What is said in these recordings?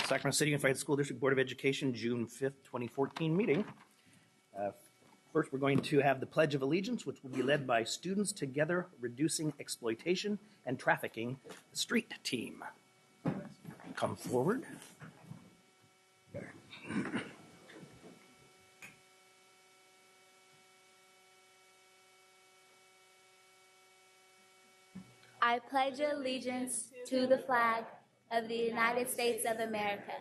Sacramento City Unified School District Board of Education, June 5th, 2014 meeting. First, we're going to have the Pledge of Allegiance, which will be led by Students Together Reducing Exploitation and Trafficking, the street team. Come forward. I pledge allegiance to the flag of the United States of America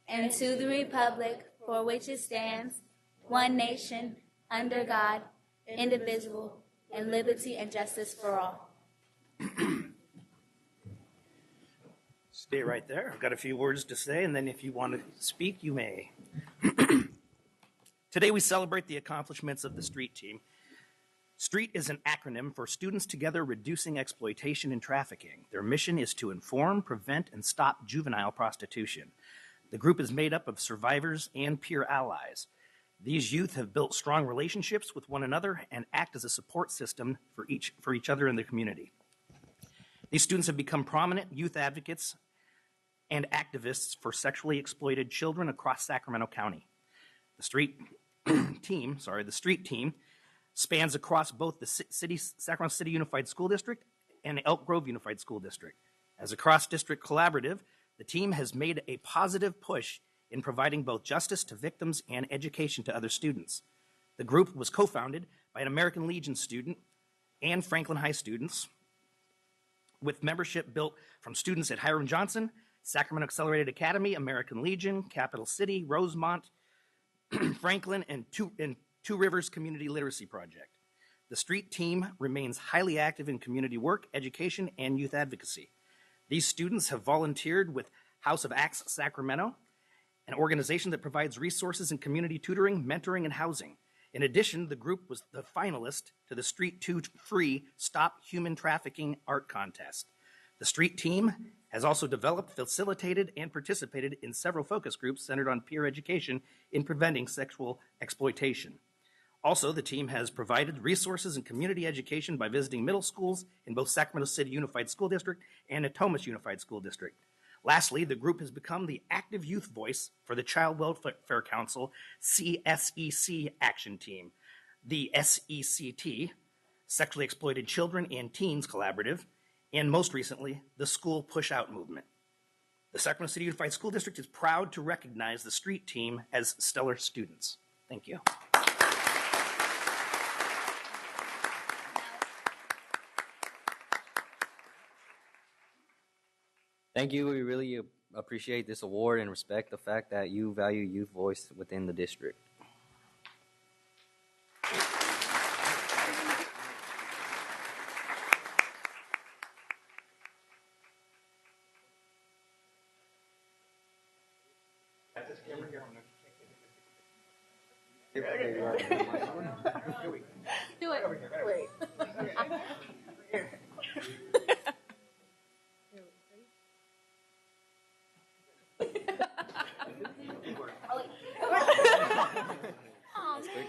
and to the republic for which it stands, one nation, under God, indivisible, and liberty and justice for all. Stay right there. I've got a few words to say, and then if you want to speak, you may. Today we celebrate the accomplishments of the street team. STREET is an acronym for Students Together Reducing Exploitation and Trafficking. Their mission is to inform, prevent, and stop juvenile prostitution. The group is made up of survivors and peer allies. These youth have built strong relationships with one another and act as a support system for each other in the community. These students have become prominent youth advocates and activists for sexually exploited children across Sacramento County. The street team spans across both the Sacramento City Unified School District and Elk Grove Unified School District. As a cross-district collaborative, the team has made a positive push in providing both justice to victims and education to other students. The group was co-founded by an American Legion student and Franklin High students, with membership built from students at Hiram Johnson, Sacramento Accelerated Academy, American Legion, Capital City, Rosemont, Franklin, and Two Rivers Community Literacy Project. The street team remains highly active in community work, education, and youth advocacy. These students have volunteered with House of Acts Sacramento, an organization that provides resources in community tutoring, mentoring, and housing. In addition, the group was the finalist to the Street 2 Free Stop Human Trafficking Art Contest. The street team has also developed, facilitated, and participated in several focus groups centered on peer education in preventing sexual exploitation. Also, the team has provided resources in community education by visiting middle schools in both Sacramento City Unified School District and Natomas Unified School District. Lastly, the group has become the active youth voice for the Child Welfare Council CSEC Action Team, the SECT, Sexually Exploited Children and Teens Collaborative, and most recently, the School Push-Out Movement. The Sacramento City Unified School District is proud to recognize the street team as stellar students. Thank you. Thank you. We really appreciate this award and respect the fact that you value youth voice within the district. Do it. Wait. Oh, man.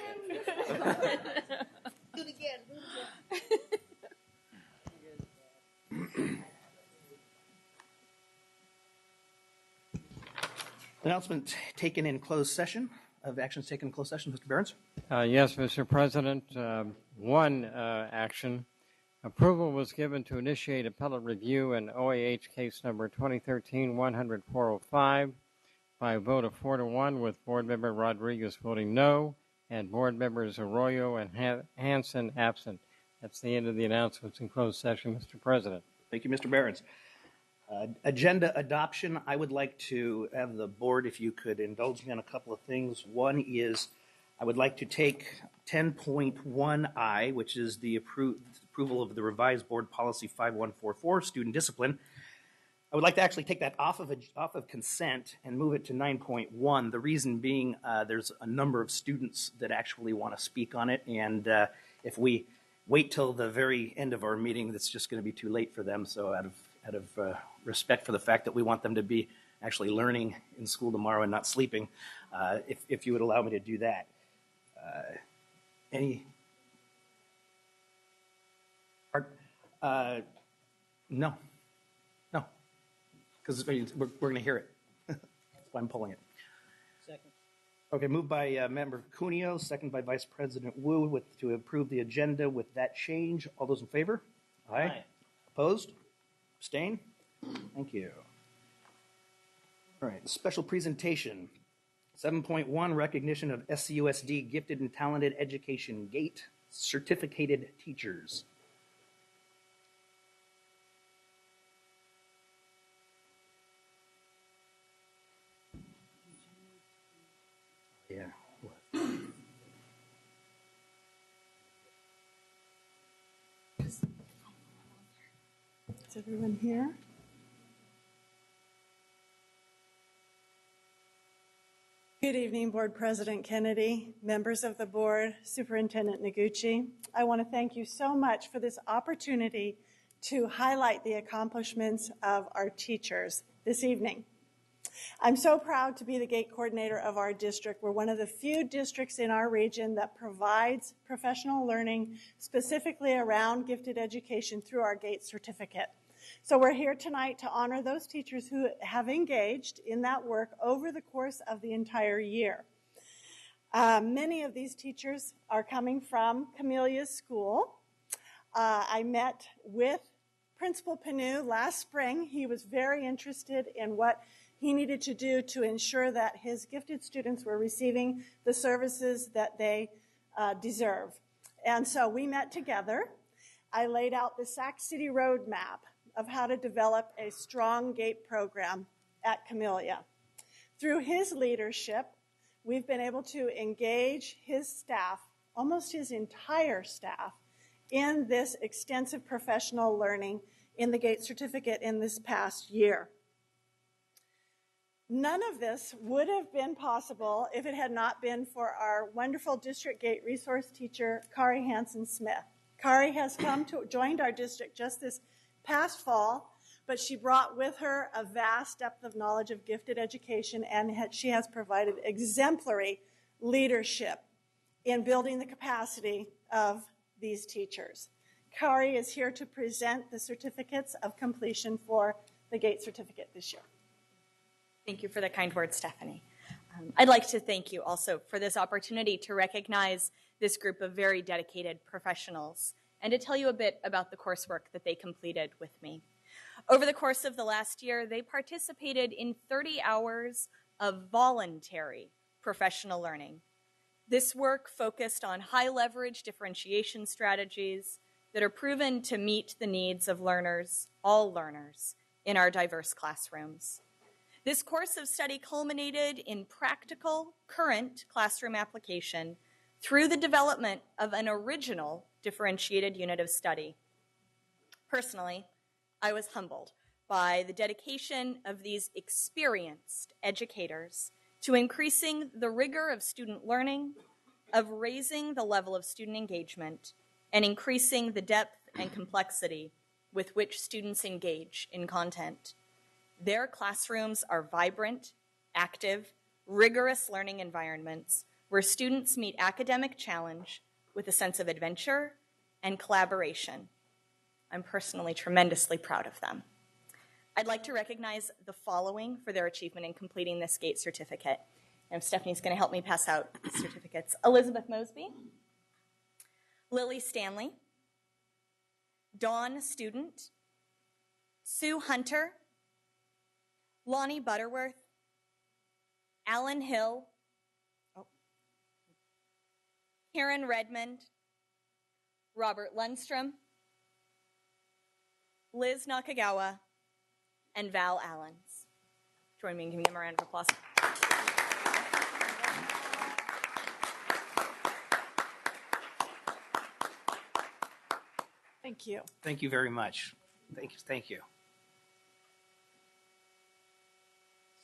Do it again. Announcement taken in closed session, of actions taken in closed session. Mr. Behrens? Yes, Mr. President. One action. Approval was given to initiate appellate review in OAH case number 2013-100-405 by a vote of 4-1, with Board Member Rodriguez voting no and Board Members Arroyo and Hanson absent. That's the end of the announcements in closed session, Mr. President. Thank you, Mr. Behrens. Agenda adoption, I would like to have the board, if you could indulge me on a couple of things. One is I would like to take 10.1I, which is the approval of the revised board policy 5144, student discipline. I would like to actually take that off of consent and move it to 9.1. The reason being there's a number of students that actually want to speak on it, and if we wait till the very end of our meeting, that's just going to be too late for them. So out of respect for the fact that we want them to be actually learning in school tomorrow and not sleeping, if you would allow me to do that. No, because we're going to hear it. That's why I'm pulling it. Second. Okay, moved by Member Cuneo, second by Vice President Wu to approve the agenda with that change. All those in favor? Aye. Opposed? Abstain? Thank you. All right, special presentation. 7.1, recognition of SCUSD Gifted and Talented Education GATE certificated teachers. Yeah. Is everyone here? Good evening, Board President Kennedy, members of the board, Superintendent Noguchi. I want to thank you so much for this opportunity to highlight the accomplishments of our teachers this evening. I'm so proud to be the GATE coordinator of our district. We're one of the few districts in our region that provides professional learning specifically around gifted education through our GATE certificate. So we're here tonight to honor those teachers who have engaged in that work over the course of the entire year. Many of these teachers are coming from Camellia's school. I met with Principal Panu last spring. He was very interested in what he needed to do to ensure that his gifted students were receiving the services that they deserve. And so we met together. I laid out the Sac City roadmap of how to develop a strong GATE program at Camellia. Through his leadership, we've been able to engage his staff, almost his entire staff, in this extensive professional learning in the GATE certificate in this past year. None of this would have been possible if it had not been for our wonderful district GATE resource teacher, Kari Hansen-Smith. Kari has joined our district just this past fall, but she brought with her a vast depth of knowledge of gifted education, and she has provided exemplary leadership in building the capacity of these teachers. Kari is here to present the certificates of completion for the GATE certificate this year. Thank you for the kind words, Stephanie. I'd like to thank you also for this opportunity to recognize this group of very dedicated professionals and to tell you a bit about the coursework that they completed with me. Over the course of the last year, they participated in 30 hours of voluntary professional learning. This work focused on high-leverage differentiation strategies that are proven to meet the needs of learners, all learners, in our diverse classrooms. This course of study culminated in practical, current classroom application through the development of an original differentiated unit of study. Personally, I was humbled by the dedication of these experienced educators to increasing the rigor of student learning, of raising the level of student engagement, and increasing the depth and complexity with which students engage in content. Their classrooms are vibrant, active, rigorous learning environments where students meet academic challenge with a sense of adventure and collaboration. I'm personally tremendously proud of them. I'd like to recognize the following for their achievement in completing this GATE certificate. And Stephanie's going to help me pass out the certificates. Elizabeth Mosby, Lily Stanley, Dawn Student, Sue Hunter, Lonnie Butterworth, Alan Hill, Karen Redmond, Robert Lundstrom, Liz Nakagawa, and Val Allens. Join me in giving them a round of applause. Thank you. Thank you very much. Thank you.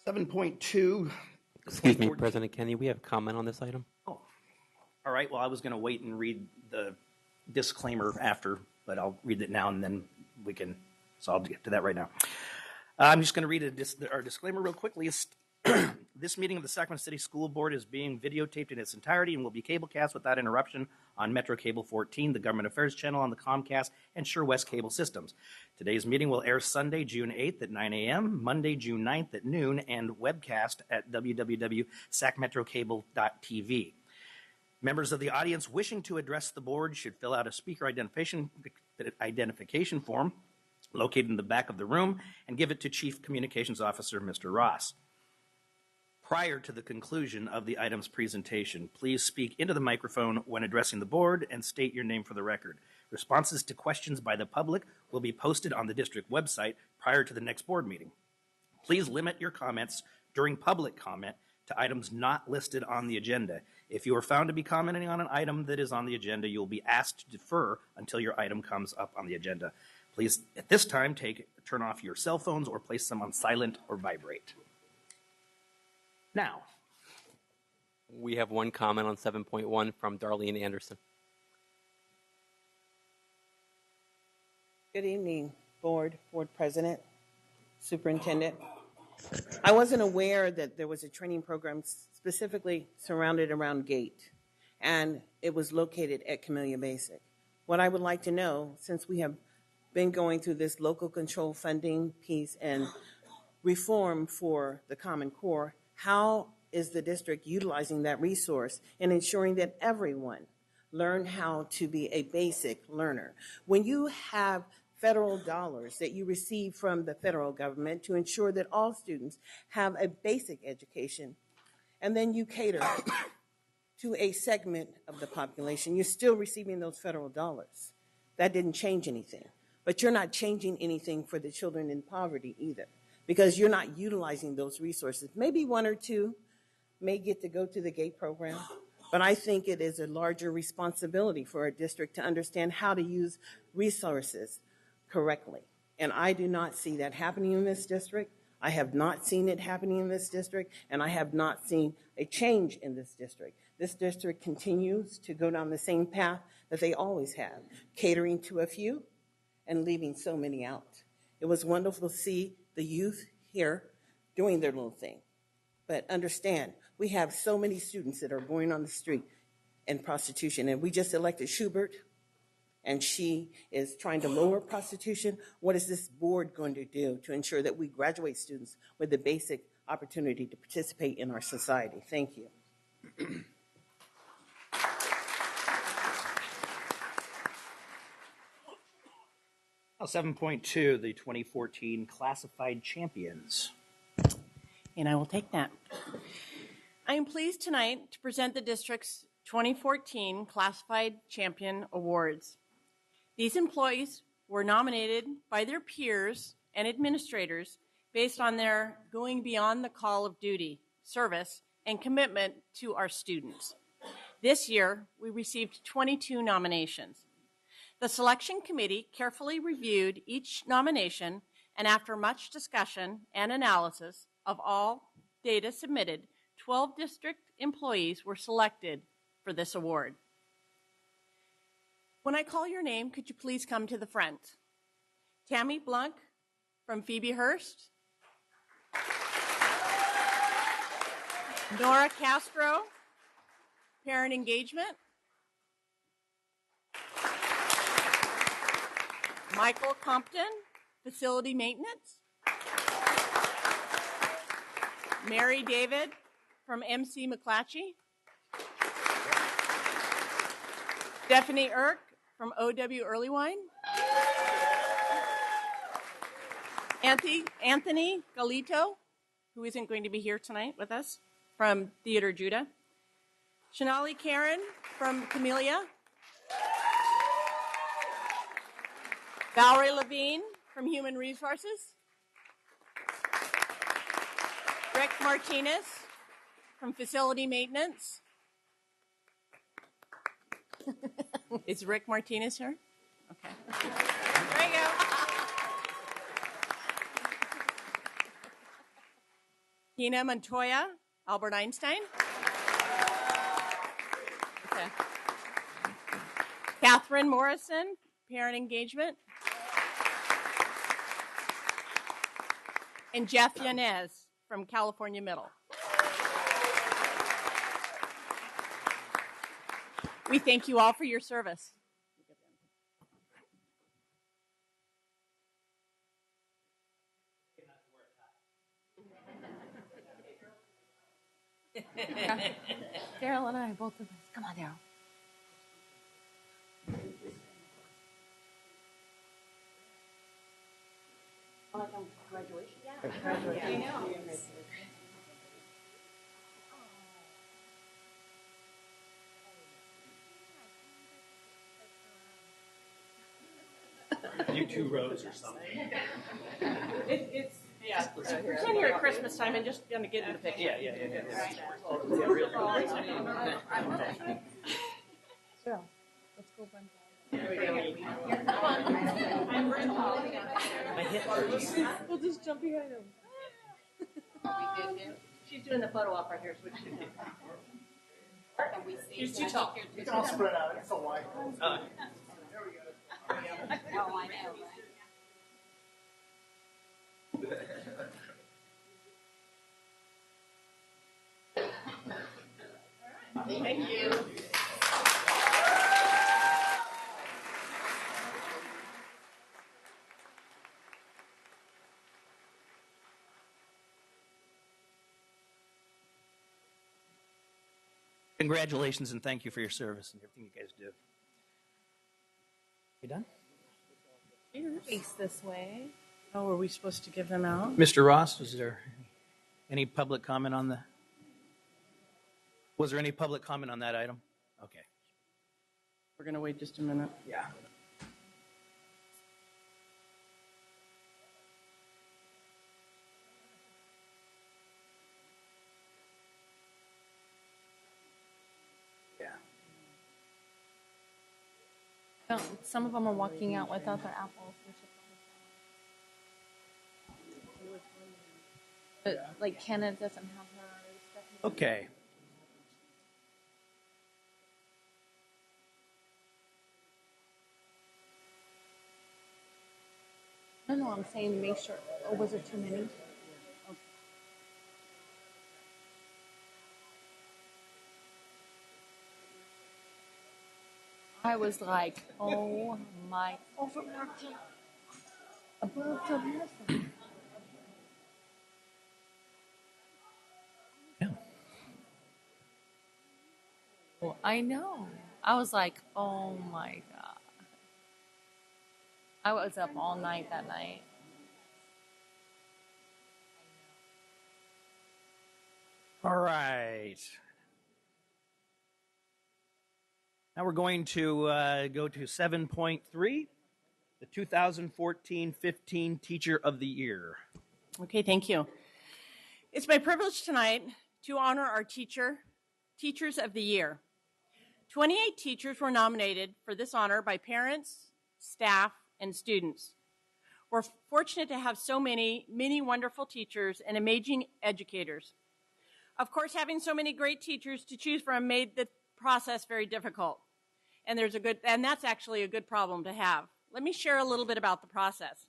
7.2. Excuse me, President Kennedy, we have comment on this item. Oh, all right. Well, I was going to wait and read the disclaimer after, but I'll read it now and then we can, so I'll get to that right now. I'm just going to read our disclaimer real quickly. This meeting of the Sacramento City School Board is being videotaped in its entirety and will be cablecast without interruption on Metro Cable 14, the Government Affairs channel on the Comcast and Sure West cable systems. Today's meeting will air Sunday, June 8th at 9 a.m., Monday, June 9th at noon, and webcast at www.sacmetrocable.tv. Members of the audience wishing to address the board should fill out a speaker identification form located in the back of the room and give it to Chief Communications Officer Mr. Ross. Prior to the conclusion of the item's presentation, please speak into the microphone when addressing the board and state your name for the record. Responses to questions by the public will be posted on the district website prior to the next board meeting. Please limit your comments during public comment to items not listed on the agenda. If you are found to be commenting on an item that is on the agenda, you will be asked to defer until your item comes up on the agenda. Please, at this time, turn off your cell phones or place them on silent or vibrate. Now, We have one comment on 7.1 from Darlene Anderson. Good evening, board president, superintendent. I wasn't aware that there was a training program specifically surrounded around GATE, and it was located at Camellia Basic. What I would like to know, since we have been going through this local control funding piece and reform for the Common Core, how is the district utilizing that resource and ensuring that everyone learn how to be a basic learner? When you have federal dollars that you receive from the federal government to ensure that all students have a basic education, and then you cater to a segment of the population, you're still receiving those federal dollars. That didn't change anything. But you're not changing anything for the children in poverty either, because you're not utilizing those resources. Maybe one or two may get to go to the GATE program, but I think it is a larger responsibility for a district to understand how to use resources correctly. And I do not see that happening in this district. I have not seen it happening in this district, and I have not seen a change in this district. This district continues to go down the same path that they always have, catering to a few and leaving so many out. It was wonderful to see the youth here doing their little thing. But understand, we have so many students that are going on the street in prostitution, and we just elected Schubert, and she is trying to lower prostitution. What is this board going to do to ensure that we graduate students with the basic opportunity to participate in our society? Thank you. 7.2, the 2014 Classified Champions. And I will take that. I am pleased tonight to present the district's 2014 Classified Champion Awards. These employees were nominated by their peers and administrators based on their going beyond the call of duty, service, and commitment to our students. This year, we received 22 nominations. The selection committee carefully reviewed each nomination, and after much discussion and analysis of all data submitted, 12 district employees were selected for this award. When I call your name, could you please come to the front? Tammy Blunk from Phoebe Hearst. Nora Castro, Parent Engagement. Michael Compton, Facility Maintenance. Mary David from MC McClatchy. Stephanie Irk from OW Earlywine. Anthony Galito, who isn't going to be here tonight with us, from Theater Judah. Shanali Karen from Camellia. Valerie Levine from Human Resources. Rick Martinez from Facility Maintenance. Is Rick Martinez here? Okay. There you go. Tina Montoya, Albert Einstein. Okay. Catherine Morrison, Parent Engagement. And Jeff Yanez from California Middle. We thank you all for your service. Daryl and I, both of us. Come on, Daryl. Graduation? Yeah. You 2 rows or something. Yeah. Pretend you're at Christmas time and just gonna get in the picture. Yeah. Daryl, let's go run. We'll just jump behind him. She's doing the photo op right here. She's too tall. You can all spread out. It's so wide. Oh, I know, right? Thank you. Congratulations and thank you for your service and everything you guys do. You done? Face this way. Oh, were we supposed to give them out? Mr. Ross, was there any public comment on was there any public comment on that item? Okay. We're gonna wait just a minute. Yeah. Some of them are walking out without their apples. But like Kenneth doesn't have hers. Okay. No, I'm saying make sure. Or was there too many? I was like, oh my, overworked it. Above the medicine. Yeah. Well, I know. I was like, oh my God. I was up all night that night. All right. Now we're going to go to 7.3, the 2014-15 Teacher of the Year. Okay, thank you. It's my privilege tonight to honor our Teachers of the Year. 28 teachers were nominated for this honor by parents, staff, and students. We're fortunate to have so many wonderful teachers and amazing educators. Of course, having so many great teachers to choose from made the process very difficult. And that's actually a good problem to have. Let me share a little bit about the process.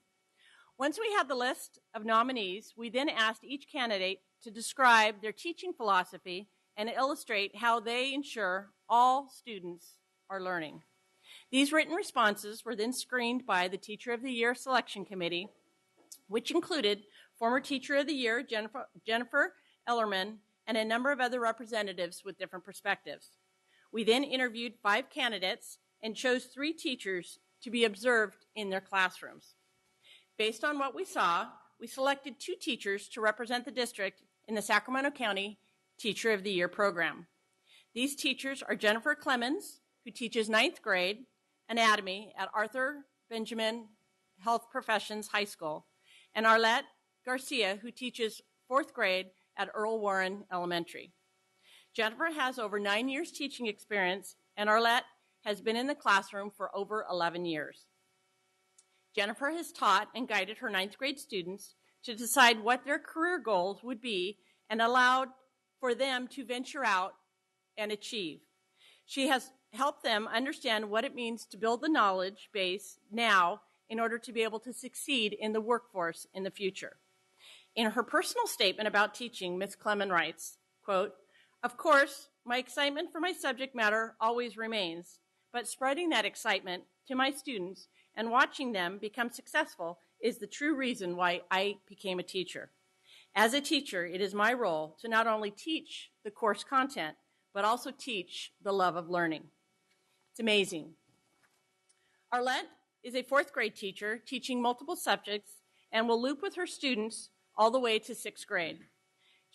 Once we had the list of nominees, we then asked each candidate to describe their teaching philosophy and illustrate how they ensure all students are learning. These written responses were then screened by the Teacher of the Year Selection Committee, which included former Teacher of the Year Jennifer Ellerman and a number of other representatives with different perspectives. We then interviewed 5 candidates and chose 3 teachers to be observed in their classrooms. Based on what we saw, we selected 2 teachers to represent the district in the Sacramento County Teacher of the Year program. These teachers are Jennifer Clemens, who teaches 9th grade anatomy at Arthur Benjamin Health Professions High School, and Arlette Garcia, who teaches 4th grade at Earl Warren Elementary. Jennifer has over 9 years teaching experience, and Arlette has been in the classroom for over 11 years. Jennifer has taught and guided her 9th grade students to decide what their career goals would be and allowed for them to venture out and achieve. She has helped them understand what it means to build the knowledge base now in order to be able to succeed in the workforce in the future. In her personal statement about teaching, Ms. Clemens writes, quote, "Of course, my excitement for my subject matter always remains, but spreading that excitement to my students and watching them become successful is the true reason why I became a teacher. As a teacher, it is my role to not only teach the course content, but also teach the love of learning. It's amazing. Arlette is a fourth grade teacher teaching multiple subjects and will loop with her students all the way to sixth grade.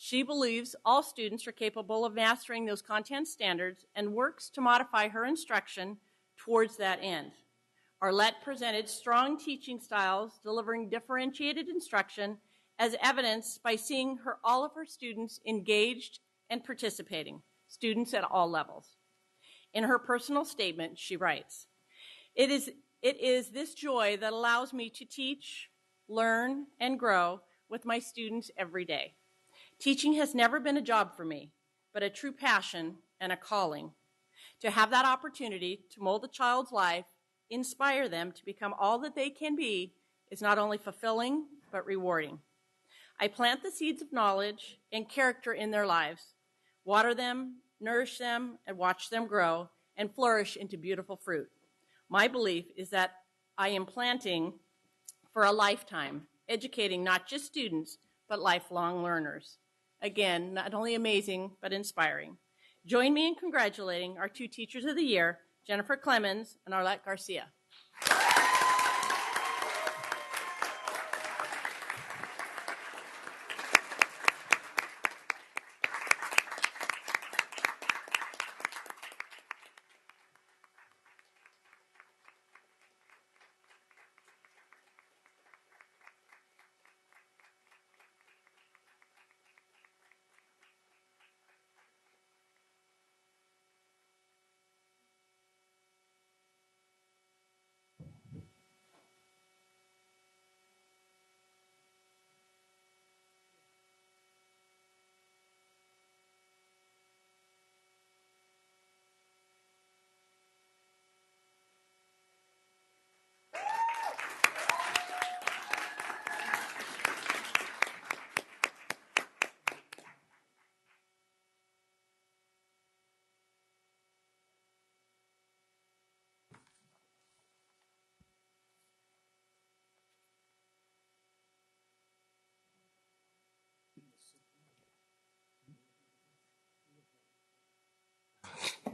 She believes all students are capable of mastering those content standards and works to modify her instruction towards that end. Arlette presented strong teaching styles, delivering differentiated instruction as evidenced by seeing all of her students engaged and participating, students at all levels. In her personal statement, she writes, It is this joy that allows me to teach, learn, and grow with my students every day. Teaching has never been a job for me, but a true passion and a calling. To have that opportunity to mold a child's life, inspire them to become all that they can be, is not only fulfilling, but rewarding. I plant the seeds of knowledge and character in their lives, water them, nourish them, and watch them grow and flourish into beautiful fruit. My belief is that I am planting for a lifetime, educating not just students, but lifelong learners. Again, not only amazing, but inspiring. Join me in congratulating our two Teachers of the Year, Jennifer Clemens and Arlette Garcia.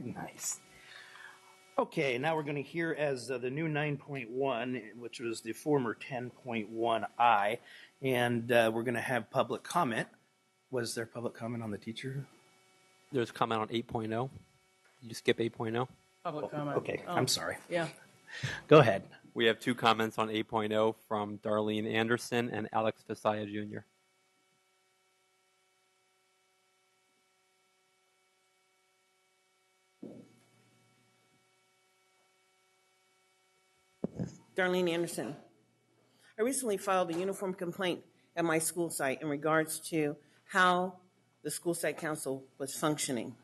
Nice. Okay, now we're going to hear as the new 9.1, which was the former 10.1I, and we're going to have public comment. Was there public comment on the teacher? There's a comment on 8.0. Did you skip 8.0? Public comment. Okay, Oh. I'm sorry. Yeah. Go ahead. We have two comments on 8.0 from Darlene Anderson and Alex Visaya Jr. Darlene Anderson. I recently filed a uniform complaint at my school site in regards to how the school site council was functioning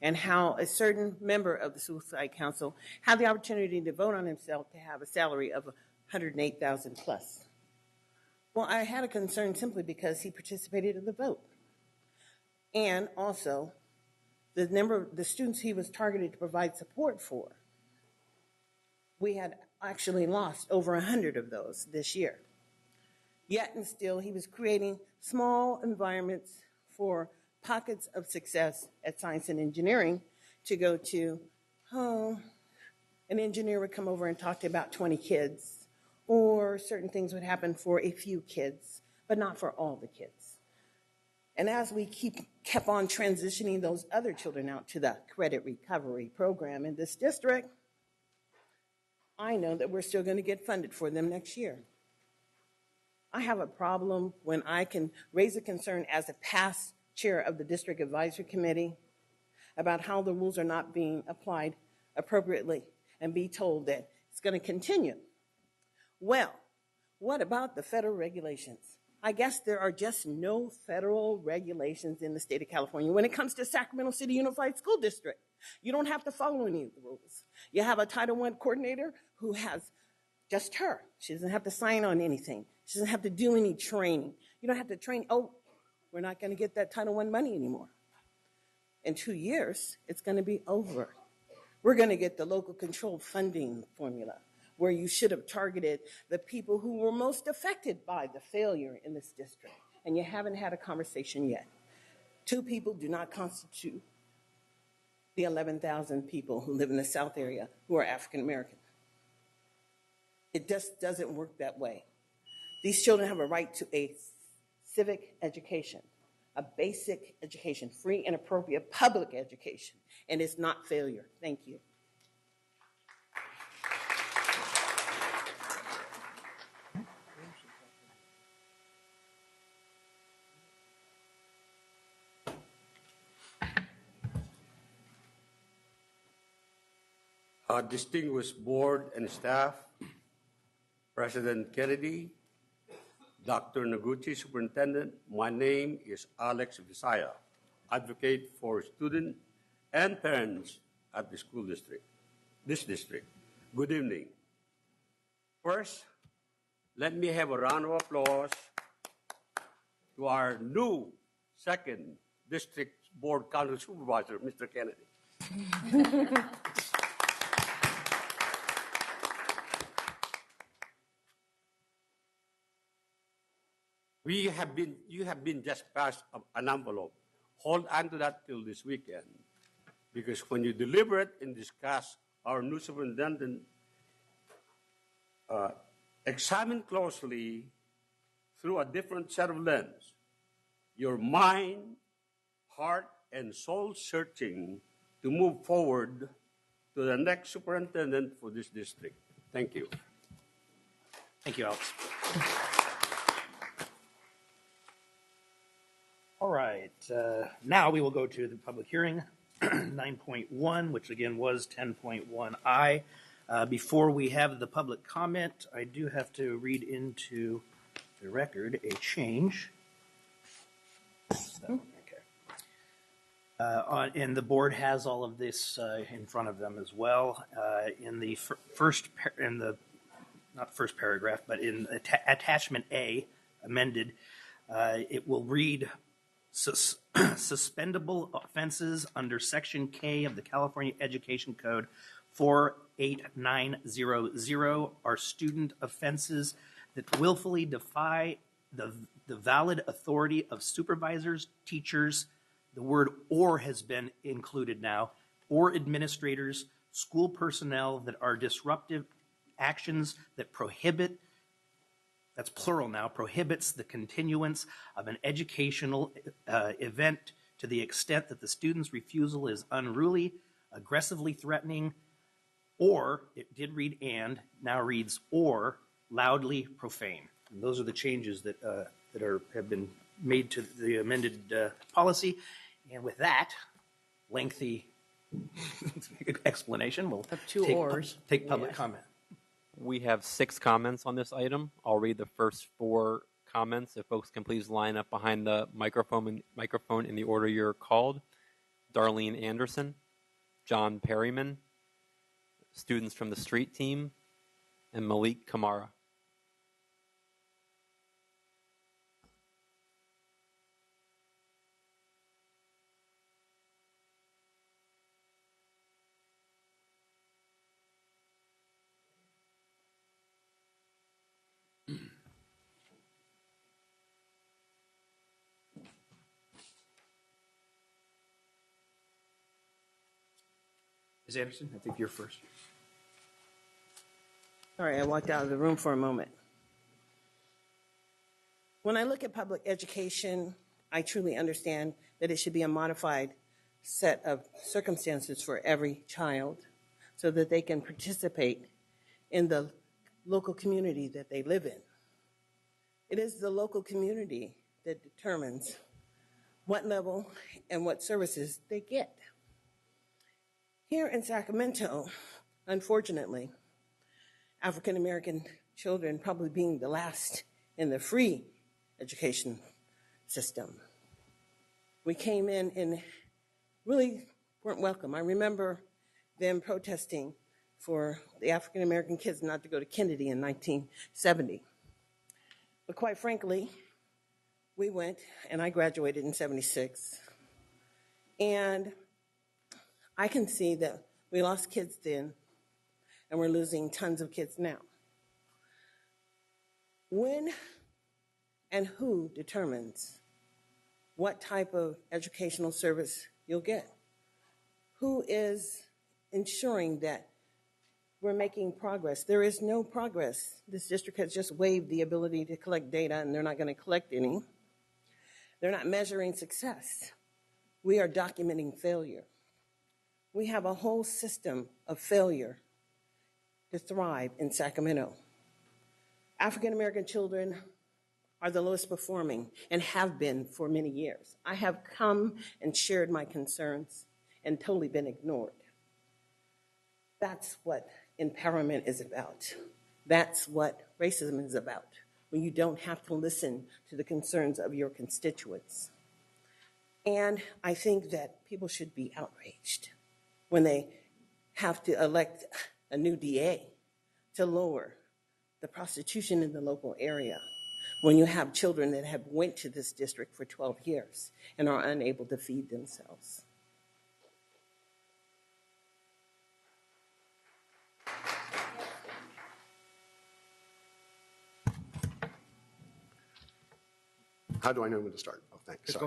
and how a certain member of the school site council had the opportunity to vote on himself to have a salary of $108,000 plus. Well, I had a concern simply because he participated in the vote. And also, the number of the students he was targeted to provide support for, we had actually lost over 100 of those this year. Yet and still, he was creating small environments for pockets of success at science and engineering to go to, an engineer would come over and talk to about 20 kids, or certain things would happen for a few kids, but not for all the kids. And as we kept on transitioning those other children out to the credit recovery program in this district, I know that we're still going to get funded for them next year. I have a problem when I can raise a concern as a past chair of the district advisory committee about how the rules are not being applied appropriately and be told that it's going to continue. Well, what about the federal regulations? I guess there are just no federal regulations in the state of California when it comes to Sacramento City Unified School District. You don't have to follow any of the rules. You have a Title I coordinator who has just her. She doesn't have to sign on anything. She doesn't have to do any training. You don't have to train, we're not going to get that Title I money anymore. In 2 years, it's going to be over. We're going to get the local controlled funding formula, where you should have targeted the people who were most affected by the failure in this district. And you haven't had a conversation yet. 2 people do not constitute the 11,000 people who live in the South area who are African American. It just doesn't work that way. These children have a right to a civic education, a basic education, free and appropriate public education, and it's not failure. Thank you. Distinguished board and staff, President Kennedy, Dr. Noguchi, Superintendent, my name is Alex Visaya, advocate for students and parents at the school district, this district. Good evening. First, let me have a round of applause to our new second district board council supervisor, Mr. Kennedy. You have been just passed an envelope. Hold on to that till this weekend, because when you deliberate and discuss our new superintendent, examine closely through a different set of lens, your mind, heart, and soul searching to move forward to the next superintendent for this district. Thank you. Thank you, Alex. All right, now we will go to the public hearing, 9.1, which again was 10.1I. Before we have the public comment, I do have to read into the record a change. So, okay. And the board has all of this in front of them as well. In the not first paragraph, but in attachment A, amended, it will read, suspendable offenses under Section K of the California Education Code 48900 are student offenses that willfully defy the valid authority of supervisors, teachers, the word or has been included now, or administrators, school personnel that are disruptive actions that prohibit, that's plural now, prohibits the continuance of an educational event to the extent that the student's refusal is unruly, aggressively threatening, or, it did read and, now reads or, loudly profane. And those are the changes that, have been made to the amended policy. And with that lengthy explanation, we'll take public comment. We have 6 comments on this item. I'll read the first 4 comments. If folks can please line up behind the microphone in the order you're called. Darlene Anderson, John Perryman, students from the street team, and Malik Kamara. Ms. Anderson, I think you're first. Sorry, I walked out of the room for a moment. When I look at public education, I truly understand that it should be a modified set of circumstances for every child so that they can participate in the local community that they live in. It is the local community that determines what level and what services they get. Here in Sacramento, unfortunately, African American children probably being the last in the free education system. We came in and really weren't welcome. I remember them protesting for the African American kids not to go to Kennedy in 1970. But quite frankly, we went, and I graduated in 76. And I can see that we lost kids then, and we're losing tons of kids now. When and who determines what type of educational service you'll get? Who is ensuring that we're making progress? There is no progress. This district has just waived the ability to collect data, and they're not going to collect any. They're not measuring success. We are documenting failure. We have a whole system of failure to thrive in Sacramento. African American children are the lowest performing and have been for many years. I have come and shared my concerns and totally been ignored. That's what empowerment is about. That's what racism is about, when you don't have to listen to the concerns of your constituents. And I think that people should be outraged when they have to elect a new DA to lower the prostitution in the local area, when you have children that have went to this district for 12 years and are unable to feed themselves. How do I know when to start? Oh, thanks. Go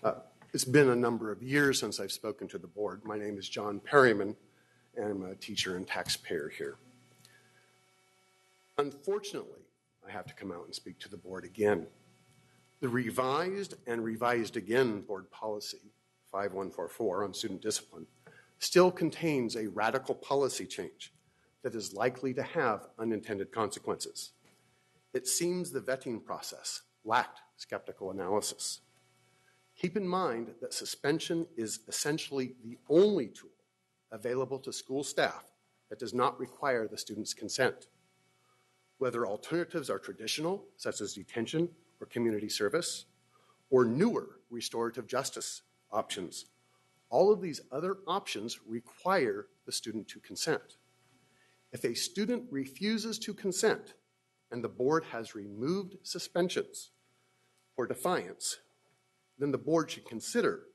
ahead. It's been a number of years since I've spoken to the board. My name is John Perryman, and I'm a teacher and taxpayer here. Unfortunately, I have to come out and speak to the board again. The revised and revised again board policy 5144 on student discipline still contains a radical policy change that is likely to have unintended consequences. It seems the vetting process lacked skeptical analysis. Keep in mind that suspension is essentially the only tool available to school staff that does not require the student's consent. Whether alternatives are traditional, such as detention or community service, or newer restorative justice options, all of these other options require the student to consent. If a student refuses to consent and the board has removed suspensions for defiance, then the board should consider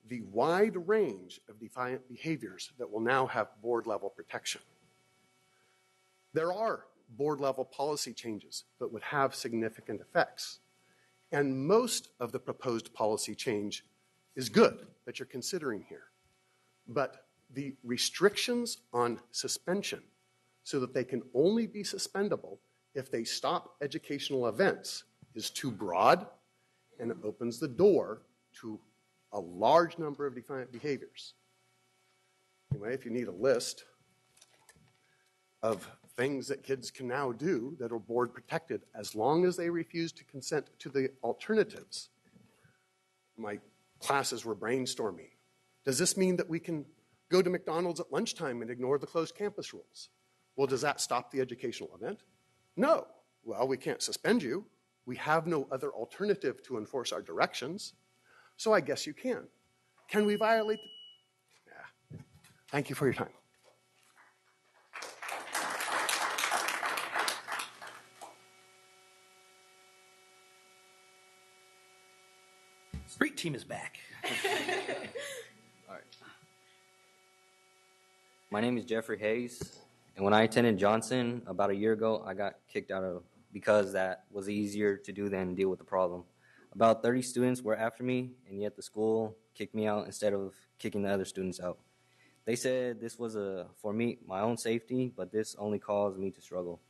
the wide range of defiant behaviors that will now have board-level protection. There are board-level policy changes that would have significant effects, and most of the proposed policy change is good that you're considering here. But the restrictions on suspension, so that they can only be suspendable if they stop educational events, is too broad, and it opens the door to a large number of defiant behaviors. Anyway, if you need a list of things that kids can now do that are board protected as long as they refuse to consent to the alternatives. My classes were brainstorming. Does this mean that we can go to McDonald's at lunchtime and ignore the closed campus rules? Well, does that stop the educational event? No. Well, we can't suspend you. We have no other alternative to enforce our directions. So I guess you can. Can we violate? Yeah. Thank you for your time. Street team is back. All right. My name is Jeffrey Hayes, and when I attended Johnson about a year ago, I got kicked out of because that was easier to do than deal with the problem. About 30 students were after me, and yet the school kicked me out instead of kicking the other students out. They said this was for me, my own safety, but this only caused me to struggle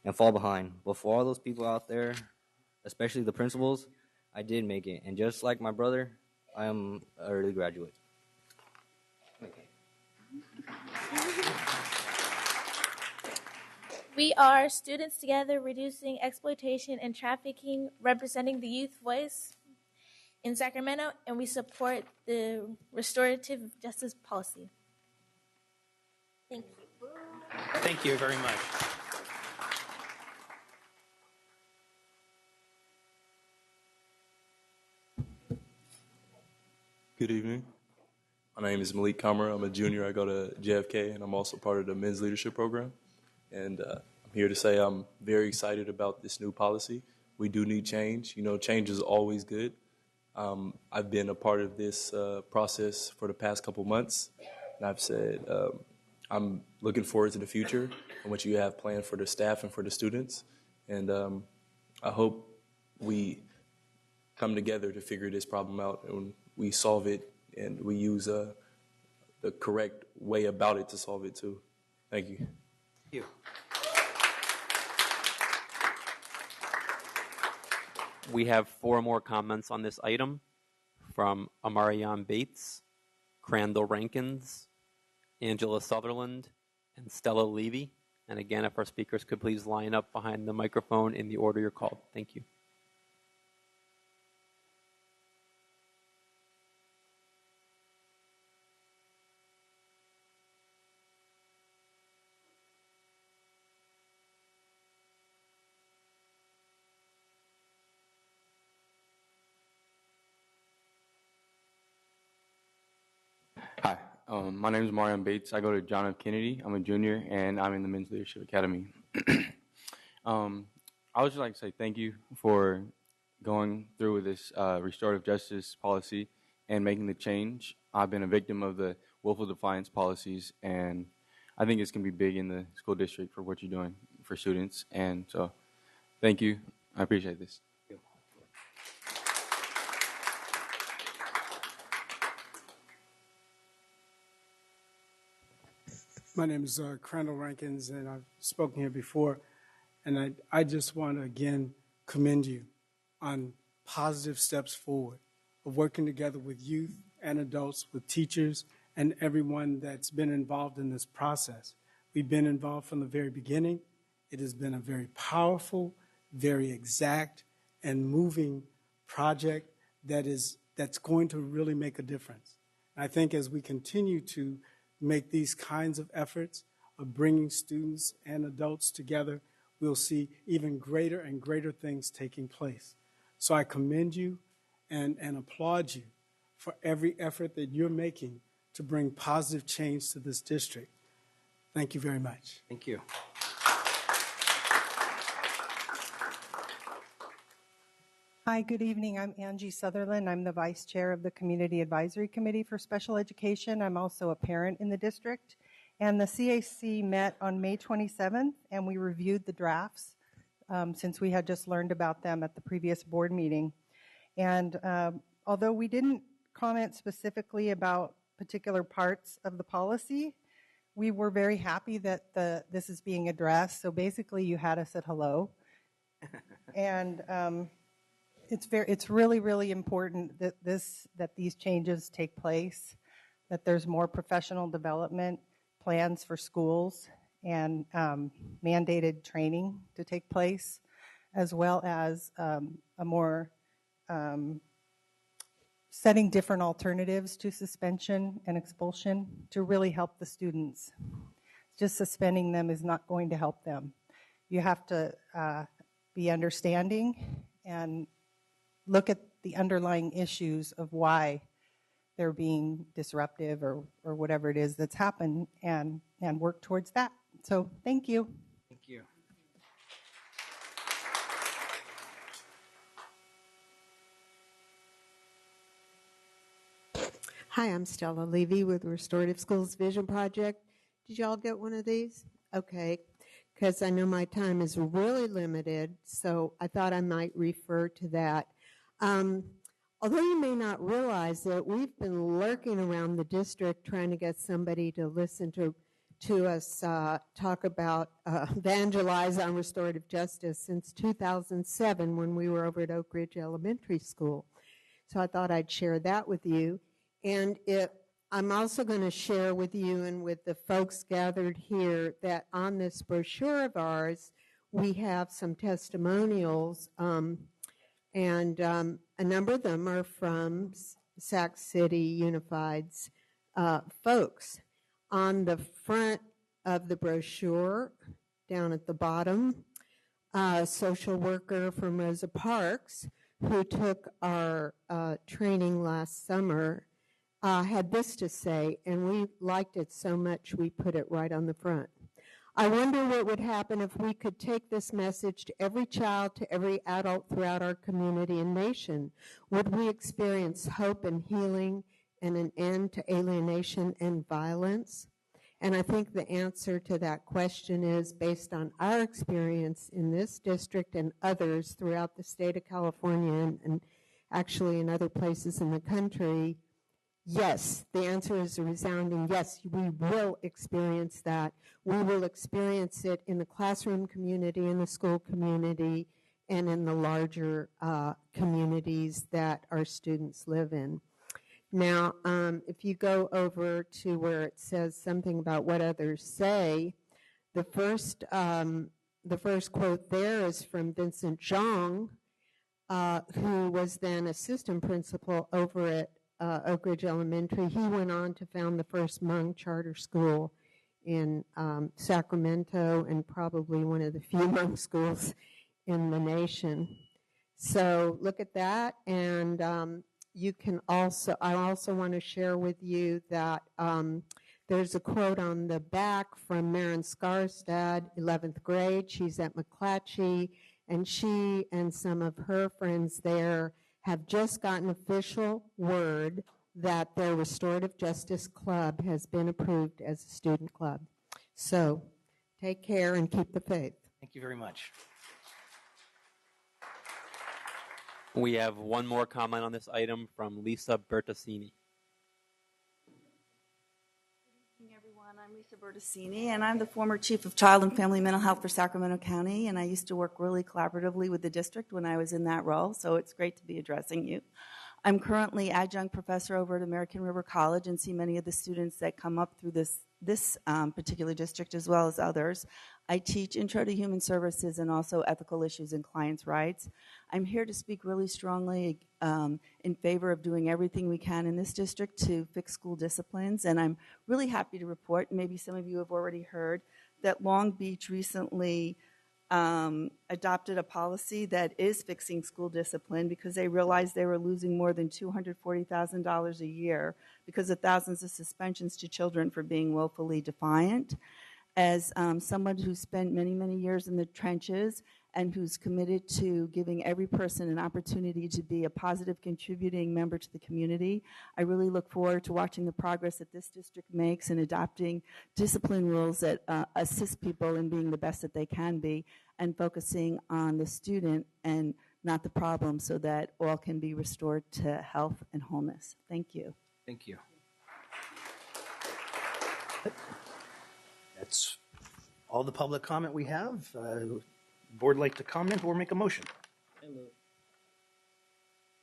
and fall behind. But for all those people out there, especially the principals, I did make it. And just like my brother, I am an early graduate. We are Students Together Reducing Exploitation and Trafficking, representing the youth voice in Sacramento, and we support the restorative justice policy. Thank you. Thank you very much. Good evening. My name is Malik Kamara. I'm a junior. I go to JFK, and I'm also part of the men's leadership program. And I'm here to say I'm very excited about this new policy. We do need change. You know, change is always good. I've been a part of this process for the past couple months, and I've said I'm looking forward to the future and what you have planned for the staff and for the students. And I hope we come together to figure this problem out and we solve it and we use the correct way about it to solve it too. Thank you. Thank you. We have 4 more comments on this item from Amarian Bates, Crandall Rankins, Angela Sutherland, and Stella Levy. And again, if our speakers could please line up behind the microphone in the order you're called. Thank you. Hi, my name is Marion Bates. I go to John F. Kennedy. I'm a junior, and I'm in the Men's Leadership Academy. I would just like to say thank you for going through with this restorative justice policy and making the change. I've been a victim of the willful defiance policies, and I think it's going to be big in the school district for what you're doing for students. And so, thank you. I appreciate this. My name is Crandall Rankins, and I've spoken here before. And I just want to, again, commend you on positive steps forward of working together with youth and adults, with teachers, and everyone that's been involved in this process. We've been involved from the very beginning. It has been a very powerful, very exact, and moving project that's going to really make a difference. I think as we continue to make these kinds of efforts of bringing students and adults together, we'll see even greater and greater things taking place. So I commend you and applaud you for every effort that you're making to bring positive change to this district. Thank you very much. Thank you. Hi, good evening. I'm Angie Sutherland. I'm the Vice Chair of the Community Advisory Committee for Special Education. I'm also a parent in the district. And the CAC met on May 27th, and we reviewed the drafts since we had just learned about them at the previous board meeting. And although we didn't comment specifically about particular parts of the policy, we were very happy that this is being addressed. So basically, you had us at hello. And it's really, really important that these changes take place, that there's more professional development plans for schools and mandated training to take place, as well as a more setting different alternatives to suspension and expulsion to really help the students. Just suspending them is not going to help them. You have to be understanding and look at the underlying issues of why they're being disruptive or whatever it is that's happened and work towards that. So thank you. Thank you. Hi, I'm Stella Levy with Restorative Schools Vision Project. Did y'all get one of these? Okay, because I know my time is really limited, so I thought I might refer to that. Although you may not realize it, we've been lurking around the district trying to get somebody to listen to us talk about evangelize on restorative justice since 2007 when we were over at Oak Ridge Elementary School. So I thought I'd share that with you. And I'm also going to share with you and with the folks gathered here that on this brochure of ours, we have some testimonials, and a number of them are from Sac City Unified's folks. On the front of the brochure, down at the bottom, a social worker from Rosa Parks, who took our training last summer, had this to say, and we liked it so much we put it right on the front. I wonder what would happen if we could take this message to every child, to every adult throughout our community and nation. Would we experience hope and healing and an end to alienation and violence? And I think the answer to that question is, based on our experience in this district and others throughout the state of California and actually in other places in the country, yes. The answer is a resounding yes. We will experience that. We will experience it in the classroom community, in the school community, and in the larger communities that our students live in. Now, if you go over to where it says something about what others say, the first quote there is from Vincent Zhang, who was then assistant principal over at Oak Ridge Elementary. He went on to found the first Hmong charter school in Sacramento, and probably one of the few Hmong schools in the nation. So look at that, and you can also, I also want to share with you that there's a quote on the back from Marin Skarstad, 11th grade. She's at McClatchy, and she and some of her friends there have just gotten official word that their Restorative Justice Club has been approved as a student club. So take care and keep the faith. Thank you very much. We have one more comment on this item from Lisa Bertassini. Good evening, everyone. I'm Lisa Bertassini, and I'm the former Chief of Child and Family Mental Health for Sacramento County, and I used to work really collaboratively with the district when I was in that role, so it's great to be addressing you. I'm currently adjunct professor over at American River College and see many of the students that come up through this particular district as well as others. I teach Intro to Human Services and also ethical issues and clients' rights. I'm here to speak really strongly in favor of doing everything we can in this district to fix school disciplines, and I'm really happy to report, maybe some of you have already heard, that Long Beach recently adopted a policy that is fixing school discipline because they realized they were losing more than $240,000 a year because of thousands of suspensions to children for being willfully defiant. As someone who spent many, many years in the trenches and who's committed to giving every person an opportunity to be a positive contributing member to the community, I really look forward to watching the progress that this district makes in adopting discipline rules that assist people in being the best that they can be and focusing on the student and not the problem so that all can be restored to health and wholeness. Thank you. Thank you. That's all the public comment we have. Board like to comment or make a motion?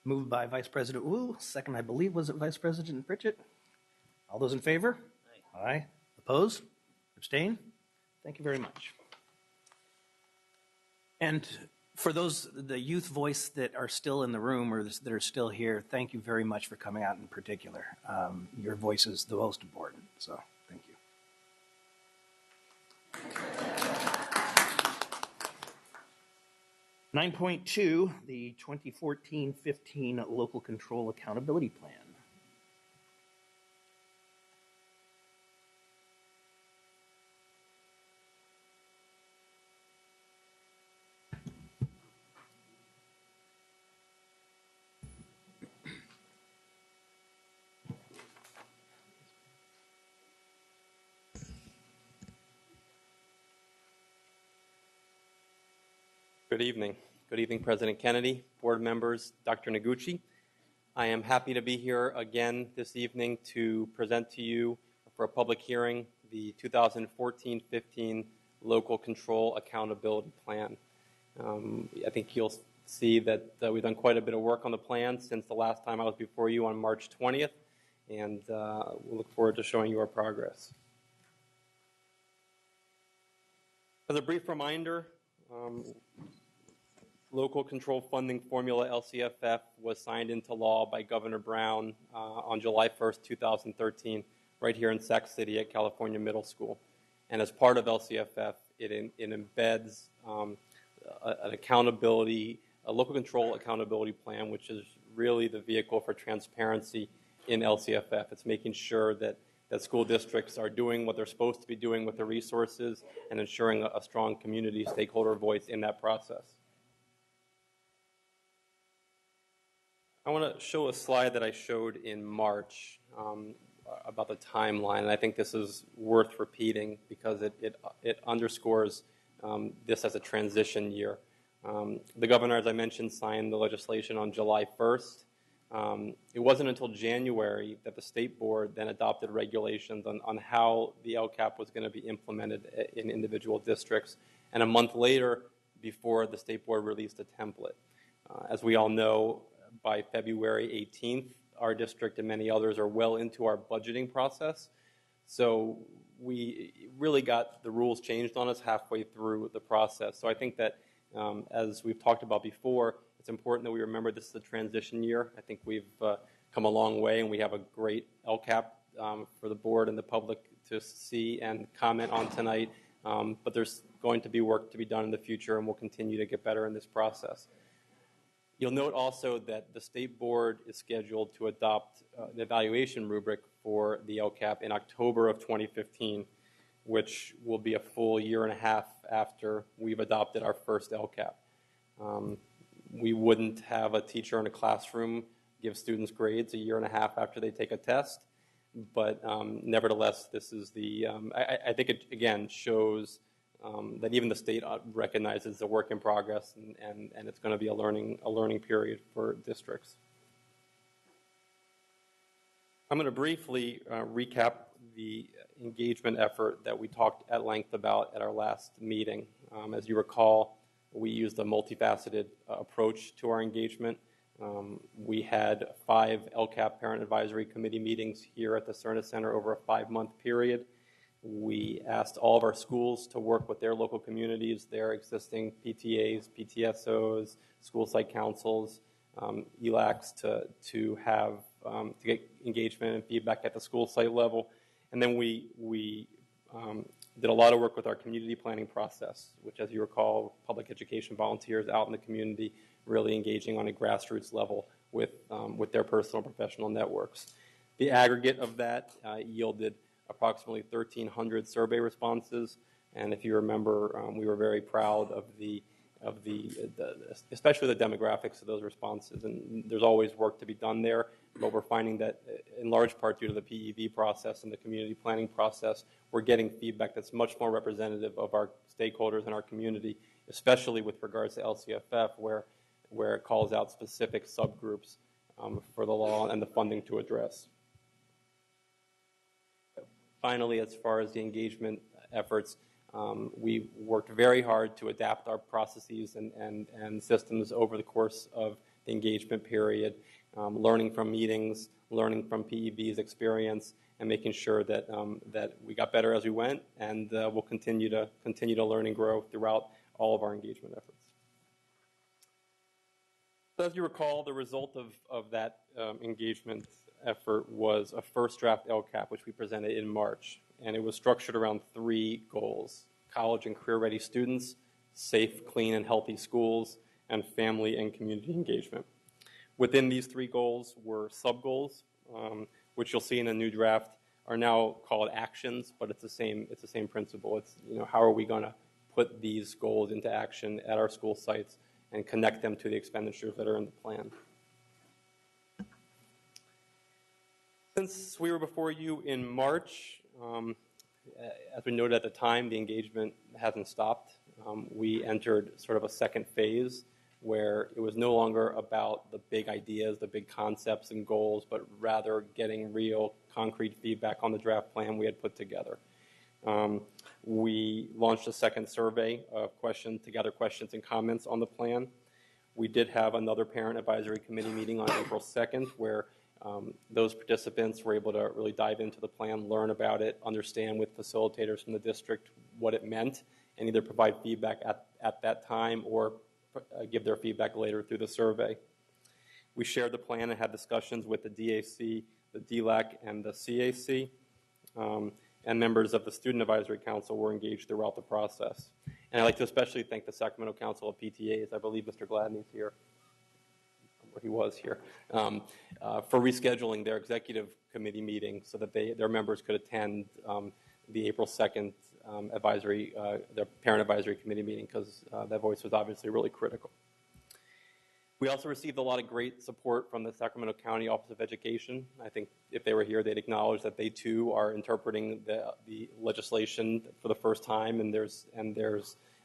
Moved by Vice President Wu. Second, I believe, was it Vice President Pritchett? All those in favor? Aye. Aye. Opposed? Abstain? Thank you very much. And for those, the youth voice that are still in the room or that are still here, thank you very much for coming out in particular. Your voice is the most important, so thank you. 9.2, the 2014-15 Local Control Accountability Plan. Good evening. Good evening, President Kennedy, board members, Dr. Noguchi. I am happy to be here again this evening to present to you for a public hearing the 2014-15 Local Control Accountability Plan. I think you'll see that we've done quite a bit of work on the plan since the last time I was before you on March 20th, and we'll look forward to showing you our progress. As a brief reminder, Local Control Funding Formula, LCFF, was signed into law by Governor Brown on July 1st, 2013, right here in Sac City at California Middle School. And as part of LCFF, it embeds an accountability, a local control accountability plan, which is really the vehicle for transparency in LCFF. It's making sure that that school districts are doing what they're supposed to be doing with the resources and ensuring a strong community stakeholder voice in that process. I want to show a slide that I showed in March about the timeline, and I think this is worth repeating because it underscores this as a transition year. The governor, as I mentioned, signed the legislation on July 1st. It wasn't until January that the state board then adopted regulations on how the LCAP was going to be implemented in individual districts, and a month later, before the state board released a template. As we all know, by February 18th, our district and many others are well into our budgeting process. So we really got the rules changed on us halfway through the process. So I think that as we've talked about before, it's important that we remember this is a transition year. I think we've come a long way, and we have a great LCAP for the board and the public to see and comment on tonight. But there's going to be work to be done in the future, and we'll continue to get better in this process. You'll note also that the state board is scheduled to adopt the evaluation rubric for the LCAP in October of 2015, which will be a full year and a half after we've adopted our first LCAP. We wouldn't have a teacher in a classroom give students grades a year and a half after they take a test, but nevertheless, this is the, I think it again shows that even the state recognizes the work in progress, and it's going to be a learning period for districts. I'm going to briefly recap the engagement effort that we talked at length about at our last meeting. As you recall, we used a multifaceted approach to our engagement. We had 5 LCAP Parent Advisory Committee meetings here at the Cerna Center over a 5-month period. We asked all of our schools to work with their local communities, their existing PTAs, PTSOs, school site councils, ELACs to get engagement and feedback at the school site level. And then we did a lot of work with our community planning process, which, as you recall, public education volunteers out in the community really engaging on a grassroots level with their personal professional networks. The aggregate of that yielded approximately 1,300 survey responses, and if you remember, we were very proud of especially the demographics of those responses. And there's always work to be done there, but we're finding that in large part due to the PEV process and the community planning process, we're getting feedback that's much more representative of our stakeholders in our community, especially with regards to LCFF, where it calls out specific subgroups for the law and the funding to address. Finally, as far as the engagement efforts, we worked very hard to adapt our processes and systems over the course of the engagement period, learning from meetings, learning from PEV's experience, and making sure that that we got better as we went, and we'll continue to learn and grow throughout all of our engagement efforts. So as you recall, the result of that engagement effort was a first draft LCAP, which we presented in March, and it was structured around 3 goals: college and career-ready students, safe, clean, and healthy schools, and family and community engagement. Within these 3 goals were sub-goals, which you'll see in a new draft are now called actions, but it's the same principle. It's, how are we going to put these goals into action at our school sites and connect them to the expenditures that are in the plan. Since we were before you in March, as we noted at the time, the engagement hasn't stopped. We entered sort of a second phase where it was no longer about the big ideas, the big concepts and goals, but rather getting real concrete feedback on the draft plan we had put together. We launched a second survey of questions to gather questions and comments on the plan. We did have another parent advisory committee meeting on April 2nd where those participants were able to really dive into the plan, learn about it, understand with facilitators from the district what it meant, and either provide feedback at that time or give their feedback later through the survey. We shared the plan and had discussions with the DAC, the DLAC, and the CAC, and members of the Student Advisory Council were engaged throughout the process. And I'd like to especially thank the Sacramento Council of PTAs. I believe Mr. Gladney's here. he was here, for rescheduling their executive committee meeting so that their members could attend the April 2nd their parent advisory committee meeting, because that voice was obviously really critical. We also received a lot of great support from the Sacramento County Office of Education. I think if they were here, they'd acknowledge that they too are interpreting the legislation for the first time, and they're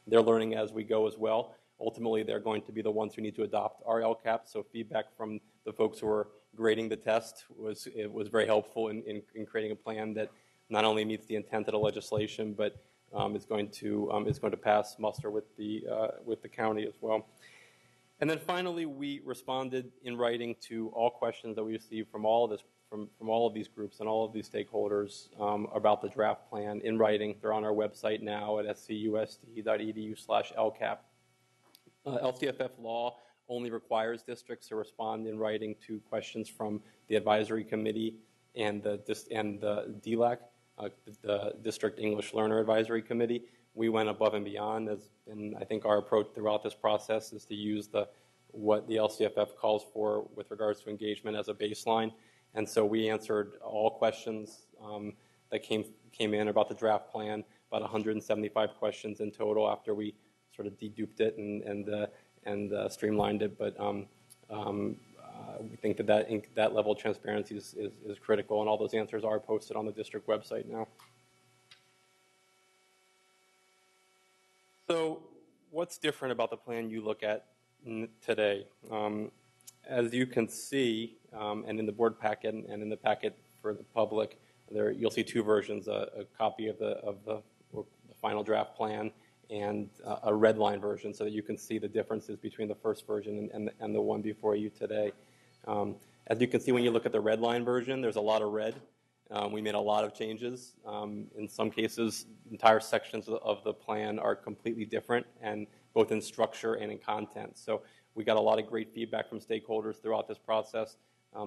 learning as we go as well. Ultimately, they're going to be the ones who need to adopt our LCAP, so feedback from the folks who are grading the test was very helpful in creating a plan that not only meets the intent of the legislation, but is going to pass muster with the county as well. And then finally, we responded in writing to all questions that we received from all of these groups and all of these stakeholders about the draft plan in writing. They're on our website now at scusd.edu/LCAP. LCFF law only requires districts to respond in writing to questions from the advisory committee and the DLAC, the District English Learner Advisory Committee. We went above and beyond, and I think our approach throughout this process is to use what the LCFF calls for with regards to engagement as a baseline. And so we answered all questions that came in about the draft plan, about 175 questions in total after we sort of deduped it and streamlined it. But we think that level of transparency is critical, and all those answers are posted on the district website now. So what's different about the plan you look at today? As you can see, and in the board packet and in the packet for the public, you'll see two versions, a copy of the final draft plan and a red line version, so that you can see the differences between the first version and the one before you today. As you can see when you look at the red line version, there's a lot of red. We made a lot of changes. In some cases, entire sections of the plan are completely different, and both in structure and in content. So we got a lot of great feedback from stakeholders throughout this process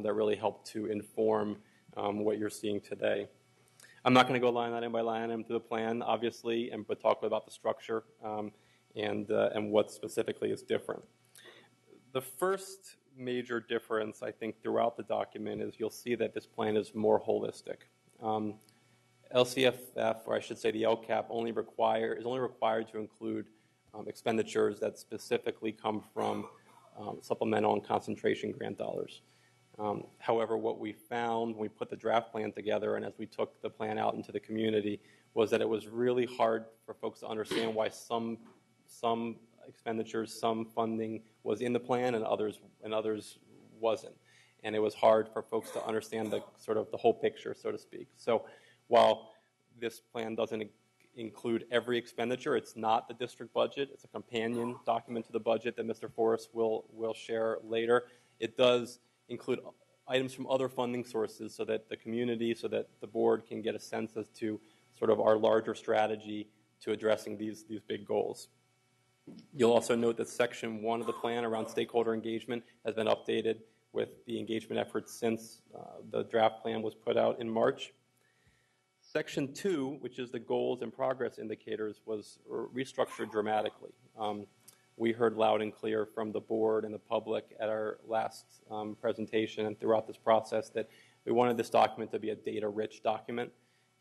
that really helped to inform what you're seeing today. I'm not going to go line item by line item through the plan, obviously, but talk about the structure and what specifically is different. The first major difference, I think, throughout the document is you'll see that this plan is more holistic. LCFF, or I should say the LCAP, is only required to include expenditures that specifically come from supplemental and concentration grant dollars. However, what we found when we put the draft plan together and as we took the plan out into the community was that it was really hard for folks to understand why some expenditures, some funding was in the plan and others wasn't. And it was hard for folks to understand the whole picture, so to speak. So while this plan doesn't include every expenditure, it's not the district budget. It's a companion document to the budget that Mr. Forrest will share later. It does include items from other funding sources so that the community, so that the board can get a sense as to sort of our larger strategy to addressing these big goals. You'll also note that Section 1 of the plan around stakeholder engagement has been updated with the engagement efforts since the draft plan was put out in March. Section 2, which is the goals and progress indicators, was restructured dramatically. We heard loud and clear from the board and the public at our last presentation and throughout this process that we wanted this document to be a data-rich document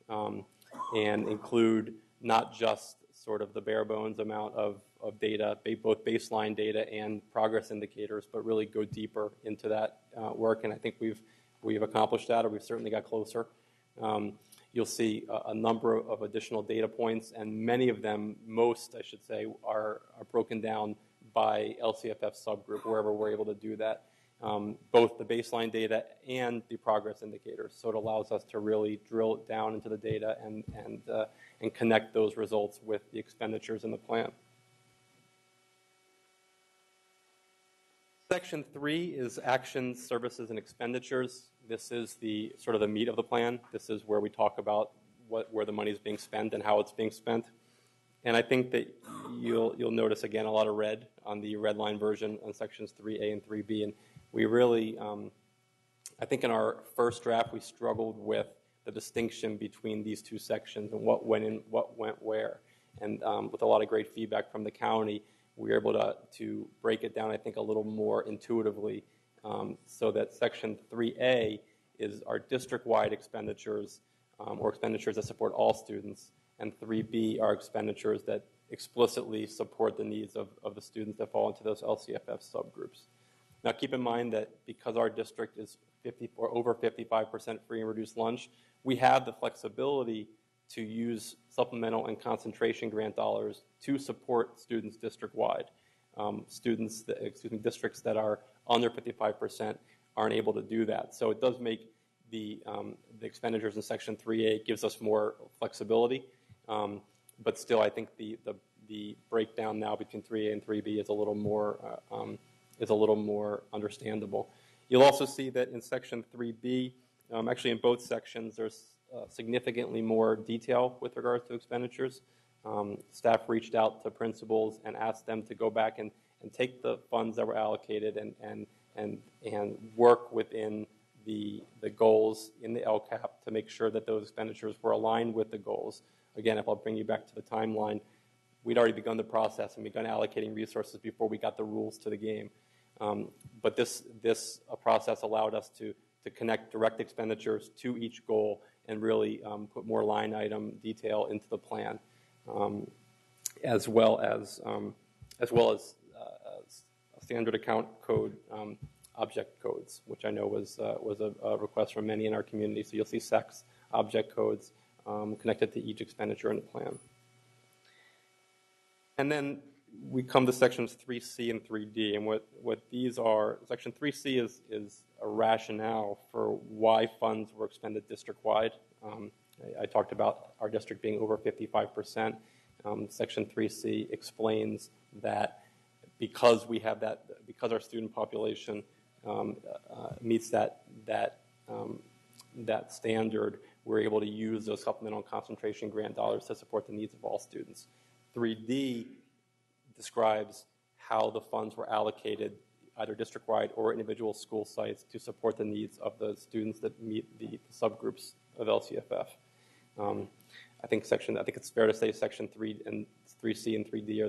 and include not just sort of the bare bones amount of data, both baseline data and progress indicators, but really go deeper into that work. And I think we've accomplished that, or we've certainly got closer. You'll see a number of additional data points, and many of them, most I should say, are broken down by LCFF subgroup, wherever we're able to do that, both the baseline data and the progress indicators. So it allows us to really drill down into the data and connect those results with the expenditures in the plan. Section 3 is actions, services, and expenditures. This is the sort of the meat of the plan. This is where we talk about where the money is being spent and how it's being spent. And I think that you'll notice, again, a lot of red on the red line version on sections 3A and 3B. And we really, I think in our first draft, we struggled with the distinction between these two sections and what went in, what went where. And with a lot of great feedback from the county, we were able to break it down, I think, a little more intuitively so that Section 3A is our district-wide expenditures or expenditures that support all students, and 3B are expenditures that explicitly support the needs of the students that fall into those LCFF subgroups. Now, keep in mind that because our district is 50 or over 55% free and reduced lunch, we have the flexibility to use supplemental and concentration grant dollars to support students district-wide. Districts that are under 55% aren't able to do that. So it does make the expenditures in Section 3A gives us more flexibility, but still, I think the breakdown now between 3A and 3B is a little more understandable. You'll also see that in Section 3B, actually in both sections, there's significantly more detail with regards to expenditures. Staff reached out to principals and asked them to go back and take the funds that were allocated and work within the goals in the LCAP to make sure that those expenditures were aligned with the goals. Again, if I'll bring you back to the timeline, we'd already begun the process and begun allocating resources before we got the rules to the game. But this process allowed us to connect direct expenditures to each goal and really put more line item detail into the plan, as well as standard account code object codes, which I know was a request from many in our community. So you'll see SECS object codes connected to each expenditure in the plan. And then we come to sections 3C and 3D, and what these are, section 3C is a rationale for why funds were expended district-wide. I talked about our district being over 55%. Section 3C explains that because we have that, because our student population meets that standard, we're able to use those supplemental concentration grant dollars to support the needs of all students. 3D describes how the funds were allocated, either district-wide or individual school sites, to support the needs of the students that meet the subgroups of LCFF. I think it's fair to say Section 3 and 3C and 3D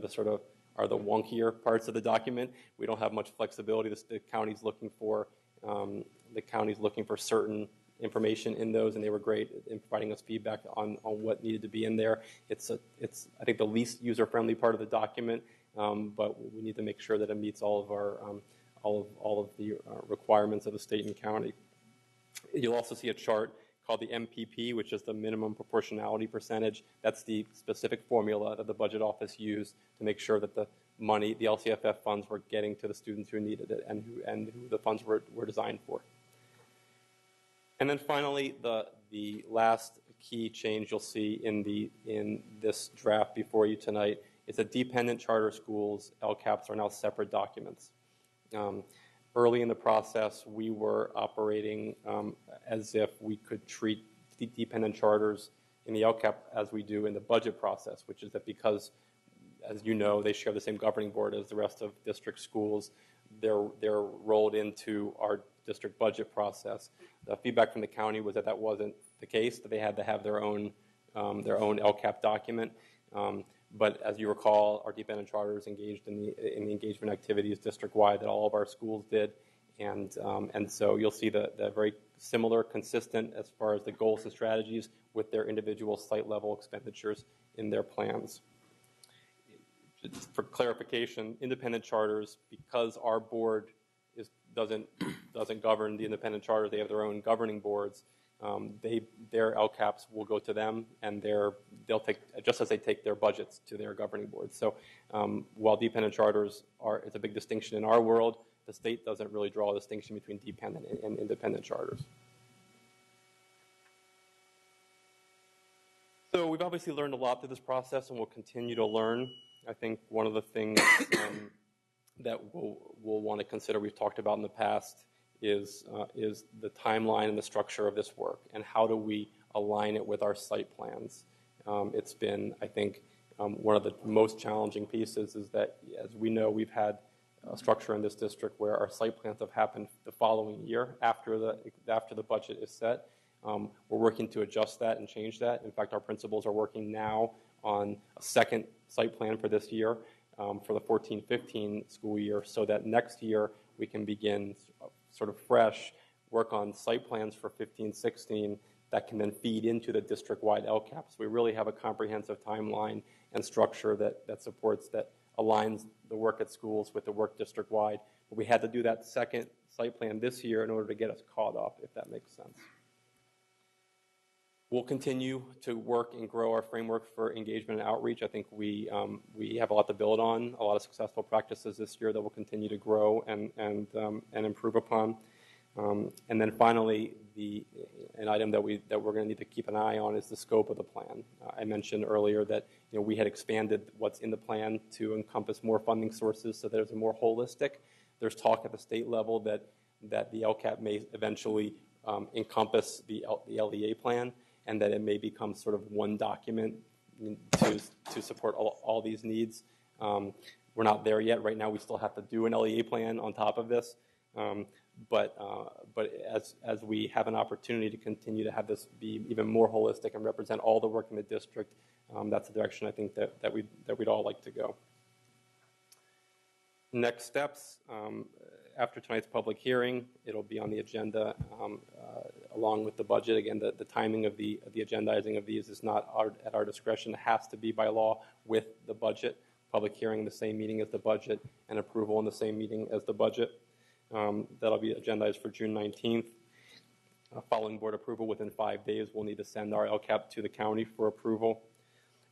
are the wonkier parts of the document. We don't have much flexibility. The county's looking for certain information in those, and they were great in providing us feedback on what needed to be in there. It's I think the least user-friendly part of the document, but we need to make sure that it meets all of the requirements of the state and county. You'll also see a chart called the MPP, which is the minimum proportionality percentage. That's the specific formula that the budget office used to make sure that the LCFF funds were getting to the students who needed it and who the funds were designed for. And then finally, the last key change you'll see in this draft before you tonight is that dependent charter schools LCAPs are now separate documents. Early in the process, we were operating as if we could treat dependent charters in the LCAP as we do in the budget process, which is that because, as you know, they share the same governing board as the rest of district schools, they're rolled into our district budget process. The feedback from the county was that wasn't the case, that they had to have their own LCAP document. But as you recall, our dependent charters engaged in the engagement activities district-wide that all of our schools did. And so you'll see the very similar, consistent as far as the goals and strategies with their individual site-level expenditures in their plans. Just for clarification, independent charters, because our board doesn't govern the independent charters, they have their own governing boards. Their LCAPs will go to them, and they'll take, just as they take their budgets to their governing boards. So while dependent charters is a big distinction in our world, the state doesn't really draw a distinction between dependent and independent charters. So we've obviously learned a lot through this process, and we'll continue to learn. I think one of the things that we'll want to consider, we've talked about in the past, is the timeline and the structure of this work, and how do we align it with our site plans. It's been, I think, one of the most challenging pieces is that, as we know, we've had a structure in this district where our site plans have happened the following year after the budget is set. We're working to adjust that and change that. In fact, our principals are working now on a second site plan for this year, for the 14-15 school year, so that next year we can begin sort of fresh, work on site plans for 15-16 that can then feed into the district-wide LCAP. So we really have a comprehensive timeline and structure that supports, that aligns the work at schools with the work district-wide. But we had to do that second site plan this year in order to get us caught up, if that makes sense. We'll continue to work and grow our framework for engagement and outreach. I think we have a lot to build on, a lot of successful practices this year that we'll continue to grow and improve upon. And then finally, an item that we're going to need to keep an eye on is the scope of the plan. I mentioned earlier that we had expanded what's in the plan to encompass more funding sources, so there's a more holistic. There's talk at the state level that the LCAP may eventually encompass the LEA plan, and that it may become sort of one document to support all these needs. We're not there yet. Right now, we still have to do an LEA plan on top of this. But as we have an opportunity to continue to have this be even more holistic and represent all the work in the district, that's the direction I think that we'd all like to go. Next steps, after tonight's public hearing, it'll be on the agenda along with the budget. Again, the timing of the agendizing of these is not at our discretion. It has to be by law with the budget. Public hearing in the same meeting as the budget, and approval in the same meeting as the budget. That'll be agendized for June 19th. Following board approval, within 5 days, we'll need to send our LCAP to the county for approval.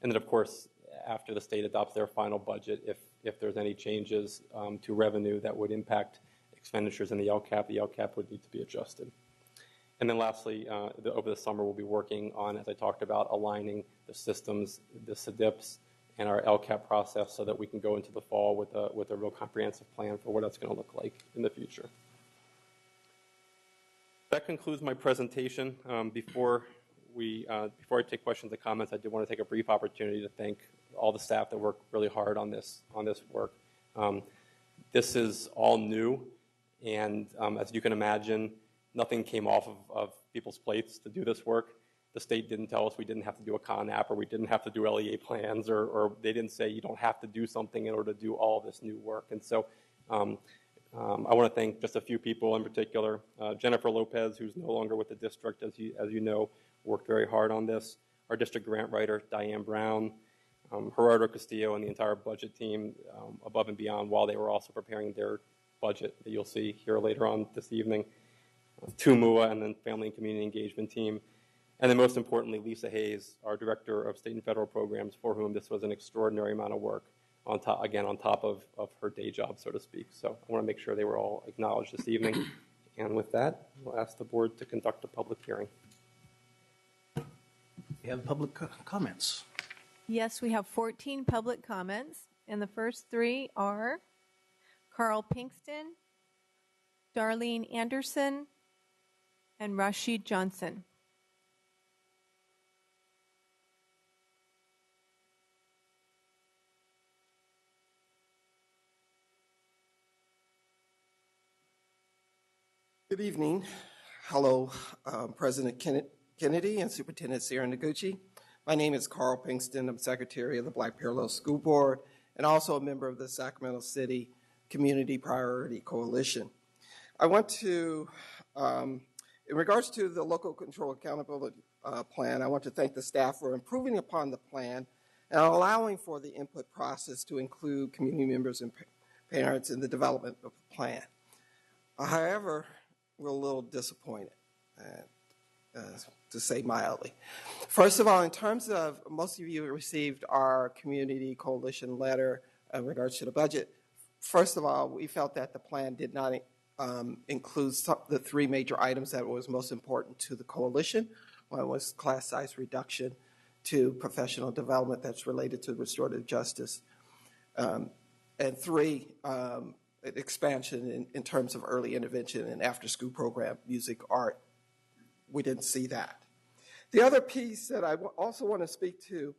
And then, of course, after the state adopts their final budget, if there's any changes to revenue that would impact expenditures in the LCAP would need to be adjusted. And then lastly, over the summer, we'll be working on, as I talked about, aligning the systems, the CDIPs, and our LCAP process so that we can go into the fall with a real comprehensive plan for what that's going to look like in the future. That concludes my presentation. Before I take questions and comments, I did want to take a brief opportunity to thank all the staff that worked really hard on this work. This is all new, and as you can imagine, nothing came off of people's plates to do this work. The state didn't tell us we didn't have to do a CONAP, or we didn't have to do LEA plans, or they didn't say you don't have to do something in order to do all this new work. And so I want to thank just a few people in particular. Jennifer Lopez, who's no longer with the district, as you know, worked very hard on this. Our district grant writer, Diane Brown, Gerardo Castillo, and the entire budget team above and beyond while they were also preparing their budget that you'll see here later on this evening. TUMUA and then Family and Community Engagement Team. And then most importantly, Lisa Hayes, our Director of State and Federal Programs, for whom this was an extraordinary amount of work, on top of her day job, so to speak. So I want to make sure they were all acknowledged this evening. And with that, we'll ask the board to conduct a public hearing. We have public comments. Yes, we have 14 public comments, and the first three are Carl Pinkston, Darlene Anderson, and Rashid Johnson. Good evening. Hello, President Kennedy and Superintendent Sarah Noguchi. My name is Carl Pinkston. I'm Secretary of the Black Parallel School Board and also a member of the Sacramento City Community Priority Coalition. I want to, in regards to the Local Control Accountability Plan, I want to thank the staff for improving upon the plan and allowing for the input process to include community members and parents in the development of the plan. However, we're a little disappointed, to say mildly. First of all, in terms of, most of you received our community coalition letter in regards to the budget. First of all, we felt that the plan did not include the three major items that was most important to the coalition. One was class size reduction, two, professional development that's related to restorative justice, and three, expansion in terms of early intervention and after-school program, music, art. We didn't see that. The other piece that I also want to speak to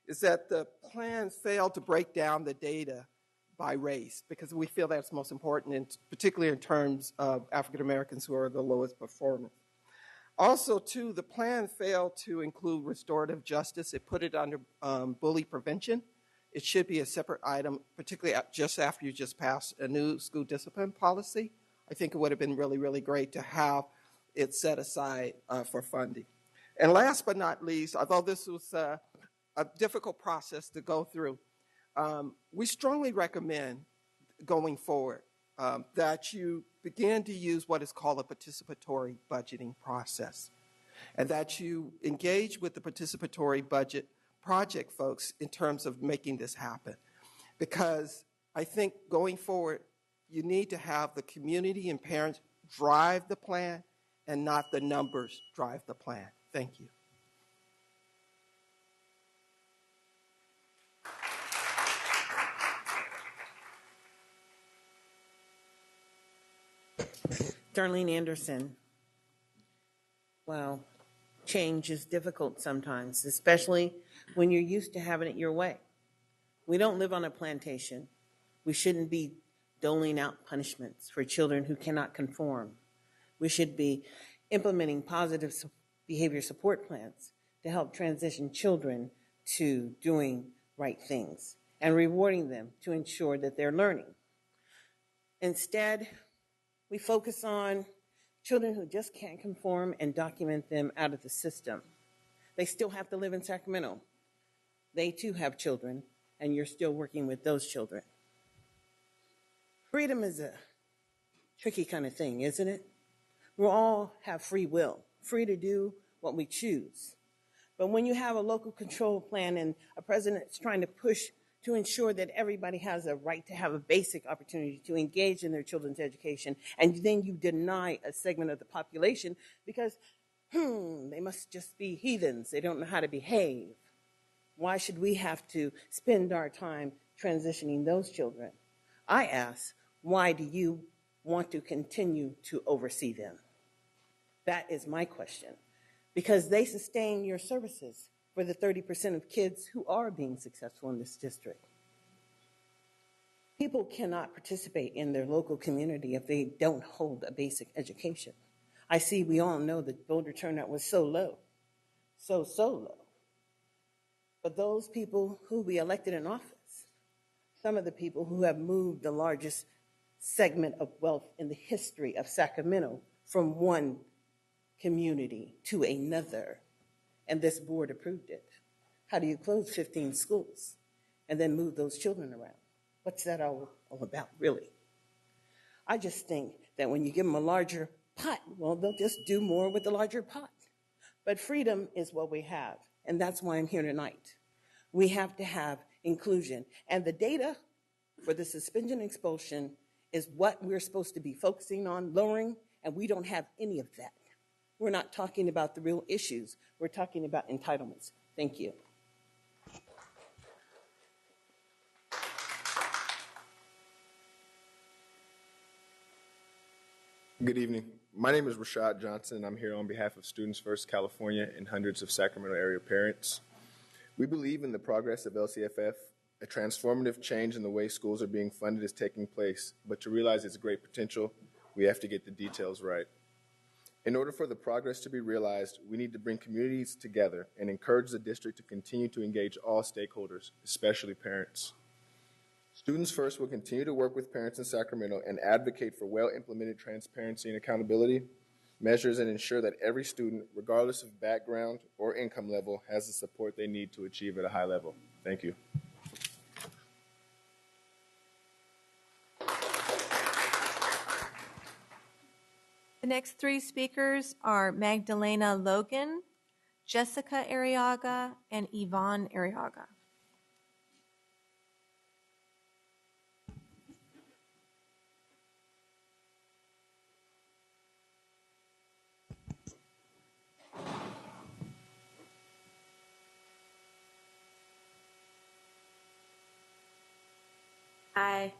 is that the plan failed to break down the data by race, because we feel that's most important, and particularly in terms of African Americans who are the lowest performers. Also, too, the plan failed to include restorative justice. It put it under bully prevention. It should be a separate item, particularly just after you just passed a new school discipline policy I think it would have been really, really great to have it set aside for funding. And last but not least, although this was a difficult process to go through, we strongly recommend going forward that you begin to use what is called a participatory budgeting process, and that you engage with the participatory budget project folks in terms of making this happen. Because I think going forward, you need to have the community and parents drive the plan and not the numbers drive the plan. Thank you. Darlene Anderson. Wow, change is difficult sometimes, especially when you're used to having it your way. We don't live on a plantation. We shouldn't be doling out punishments for children who cannot conform. We should be implementing positive behavior support plans to help transition children to doing right things and rewarding them to ensure that they're learning. Instead, we focus on children who just can't conform and document them out of the system. They still have to live in Sacramento. They too have children, and you're still working with those children. Freedom is a tricky kind of thing, isn't it? We all have free will, free to do what we choose. But when you have a local control plan and a president is trying to push to ensure that everybody has a right to have a basic opportunity to engage in their children's education, and then you deny a segment of the population because, they must just be heathens, they don't know how to behave. Why should we have to spend our time transitioning those children? I ask, why do you want to continue to oversee them? That is my question. Because they sustain your services for the 30% of kids who are being successful in this district. People cannot participate in their local community if they don't hold a basic education. I see we all know that voter turnout was so low, so low. But those people who we elected in office, some of the people who have moved the largest segment of wealth in the history of Sacramento from one community to another, and this board approved it. How do you close 15 schools and then move those children around? What's that all about, really? I just think that when you give them a larger pot, well, they'll just do more with the larger pot. But freedom is what we have, and that's why I'm here tonight. We have to have inclusion, and the data for the suspension and expulsion is what we're supposed to be focusing on lowering, and we don't have any of that. We're not talking about the real issues. We're talking about entitlements. Thank you. Good evening. My name is Rashad Johnson. I'm here on behalf of Students First California and hundreds of Sacramento area parents. We believe in the progress of LCFF. A transformative change in the way schools are being funded is taking place, but to realize its great potential, we have to get the details right. In order for the progress to be realized, we need to bring communities together and encourage the district to continue to engage all stakeholders, especially parents. Students First will continue to work with parents in Sacramento and advocate for well-implemented transparency and accountability measures and ensure that every student, regardless of background or income level, has the support they need to achieve at a high level. Thank you. The next three speakers are Magdalena Logan, Jessica Arriaga, and Yvonne Arriaga. Hi.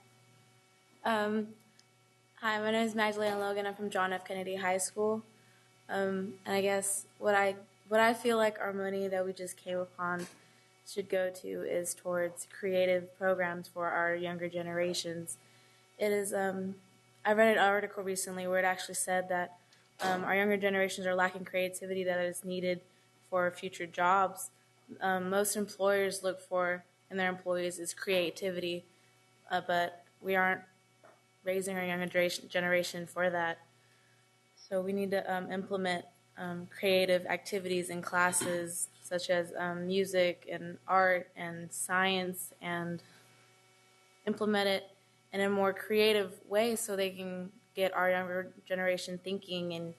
Hi, my name is Magdalena Logan. I'm from John F. Kennedy High School. And I guess what I feel like our money that we just came upon should go to is towards creative programs for our younger generations. It is, I read an article recently where it actually said that our younger generations are lacking creativity that is needed for future jobs. Most employers look for in their employees is creativity, but we aren't raising our younger generation for that. So we need to implement creative activities in classes such as music and art and science, and implement it in a more creative way so they can get our younger generation thinking and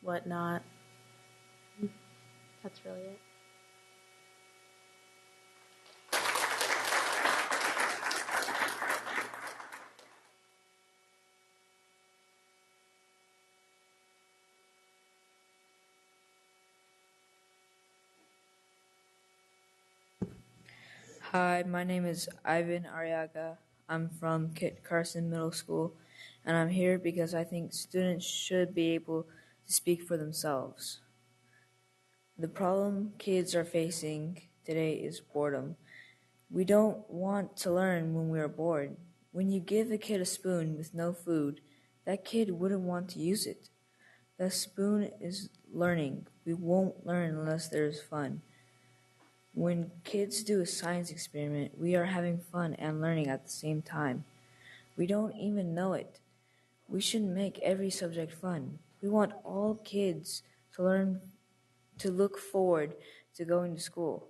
whatnot. That's really it. Hi, my name is Ivan Arriaga. I'm from Kit Carson Middle School, and I'm here because I think students should be able to speak for themselves. The problem kids are facing today is boredom. We don't want to learn when we are bored. When you give a kid a spoon with no food, that kid wouldn't want to use it. The spoon is learning. We won't learn unless there's fun. When kids do a science experiment, we are having fun and learning at the same time. We don't even know it. We should make every subject fun. We want all kids to learn to look forward to going to school.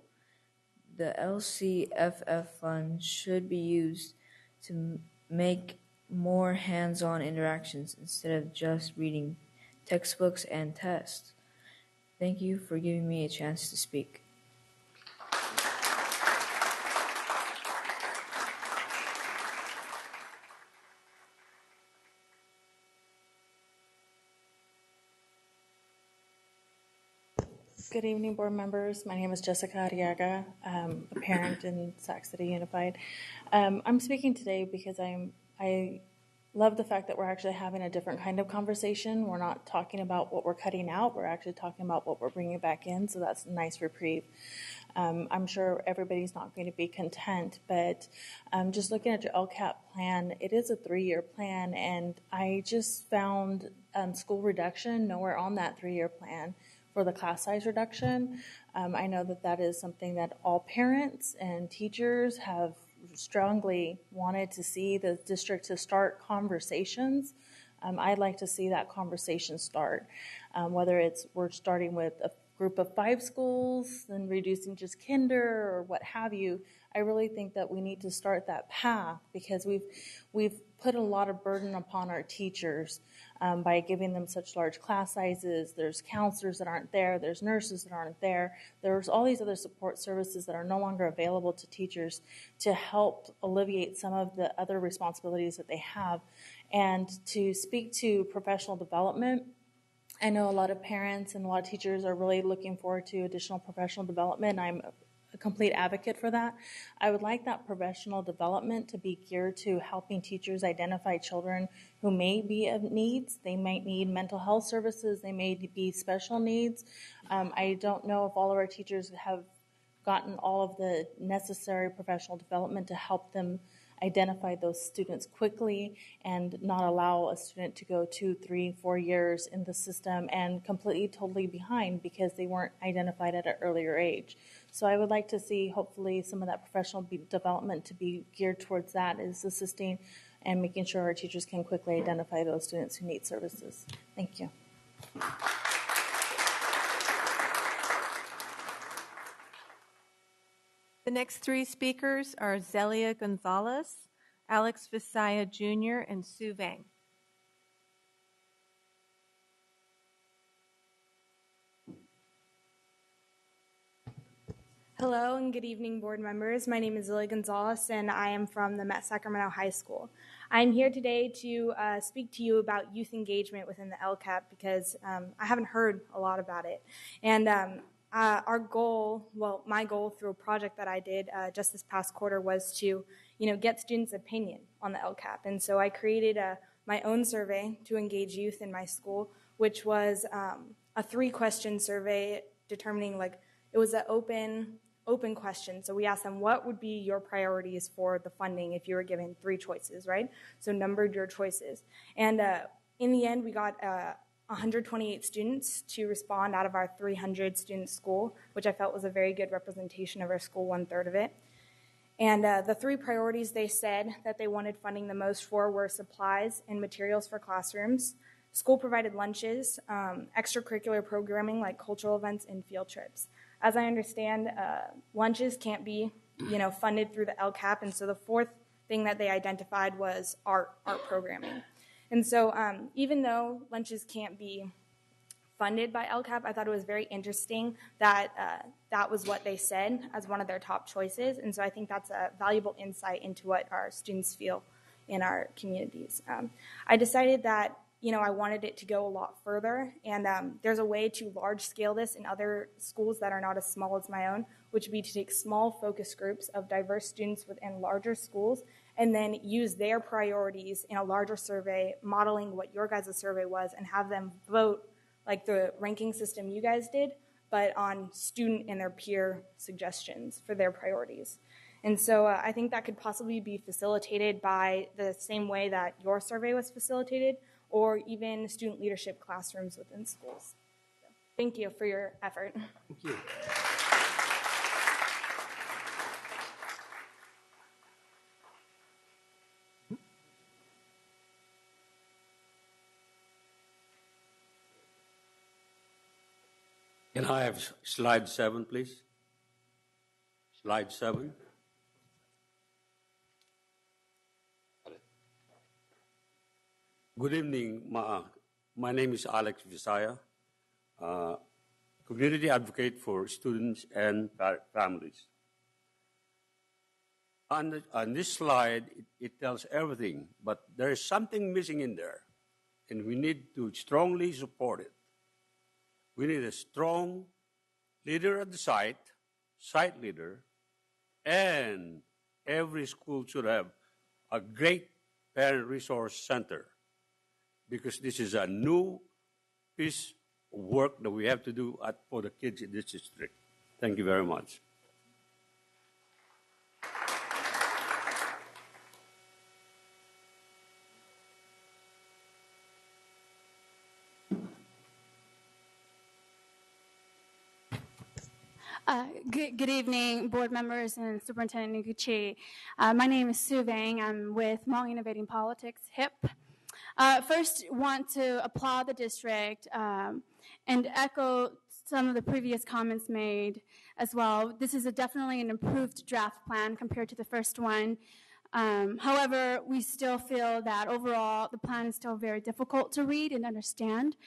The LCFF fund should be used to make more hands-on interactions instead of just reading textbooks and tests. Thank you for giving me a chance to speak. Good evening, board members. My name is Jessica Arriaga, a parent in Sac City Unified. I'm speaking today because I love the fact that we're actually having a different kind of conversation. We're not talking about what we're cutting out. We're actually talking about what we're bringing back in, so that's a nice reprieve. I'm sure everybody's not going to be content, but just looking at your LCAP plan, it is a 3-year plan, and I just found school reduction nowhere on that 3-year plan for the class size reduction. I know that that is something that all parents and teachers have strongly wanted to see the district to start conversations. I'd like to see that conversation start, whether it's we're starting with a group of 5 schools and reducing just kinder or what have you. I really think that we need to start that path because we've put a lot of burden upon our teachers by giving them such large class sizes. There's counselors that aren't there. There's nurses that aren't there. There's all these other support services that are no longer available to teachers to help alleviate some of the other responsibilities that they have. And to speak to professional development, I know a lot of parents and a lot of teachers are really looking forward to additional professional development. I'm a complete advocate for that. I would like that professional development to be geared to helping teachers identify children who may be of needs. They might need mental health services. They may be special needs. I don't know if all of our teachers have gotten all of the necessary professional development to help them identify those students quickly and not allow a student to go 2, 3, 4 years in the system and completely, totally behind because they weren't identified at an earlier age. So I would like to see, hopefully, some of that professional development to be geared towards that, is assisting and making sure our teachers can quickly identify those students who need services. Thank you. The next 3 speakers are Zelia Gonzalez, Alex Visaya Jr., and Sue Vang. Hello and good evening, board members. My name is Zelia Gonzalez, and I am from the Met Sacramento High School. I'm here today to speak to you about youth engagement within the LCAP because I haven't heard a lot about it. And our goal, well, my goal through a project that I did just this past quarter was to, get students' opinion on the LCAP. And so I created my own survey to engage youth in my school, which was a 3-question survey determining, it was an open question. So we asked them, what would be your priorities for the funding if you were given 3 choices, right? So numbered your choices. And in the end, we got 128 students to respond out of our 300 student school, which I felt was a very good representation of our school, 1/3 of it. And the three priorities they said that they wanted funding the most for were supplies and materials for classrooms, school-provided lunches, extracurricular programming like cultural events and field trips. As I understand, lunches can't be, funded through the LCAP, and so the fourth thing that they identified was art programming. And so even though lunches can't be funded by LCAP, I thought it was very interesting that that was what they said as one of their top choices. And so I think that's a valuable insight into what our students feel in our communities. I decided that I wanted it to go a lot further, and there's a way to large scale this in other schools that are not as small as my own, which would be to take small focus groups of diverse students within larger schools and then use their priorities in a larger survey, modeling what your guys' survey was, and have them vote like the ranking system you guys did, but on student and their peer suggestions for their priorities. And so I think that could possibly be facilitated by the same way that your survey was facilitated, or even student leadership classrooms within schools. So, thank you for your effort. Thank you. Can I have slide 7, please? Slide 7. Good evening. My name is Alex Visaya, community advocate for students and families. On this slide, it tells everything, but there is something missing in there, and we need to strongly support it. We need a strong leader at the site leader, and every school should have a great parent resource center, because this is a new piece of work that we have to do for the kids in this district. Thank you very much. Good evening, board members and Superintendent Noguchi. My name is Sue Vang. I'm with Hmong Innovating Politics, HIP. First, want to applaud the district and echo some of the previous comments made as well. This is definitely an improved draft plan compared to the first one. However, we still feel that overall the plan is still very difficult to read and understand.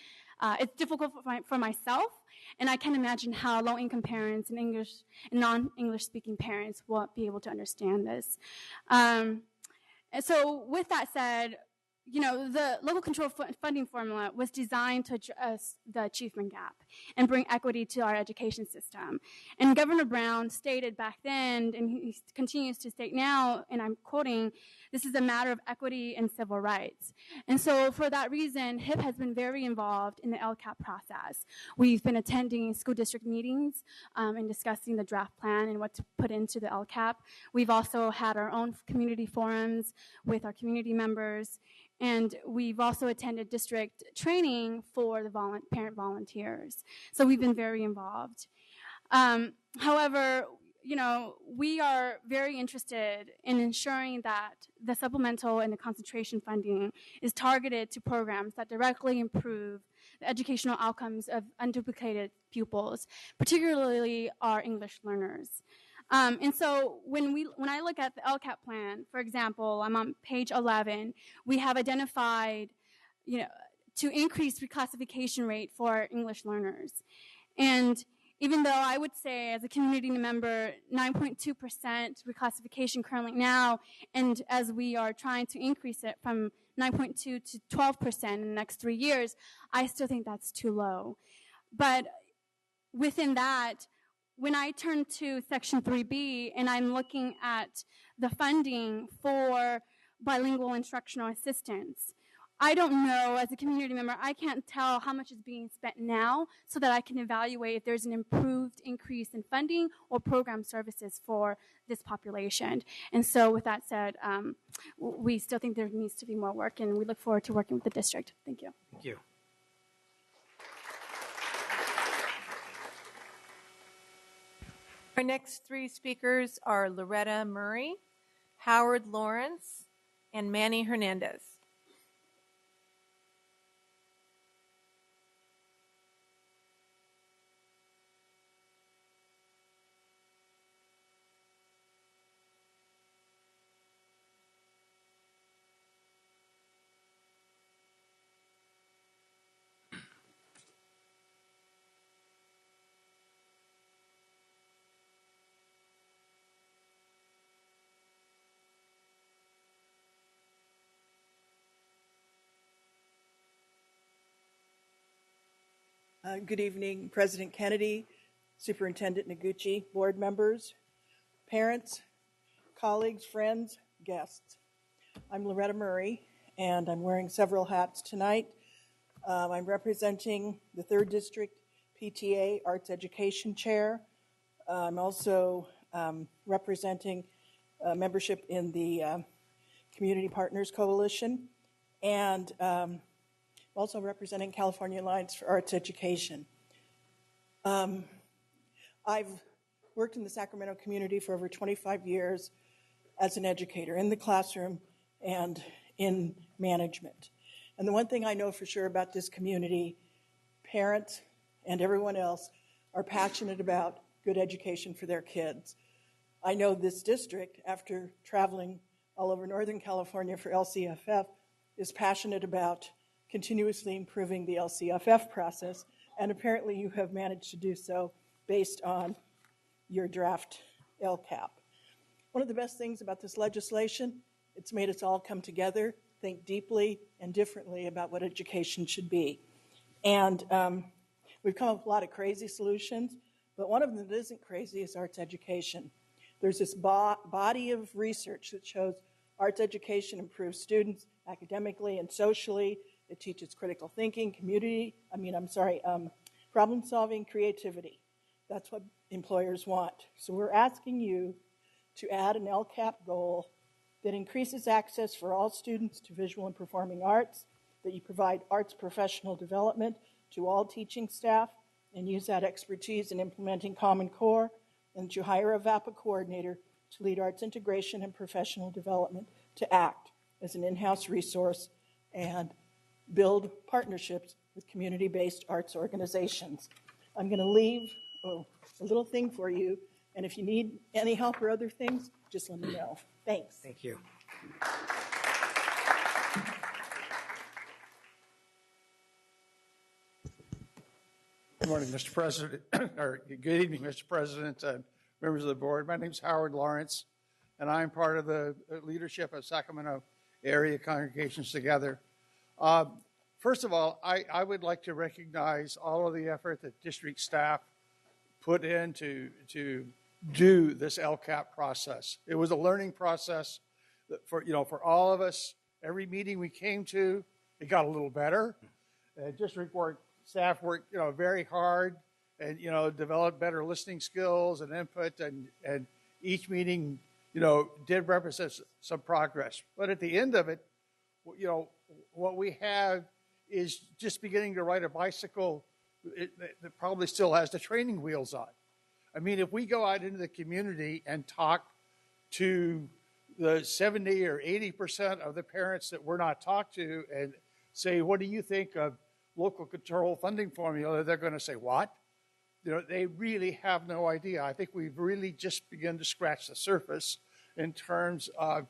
It's difficult for myself, and I can imagine how low-income parents and non-English speaking parents won't be able to understand this. And so with that said, the local control funding formula was designed to address the achievement gap and bring equity to our education system. And Governor Brown stated back then, and he continues to state now, and I'm quoting, "This is a matter of equity and civil rights." And so for that reason, HIP has been very involved in the LCAP process. We've been attending school district meetings and discussing the draft plan and what to put into the LCAP. We've also had our own community forums with our community members. And we've also attended district training for the parent volunteers. So we've been very involved. However, we are very interested in ensuring that the supplemental and the concentration funding is targeted to programs that directly improve the educational outcomes of unduplicated pupils, particularly our English learners. And so when I look at the LCAP plan, for example, I'm on page 11, we have identified, to increase reclassification rate for English learners. And even though I would say as a community member, 9.2% reclassification currently now, and as we are trying to increase it from 9.2 to 12% in the next 3 years, I still think that's too low. But within that, when I turn to Section 3B and I'm looking at the funding for bilingual instructional assistance, I don't know, as a community member, I can't tell how much is being spent now so that I can evaluate if there's an improved increase in funding or program services for this population. And so with that said, we still think there needs to be more work, and we look forward to working with the district. Thank you. Thank you. Our next three speakers are Loretta Murray, Howard Lawrence, and Manny Hernandez. Good evening, President Kennedy, Superintendent Noguchi, board members, parents, colleagues, friends, guests. I'm Loretta Murray, and I'm wearing several hats tonight. I'm representing the 3rd District PTA Arts Education Chair. I'm also representing membership in the Community Partners Coalition, and also representing California Alliance for Arts Education. I've worked in the Sacramento community for over 25 years as an educator in the classroom and in management. And the one thing I know for sure about this community, parents and everyone else are passionate about good education for their kids. I know this district, after traveling all over Northern California for LCFF, is passionate about continuously improving the LCFF process, and apparently you have managed to do so based on your draft LCAP. One of the best things about this legislation, it's made us all come together, think deeply and differently about what education should be. And we've come up with a lot of crazy solutions, but one of them that isn't crazy is arts education. There's this body of research that shows arts education improves students academically and socially. It teaches critical thinking, problem solving, creativity. That's what employers want. So we're asking you to add an LCAP goal that increases access for all students to visual and performing arts, that you provide arts professional development to all teaching staff and use that expertise in implementing Common Core, and that you hire a VAPA coordinator to lead arts integration and professional development, to act as an in-house resource and build partnerships with community-based arts organizations. I'm going to leave a little thing for you, and if you need any help or other things, just let me know. Thanks. Thank you. Good morning, Mr. President, or good evening, Mr. President, members of the board. My name is Howard Lawrence, and I'm part of the leadership of Sacramento Area Congregations Together. First of all, I would like to recognize all of the effort that district staff put in to do this LCAP process. It was a learning process for all of us. Every meeting we came to, it got a little better. District staff worked very hard and developed better listening skills and input, and each meeting did represent some progress. But at the end of it, what we have is just beginning to ride a bicycle that probably still has the training wheels on. I mean, if we go out into the community and talk to the 70 or 80% of the parents that we're not talked to and say, what do you think of local control funding formula? They're going to say, what? They really have no idea. I think we've really just begun to scratch the surface in terms of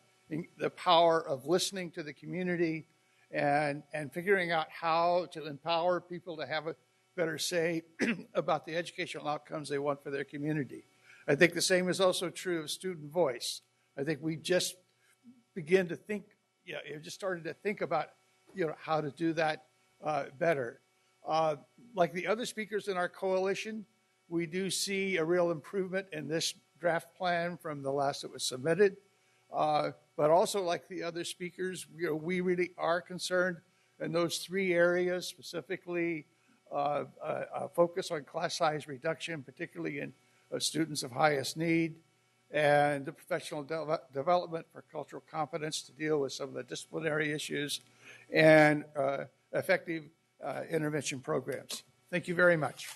the power of listening to the community and figuring out how to empower people to have a better say about the educational outcomes they want for their community. I think the same is also true of student voice. I think we just begin to think, just started to think about, how to do that better. Like the other speakers in our coalition, we do see a real improvement in this draft plan from the last that was submitted. But also, like the other speakers, we really are concerned in those 3 areas, specifically a focus on class size reduction, particularly in students of highest need, and the professional development for cultural competence to deal with some of the disciplinary issues, and effective intervention programs. Thank you very much.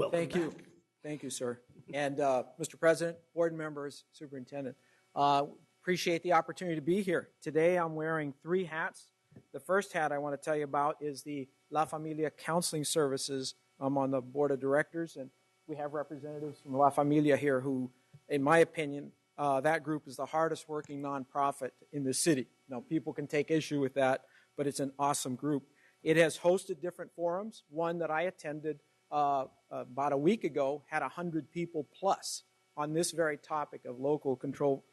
Thank you. Thank you, sir. And Mr. President, board members, superintendent, appreciate the opportunity to be here. Today I'm wearing 3 hats. The first hat I want to tell you about is the La Familia Counseling Services. I'm on the board of directors, and we have representatives from La Familia here who, in my opinion, that group is the hardest working nonprofit in the city. Now, people can take issue with that, but it's an awesome group. It has hosted different forums. One that I attended about a week ago had 100 people plus on this very topic of local control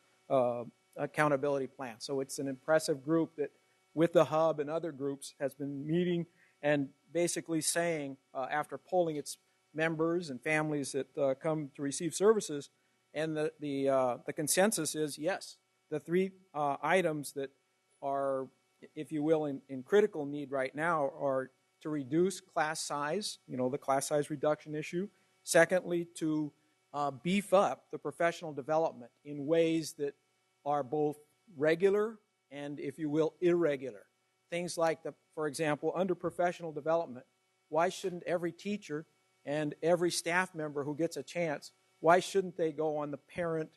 accountability plan. So it's an impressive group that, with the hub and other groups, has been meeting and basically saying, after polling its members and families that come to receive services, and the consensus is yes, the 3 items that are, if you will, in critical need right now are to reduce class size, the class size reduction issue. Secondly, to beef up the professional development in ways that are both regular and, if you will, irregular. Things like, for example, under professional development, why shouldn't every teacher and every staff member who gets a chance, why shouldn't they go on the parent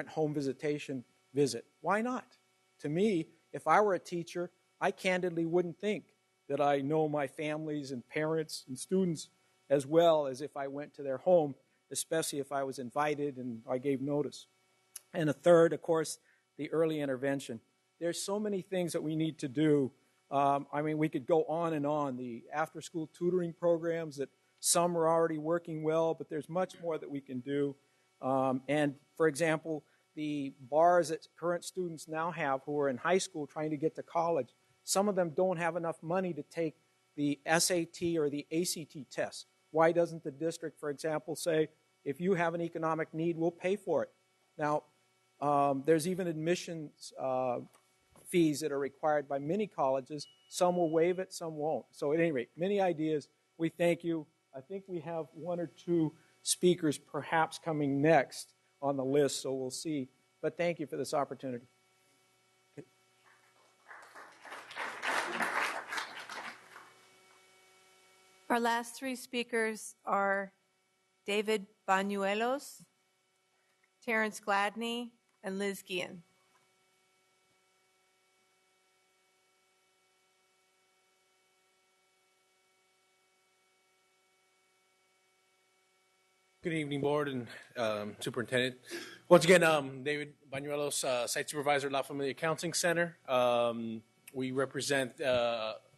home visitation visit? Why not? To me, if I were a teacher, I candidly wouldn't think that I know my families and parents and students as well as if I went to their home, especially if I was invited and I gave notice. And a third, of course, the early intervention. There's so many things that we need to do. We could go on and on. The after-school tutoring programs that some are already working well, but there's much more that we can do. And, for example, the bars that current students now have who are in high school trying to get to college, some of them don't have enough money to take the SAT or the ACT test. Why doesn't the district, for example, say, if you have an economic need, we'll pay for it? Now, there's even admissions fees that are required by many colleges. Some will waive it, some won't. So at any rate, many ideas. We thank you. I think we have 1 or 2 speakers perhaps coming next on the list, so we'll see. But thank you for this opportunity. Our last 3 speakers are David Banuelos, Terrence Gladney, and Liz Guillen. Good evening, board and superintendent. Once again, David Banuelos, site supervisor at La Familia Counseling Center. We represent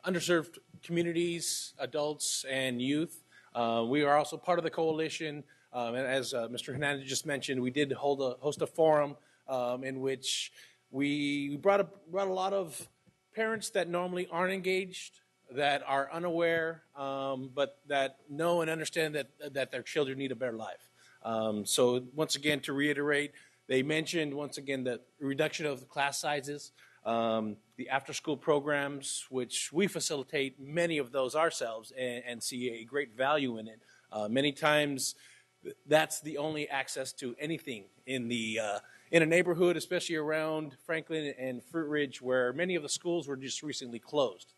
underserved communities, adults, and youth. We are also part of the coalition. And as Mr. Hernandez just mentioned, we did host a forum in which we brought a lot of parents that normally aren't engaged, that are unaware, but that know and understand that their children need a better life. So once again, to reiterate, they mentioned once again the reduction of the class sizes, the after-school programs, which we facilitate many of those ourselves and see a great value in it. Many times, that's the only access to anything in a neighborhood, especially around Franklin and Fruit Ridge, where many of the schools were just recently closed.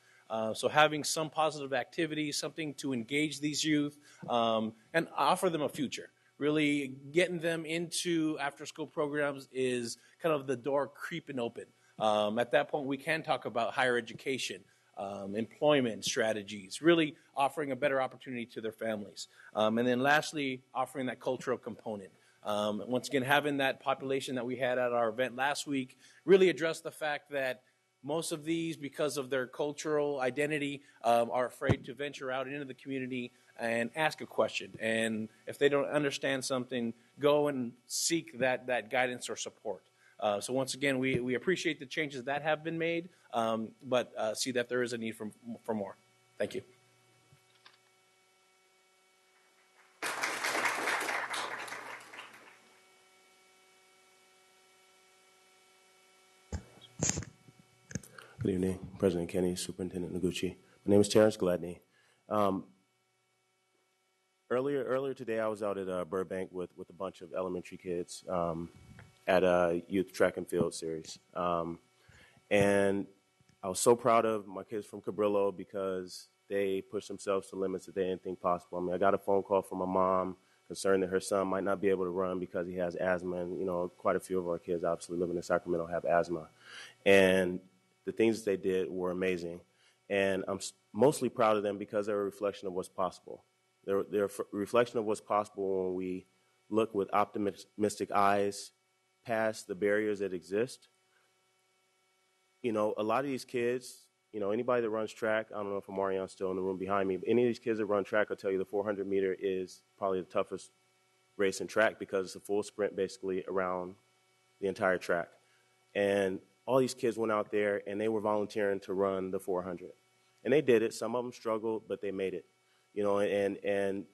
So having some positive activity, something to engage these youth and offer them a future. Really getting them into after-school programs is kind of the door creeping open. At that point, we can talk about higher education, employment strategies, really offering a better opportunity to their families. And then lastly, offering that cultural component. Once again, having that population that we had at our event last week really addressed the fact that most of these, because of their cultural identity, are afraid to venture out into the community and ask a question. And if they don't understand something, go and seek that guidance or support. So once again, we appreciate the changes that have been made, but see that there is a need for more. Thank you. Good evening, President Kenny, Superintendent Noguchi. My name is Terrence Gladney. Earlier today, I was out at Burbank with a bunch of elementary kids at a youth track and field series. And I was so proud of my kids from Cabrillo because they push themselves to limits that they didn't think possible. I mean, I got a phone call from a mom concerned that her son might not be able to run because he has asthma. And, quite a few of our kids obviously living in Sacramento have asthma. And the things that they did were amazing. And I'm mostly proud of them because they're a reflection of what's possible. They're a reflection of what's possible when we look with optimistic eyes past the barriers that exist. A lot of these kids, anybody that runs track, I don't know if Amarion's still in the room behind me, but any of these kids that run track will tell you the 400 meter is probably the toughest race in track because it's a full sprint basically around the entire track. And all these kids went out there and they were volunteering to run the 400. And they did it. Some of them struggled, but they made it. And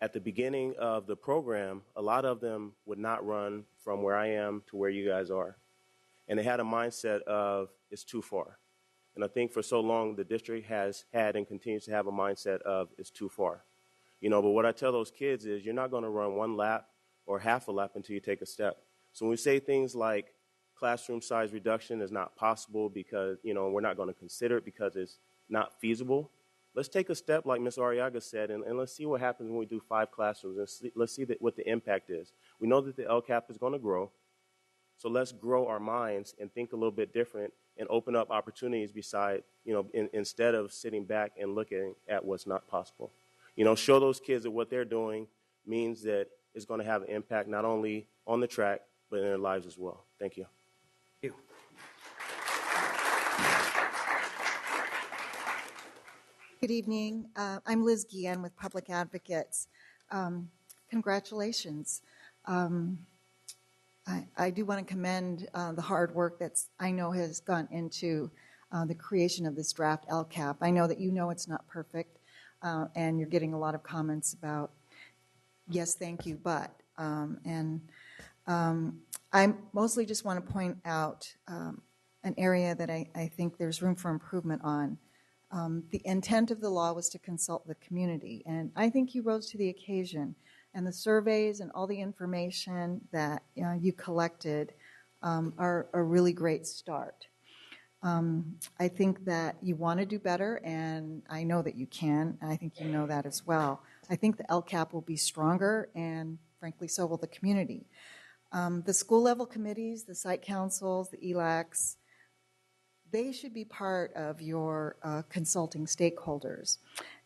at the beginning of the program, a lot of them would not run from where I am to where you guys are. And they had a mindset of, it's too far. And I think for so long, the district has had and continues to have a mindset of, it's too far. But what I tell those kids is, you're not going to run one lap or half a lap until you take a step. So when we say things like classroom size reduction is not possible because, we're not going to consider it because it's not feasible, let's take a step like Ms. Arriaga said, and let's see what happens when we do 5 classrooms, and let's see what the impact is. We know that the LCAP is going to grow, so let's grow our minds and think a little bit different and open up opportunities beside, instead of sitting back and looking at what's not possible. Show those kids that what they're doing means that it's going to have an impact not only on the track, but in their lives as well. Thank you. Thank you. Good evening. I'm Liz Guillen with Public Advocates. Congratulations. I do want to commend the hard work that I know has gone into the creation of this draft LCAP. I know that it's not perfect, and you're getting a lot of comments about, yes, thank you, but. I mostly just want to point out an area that I think there's room for improvement on. The intent of the law was to consult the community, and I think you rose to the occasion. And the surveys and all the information that you collected are a really great start. I think that you want to do better, and I know that you can, and I think you know that as well. I think the LCAP will be stronger, and frankly, so will the community. The school level committees, the site councils, the ELACs, they should be part of your consulting stakeholders.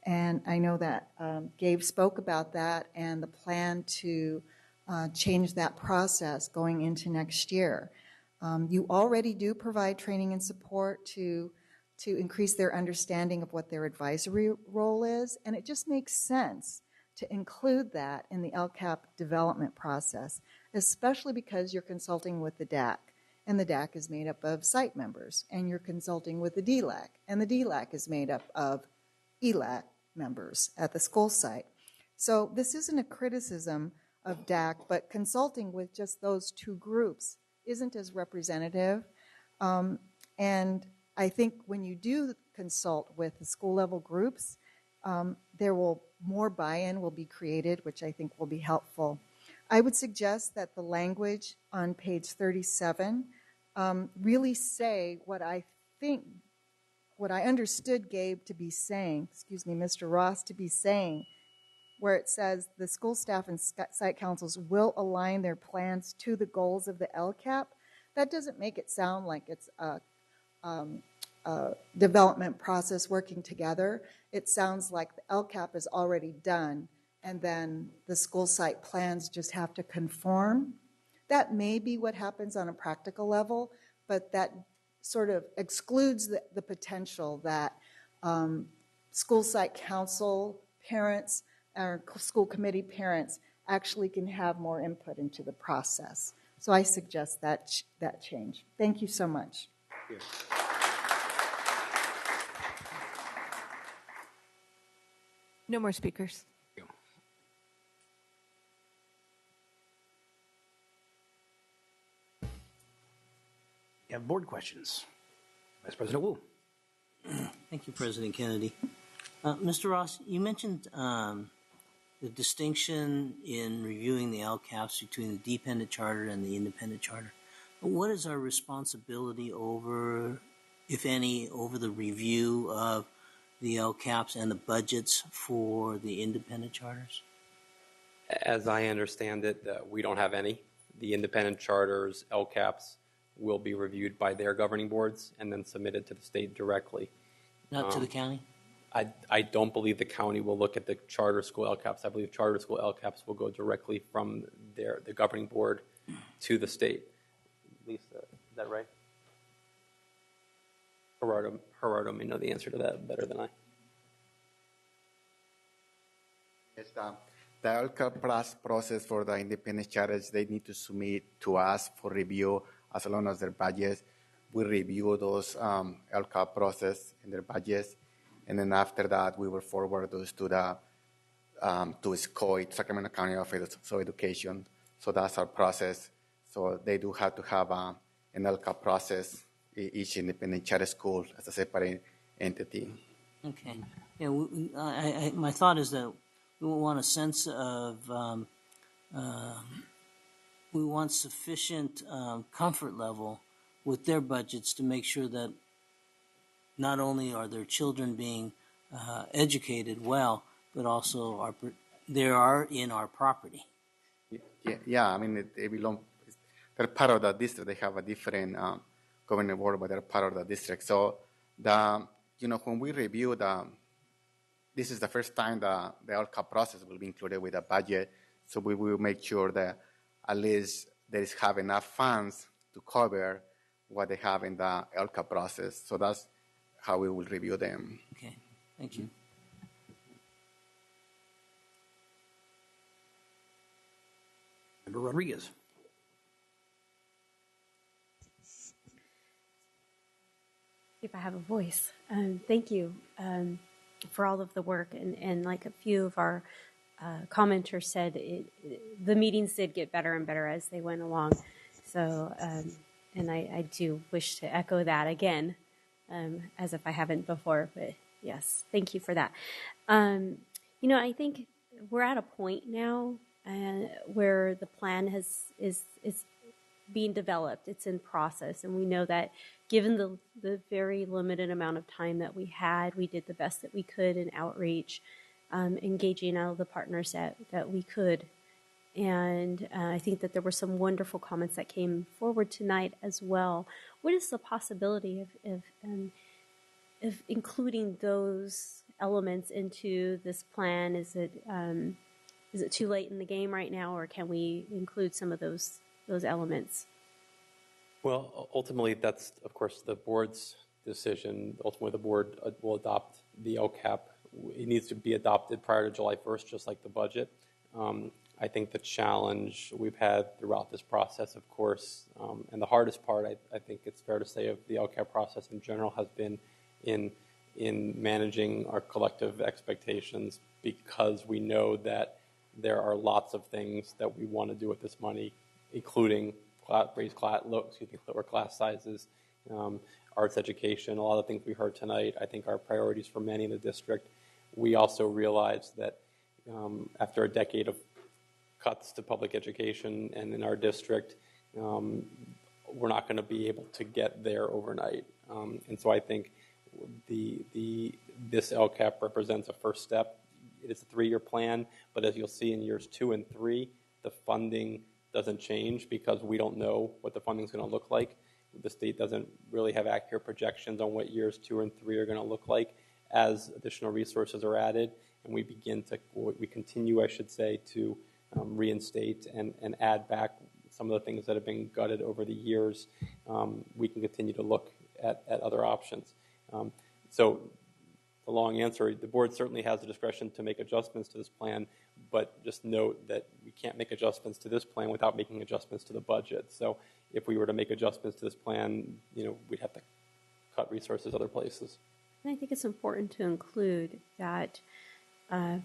And I know that Gabe spoke about that and the plan to change that process going into next year. You already do provide training and support to increase their understanding of what their advisory role is, and it just makes sense to include that in the LCAP development process, especially because you're consulting with the DAC, and the DAC is made up of site members, and you're consulting with the DLAC, and the DLAC is made up of ELAC members at the school site. So this isn't a criticism of DAC, but consulting with just those two groups isn't as representative. And I think when you do consult with the school level groups, more buy-in will be created, which I think will be helpful. I would suggest that the language on page 37 really say what I understood Gabe to be saying, Mr. Ross to be saying, where it says the school staff and site councils will align their plans to the goals of the LCAP. That doesn't make it sound like it's a development process working together. It sounds like the LCAP is already done, and then the school site plans just have to conform. That may be what happens on a practical level, but that sort of excludes the potential that school site council parents or school committee parents actually can have more input into the process. So I suggest that change. Thank you so much. Thank you. No more speakers. You have board questions. Vice President Wu. Thank you, President Kennedy. Mr. Ross, you mentioned the distinction in reviewing the LCAPs between the dependent charter and the independent charter. What is our responsibility over, if any, over the review of the LCAPs and the budgets for the independent charters? As I understand it, we don't have any. The independent charters, LCAPs, will be reviewed by their governing boards and then submitted to the state directly. Not to the county? I don't believe the county will look at the charter school LCAPs. I believe charter school LCAPs will go directly from the governing board to the state. Lisa, is that right? Gerardo may know the answer to that better than I. Yes, the LCAP process for the independent charters, they need to submit to us for review as long as their budgets. We review those LCAP process and their budgets, and then after that, we will forward those to the to SCOID, Sacramento County Office of Education. So that's our process. So they do have to have an LCAP process, each independent charter school as a separate entity. Okay. Yeah, my thought is that we want a sense of, we want sufficient comfort level with their budgets to make sure that not only are their children being educated well, but also they are in our property. Yeah, I mean, they belong, they're part of the district. They have a different governing board, but they're part of the district. So, when we review this is the first time the LCAP process will be included with the budget. So we will make sure that at least they have enough funds to cover what they have in the LCAP process. So that's how we will review them. Okay, thank you. Member Rodriguez. If I have a voice. Thank you for all of the work. And like a few of our commenters said, the meetings did get better and better as they went along. So, and I do wish to echo that again, as if I haven't before. But yes, thank you for that. I think we're at a point now where the plan is being developed. It's in process, and we know that given the very limited amount of time that we had, we did the best that we could in outreach, engaging all the partners that we could. And I think that there were some wonderful comments that came forward tonight as well. What is the possibility of including those elements into this plan? Is it too late in the game right now, or can we include some of those elements? Well, ultimately, that's, of course, the board's decision. Ultimately, the board will adopt the LCAP. It needs to be adopted prior to July 1st, just like the budget. I think the challenge we've had throughout this process, of course, and the hardest part, I think it's fair to say, of the LCAP process in general has been in managing our collective expectations, because we know that there are lots of things that we want to do with this money, including lower class sizes, arts education, a lot of things we heard tonight, I think are priorities for many in the district. We also realize that after a decade of cuts to public education and in our district, we're not going to be able to get there overnight. And so I think this LCAP represents a first step. It is a 3-year plan, but as you'll see in years 2 and 3, the funding doesn't change because we don't know what the funding is going to look like. The state doesn't really have accurate projections on what years 2 and 3 are going to look like. As additional resources are added and we continue, I should say, to reinstate and add back some of the things that have been gutted over the years, we can continue to look at other options. So the long answer, the board certainly has the discretion to make adjustments to this plan, but just note that we can't make adjustments to this plan without making adjustments to the budget. So if we were to make adjustments to this plan, we'd have to cut resources other places. And I think it's important to include that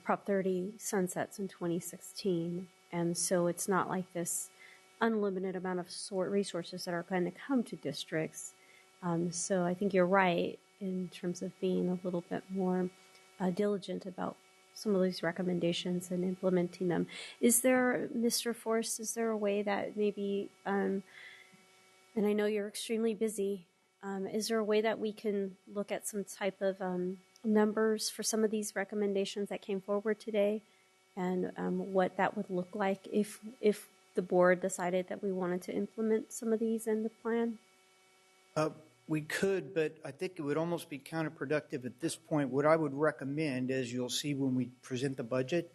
Prop 30 sunsets in 2016, and so it's not like this unlimited amount of resources that are going to come to districts. So I think you're right in terms of being a little bit more diligent about some of these recommendations and implementing them. Is there, Mr. Forrest, is there a way that maybe, and I know you're extremely busy, is there a way that we can look at some type of numbers for some of these recommendations that came forward today, and what that would look like if the board decided that we wanted to implement some of these in the plan? We could, but I think it would almost be counterproductive at this point. What I would recommend, as you'll see when we present the budget,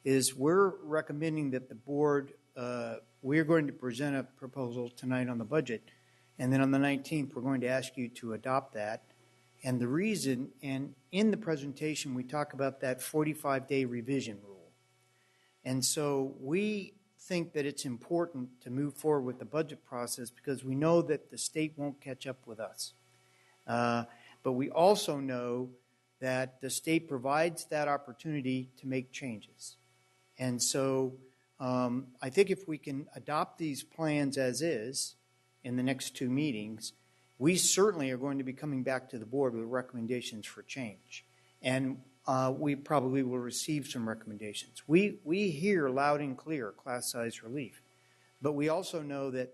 is we're recommending that the board, we're going to present a proposal tonight on the budget, and then on the 19th, we're going to ask you to adopt that. And the reason, and in the presentation, we talk about that 45-day revision rule. And so we think that it's important to move forward with the budget process because we know that the state won't catch up with us. But we also know that the state provides that opportunity to make changes. And so I think if we can adopt these plans as is in the next 2 meetings, we certainly are going to be coming back to the board with recommendations for change. And we probably will receive some recommendations. We hear loud and clear class size relief, but we also know that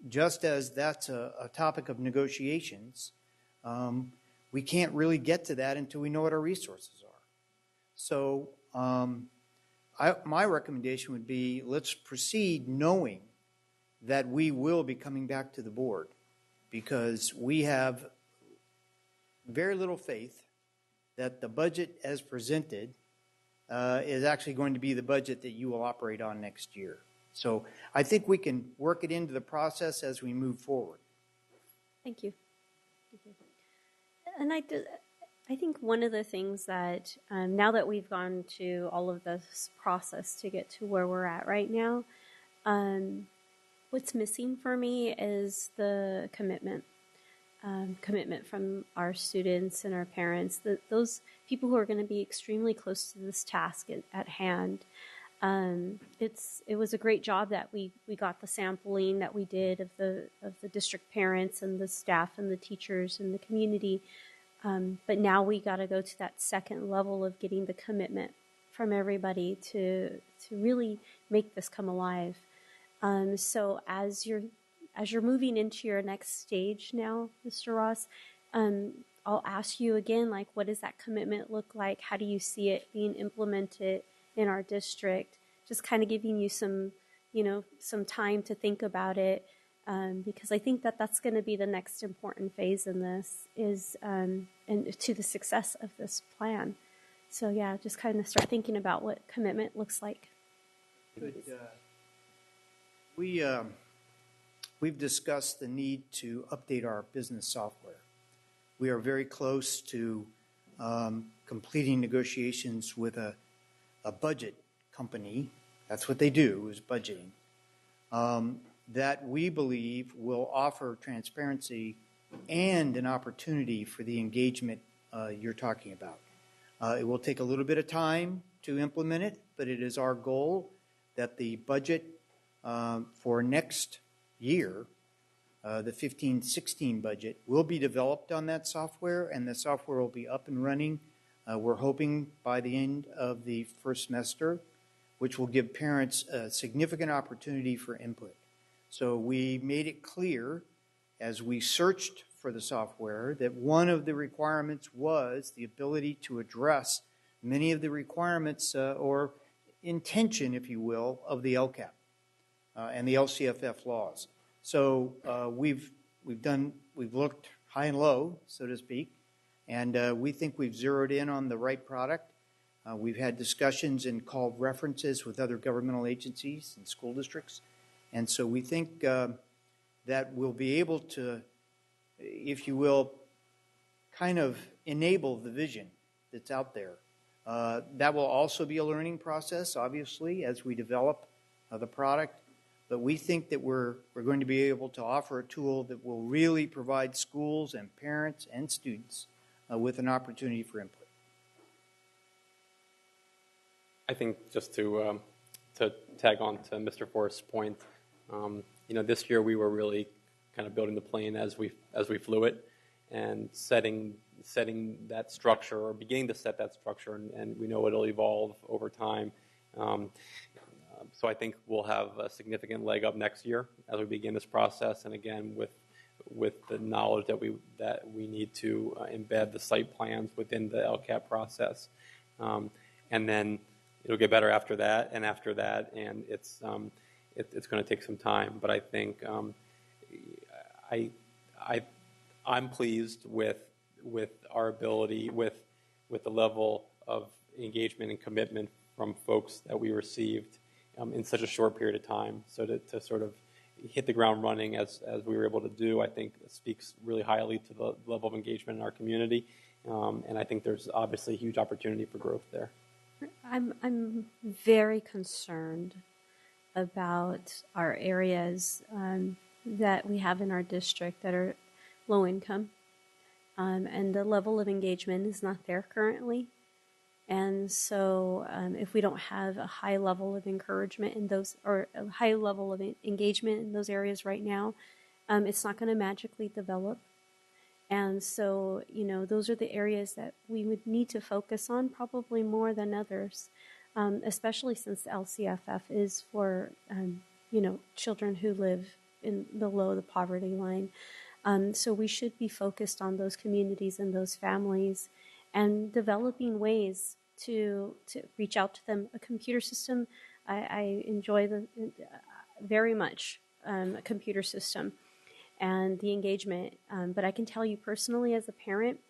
just as that's a topic of negotiations, we can't really get to that until we know what our resources are. So my recommendation would be let's proceed knowing that we will be coming back to the board because we have very little faith that the budget as presented is actually going to be the budget that you will operate on next year. So I think we can work it into the process as we move forward. Thank you. And I think one of the things that now that we've gone to all of this process to get to where we're at right now, what's missing for me is the commitment from our students and our parents, those people who are going to be extremely close to this task at hand. It was a great job that we got the sampling that we did of the district parents and the staff and the teachers and the community. But now we got to go to that second level of getting the commitment from everybody to really make this come alive. So as you're moving into your next stage now, Mr. Ross, I'll ask you again, like, what does that commitment look like? How do you see it being implemented in our district? Just kind of giving you some time to think about it, because I think that that's going to be the next important phase in this and to the success of this plan. So yeah, just kind of start thinking about what commitment looks like. Good. We've discussed the need to update our business software. We are very close to completing negotiations with a budget company. That's what they do, is budgeting. That we believe will offer transparency and an opportunity for the engagement you're talking about. It will take a little bit of time to implement it, but it is our goal that the budget for next year, the 15-16 budget, will be developed on that software, and the software will be up and running. We're hoping by the end of the first semester, which will give parents a significant opportunity for input. So we made it clear as we searched for the software that one of the requirements was the ability to address many of the requirements or intention, if you will, of the LCAP and the LCFF laws. So we've looked high and low, so to speak, and we think we've zeroed in on the right product. We've had discussions and called references with other governmental agencies and school districts. And so we think that we'll be able to, if you will, kind of enable the vision that's out there. That will also be a learning process, obviously, as we develop the product. But we think that we're going to be able to offer a tool that will really provide schools and parents and students with an opportunity for input. I think just to tag on to Mr. Forrest's point, this year we were really kind of building the plane as we flew it, and setting that structure, or beginning to set that structure, and we know it'll evolve over time. So I think we'll have a significant leg up next year as we begin this process, and again with the knowledge that we need to embed the site plans within the LCAP process, and then it'll get better after that, and it's going to take some time. But I think I'm pleased with our ability, with the level of engagement and commitment from folks that we received in such a short period of time. So to sort of hit the ground running as we were able to do, I think speaks really highly to the level of engagement in our community. And I think there's obviously a huge opportunity for growth there. I'm very concerned about our areas that we have in our district that are low income, and the level of engagement is not there currently. And so if we don't have a high level of encouragement in those, or a high level of engagement in those areas right now, it's not going to magically develop. And so, those are the areas that we would need to focus on probably more than others, especially since the LCFF is for, children who live below the poverty line. So we should be focused on those communities and those families and developing ways to reach out to them. A computer system, I enjoy very much a computer system and the engagement. But I can tell you personally, as a parent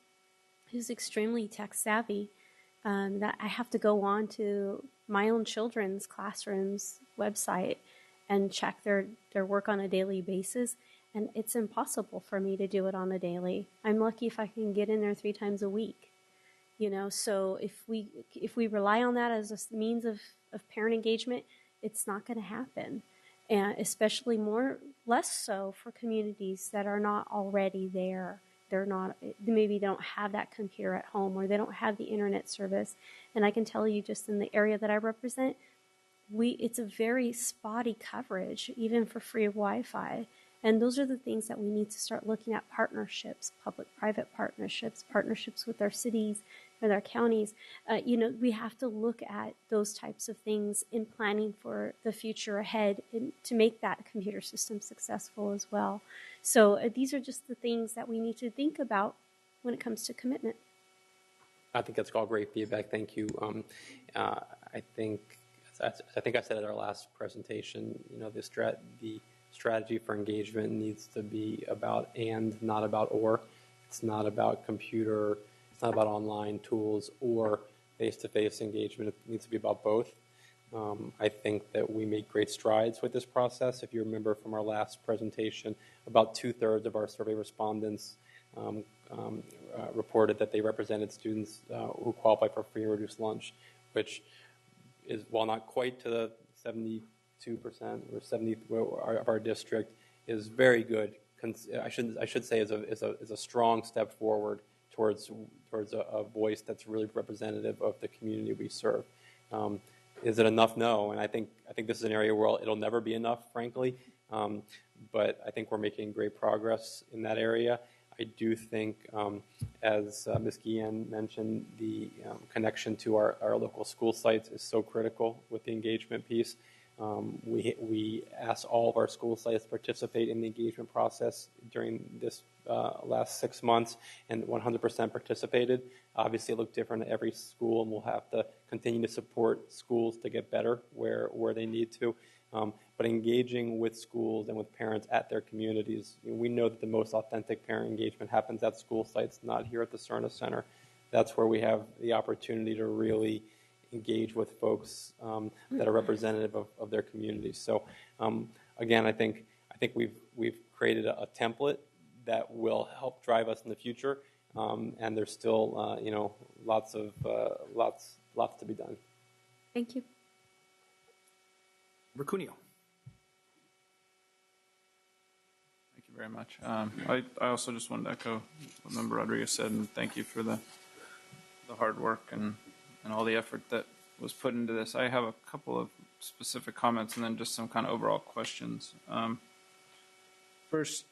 who's extremely tech savvy, that I have to go on to my own children's classroom's website and check their work on a daily basis. And it's impossible for me to do it on a daily. I'm lucky if I can get in there 3 times a week. So if we rely on that as a means of parent engagement, it's not going to happen. And especially less so for communities that are not already there. Maybe they don't have that computer at home, or they don't have the internet service. And I can tell you, just in the area that I represent, it's a very spotty coverage, even for free Wi-Fi. And those are the things that we need to start looking at: partnerships, public-private partnerships with our cities, with our counties. We have to look at those types of things in planning for the future ahead, and to make that computer system successful as well. So these are just the things that we need to think about when it comes to commitment. I think that's all great feedback. Thank you. I think I said at our last presentation, the strategy for engagement needs to be about and, not about or. It's not about computer, it's not about online tools or face-to-face engagement. It needs to be about both. I think that we make great strides with this process. If you remember from our last presentation, about 2/3 of our survey respondents reported that they represented students who qualify for free or reduced lunch, which is, while not quite to the 72% or 70% of our district, is very good. I should say is a strong step forward towards a voice that's really representative of the community we serve. Is it enough? No, and I think this is an area where it'll never be enough, frankly. But I think we're making great progress in that area. I do think, as Ms. Guillen mentioned, the connection to our local school sites is so critical with the engagement piece. We asked all of our school sites to participate in the engagement process during this last 6 months, and 100% participated. Obviously, it looked different at every school, and we'll have to continue to support schools to get better where they need to. But engaging with schools and with parents at their communities, we know that the most authentic parent engagement happens at school sites, not here at the Cerna Center. That's where we have the opportunity to really engage with folks that are representative of their communities. So again, I think we've created a template that will help drive us in the future, and there's still lots to be done. Thank you. Racunio. Thank you very much. I also just wanted to echo what Member Rodriguez said, and thank you for the hard work and all the effort that was put into this. I have a couple of specific comments and then just some kind of overall questions. First,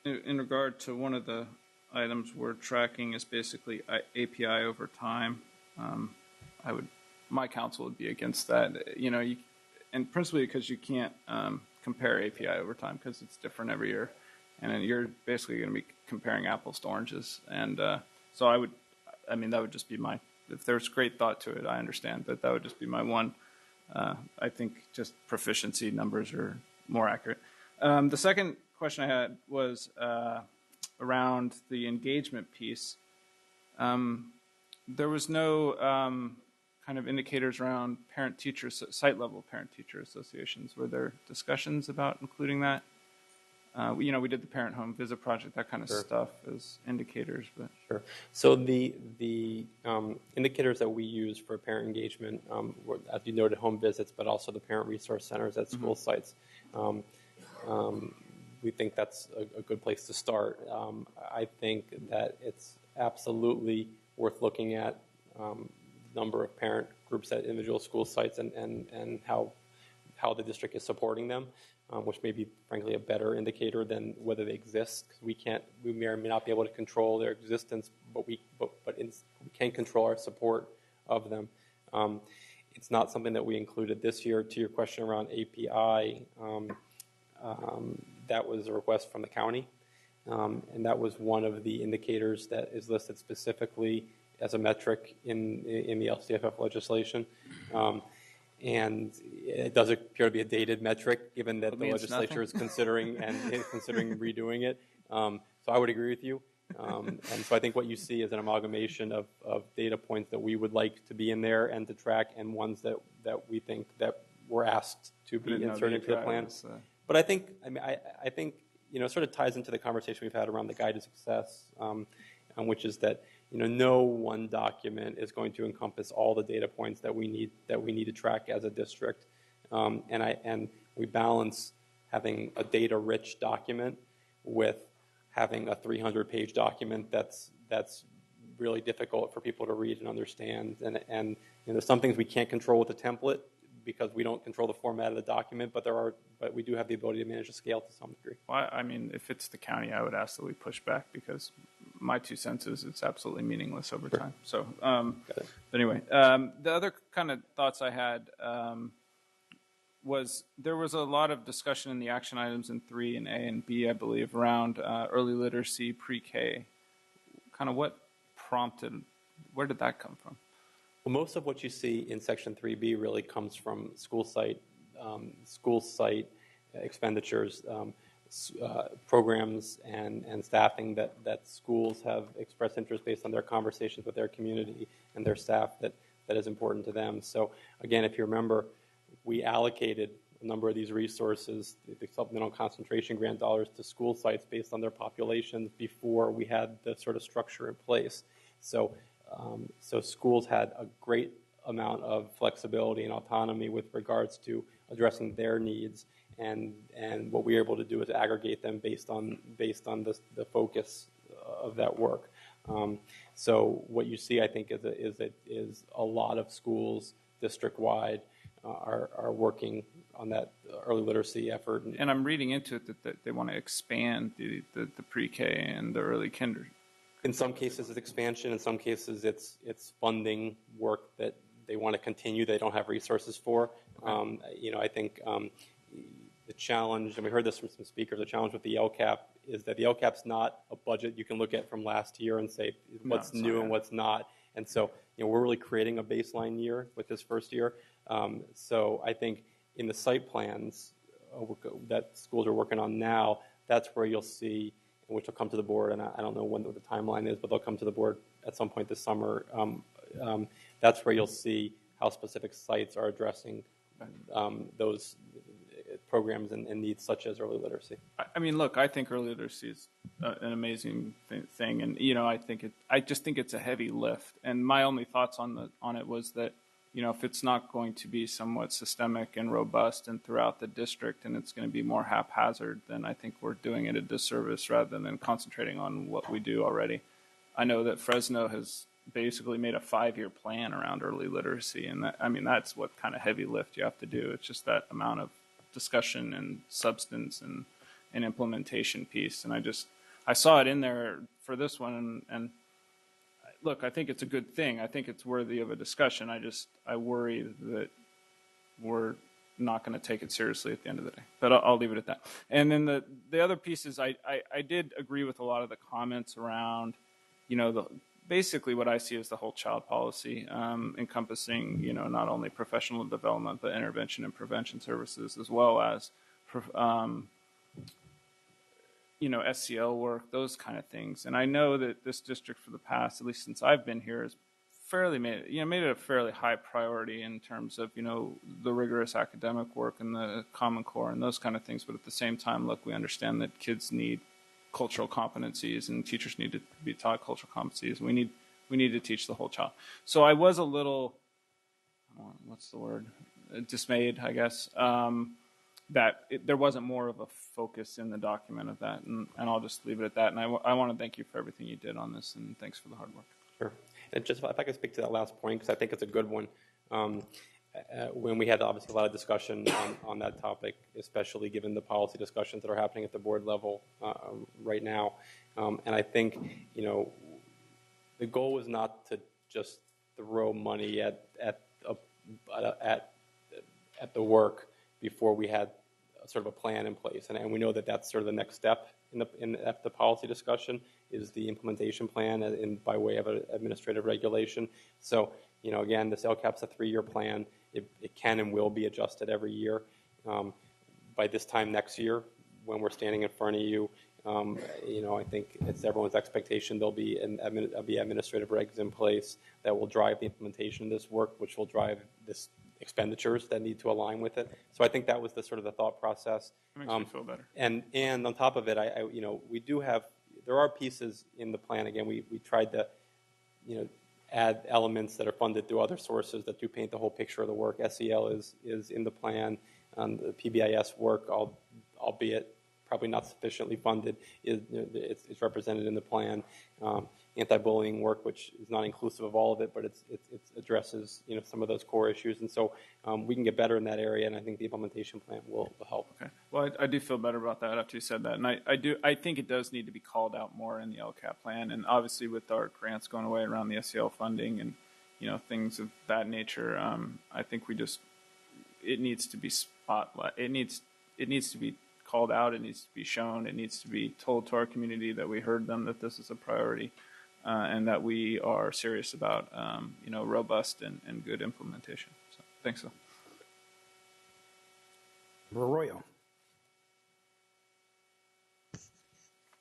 in regard to one of the items we're tracking is basically API over time. My counsel would be against that, and principally because you can't compare API over time because it's different every year. And then you're basically going to be comparing apples to oranges. And so that would just be if there's great thought to it, I understand, but that would just be my one. I think just proficiency numbers are more accurate. The second question I had was around the engagement piece. There was no kind of indicators around parent-teacher, site-level parent-teacher associations. Were there discussions about including that? We did the parent home visit project, that kind of stuff as indicators. But Sure. So the indicators that we use for parent engagement, were, as you noted, home visits, but also the parent resource centers at school sites. We think that's a good place to start. I think that it's absolutely worth looking at number of parent groups at individual school sites and how the district is supporting them, which may be, frankly, a better indicator than whether they exist. We may or may not be able to control their existence, but we can control our support of them. It's not something that we included this year. To your question around API, that was a request from the county, and that was one of the indicators that is listed specifically as a metric in the LCFF legislation. And it does appear to be a dated metric, given that the legislature is considering redoing it. So I would agree with you. And so I think what you see is an amalgamation of data points that we would like to be in there and to track, and ones that we think that were asked to be inserted into the plan. But I think it sort of ties into the conversation we've had around the guide to success, which is that no one document is going to encompass all the data points that we need to track as a district, and we balance having a data-rich document with having a 300-page document that's really difficult for people to read and understand. And there's some things we can't control with the template because we don't control the format of the document, but we do have the ability to manage the scale to some degree. Well, I mean, if it's the county, I would ask that we push back, because my 2 cents is it's absolutely meaningless over time. So, but anyway, the other kind of thoughts I had was there was a lot of discussion in the action items in 3 and A and B, I believe, around early literacy, pre-K. Kind of what prompted, where did that come from? Well, most of what you see in Section 3B really comes from school site expenditures, programs and staffing that schools have expressed interest based on their conversations with their community and their staff that is important to them. So again, if you remember, we allocated a number of these resources, the supplemental concentration grant dollars, to school sites based on their populations before we had the sort of structure in place. So schools had a great amount of flexibility and autonomy with regards to addressing their needs, and what we were able to do is aggregate them based on the focus of that work. So what you see, I think, is a lot of schools district-wide are working on that early literacy effort. And I'm reading into it that they want to expand the pre-K and the early kinder. In some cases, it's expansion. In some cases, it's funding work that they want to continue. They don't have resources for. I think the challenge, and we heard this from some speakers, the challenge with the LCAP is that the LCAP's not a budget you can look at from last year and say what's new and what's not. And so, we're really creating a baseline year with this first year. So I think in the site plans that schools are working on now, that's where you'll see, which will come to the board, and I don't know when the timeline is, but they'll come to the board at some point this summer. That's where you'll see how specific sites are addressing those programs and needs such as early literacy. I mean, look, I think early literacy is an amazing thing, and I just think it's a heavy lift. And my only thoughts on it was that, if it's not going to be somewhat systemic and robust and throughout the district, and it's going to be more haphazard, then I think we're doing it a disservice rather than concentrating on what we do already. I know that Fresno has basically made a 5-year plan around early literacy, and that's what kind of heavy lift you have to do. It's just that amount of discussion and substance and implementation piece. And I saw it in there for this one, and look, I think it's a good thing. I think it's worthy of a discussion. I worry that we're not going to take it seriously at the end of the day. But I'll leave it at that. And then the other piece is I did agree with a lot of the comments around, basically what I see as the whole child policy, encompassing, not only professional development, but intervention and prevention services, as well as, SCL work, those kind of things. And I know that this district for the past, at least since I've been here, has made it a fairly high priority in terms of, the rigorous academic work and the Common Core and those kind of things. But at the same time, look, we understand that kids need cultural competencies and teachers need to be taught cultural competencies. We need to teach the whole child. So I was a little, what's the word, dismayed, I guess, that there wasn't more of a focus in the document of that. And I'll just leave it at that. And I want to thank you for everything you did on this, and thanks for the hard work. Sure. And just if I could speak to that last point, because I think it's a good one. When we had obviously a lot of discussion on that topic, especially given the policy discussions that are happening at the board level right now. And I think, the goal was not to just throw money at the work before we had sort of a plan in place. And we know that that's sort of the next step in the policy discussion is the implementation plan by way of an administrative regulation. So, again, this LCAP's a 3-year plan. It can and will be adjusted every year. By this time next year, when we're standing in front of you, I think it's everyone's expectation there'll be administrative regs in place that will drive the implementation of this work, which will drive this expenditures that need to align with it. So I think that was the sort of the thought process. It makes me feel better. And on top of it, we do have, there are pieces in the plan. Again, we tried to, add elements that are funded through other sources that do paint the whole picture of the work. SEL is in the plan. The PBIS work, albeit probably not sufficiently funded, it's represented in the plan. Anti-bullying work, which is not inclusive of all of it, but it addresses some of those core issues, and so we can get better in that area, and I think the implementation plan will help. Okay. Well, I do feel better about that after you said that, and I think it does need to be called out more in the LCAP plan, and obviously with our grants going away around the SEL funding and things of that nature, I think it needs to be spotlight. It needs to be called out. It needs to be shown. It needs to be told to our community that we heard them, that this is a priority. And that we are serious about, robust and good implementation. So, thanks, though. Arroyo.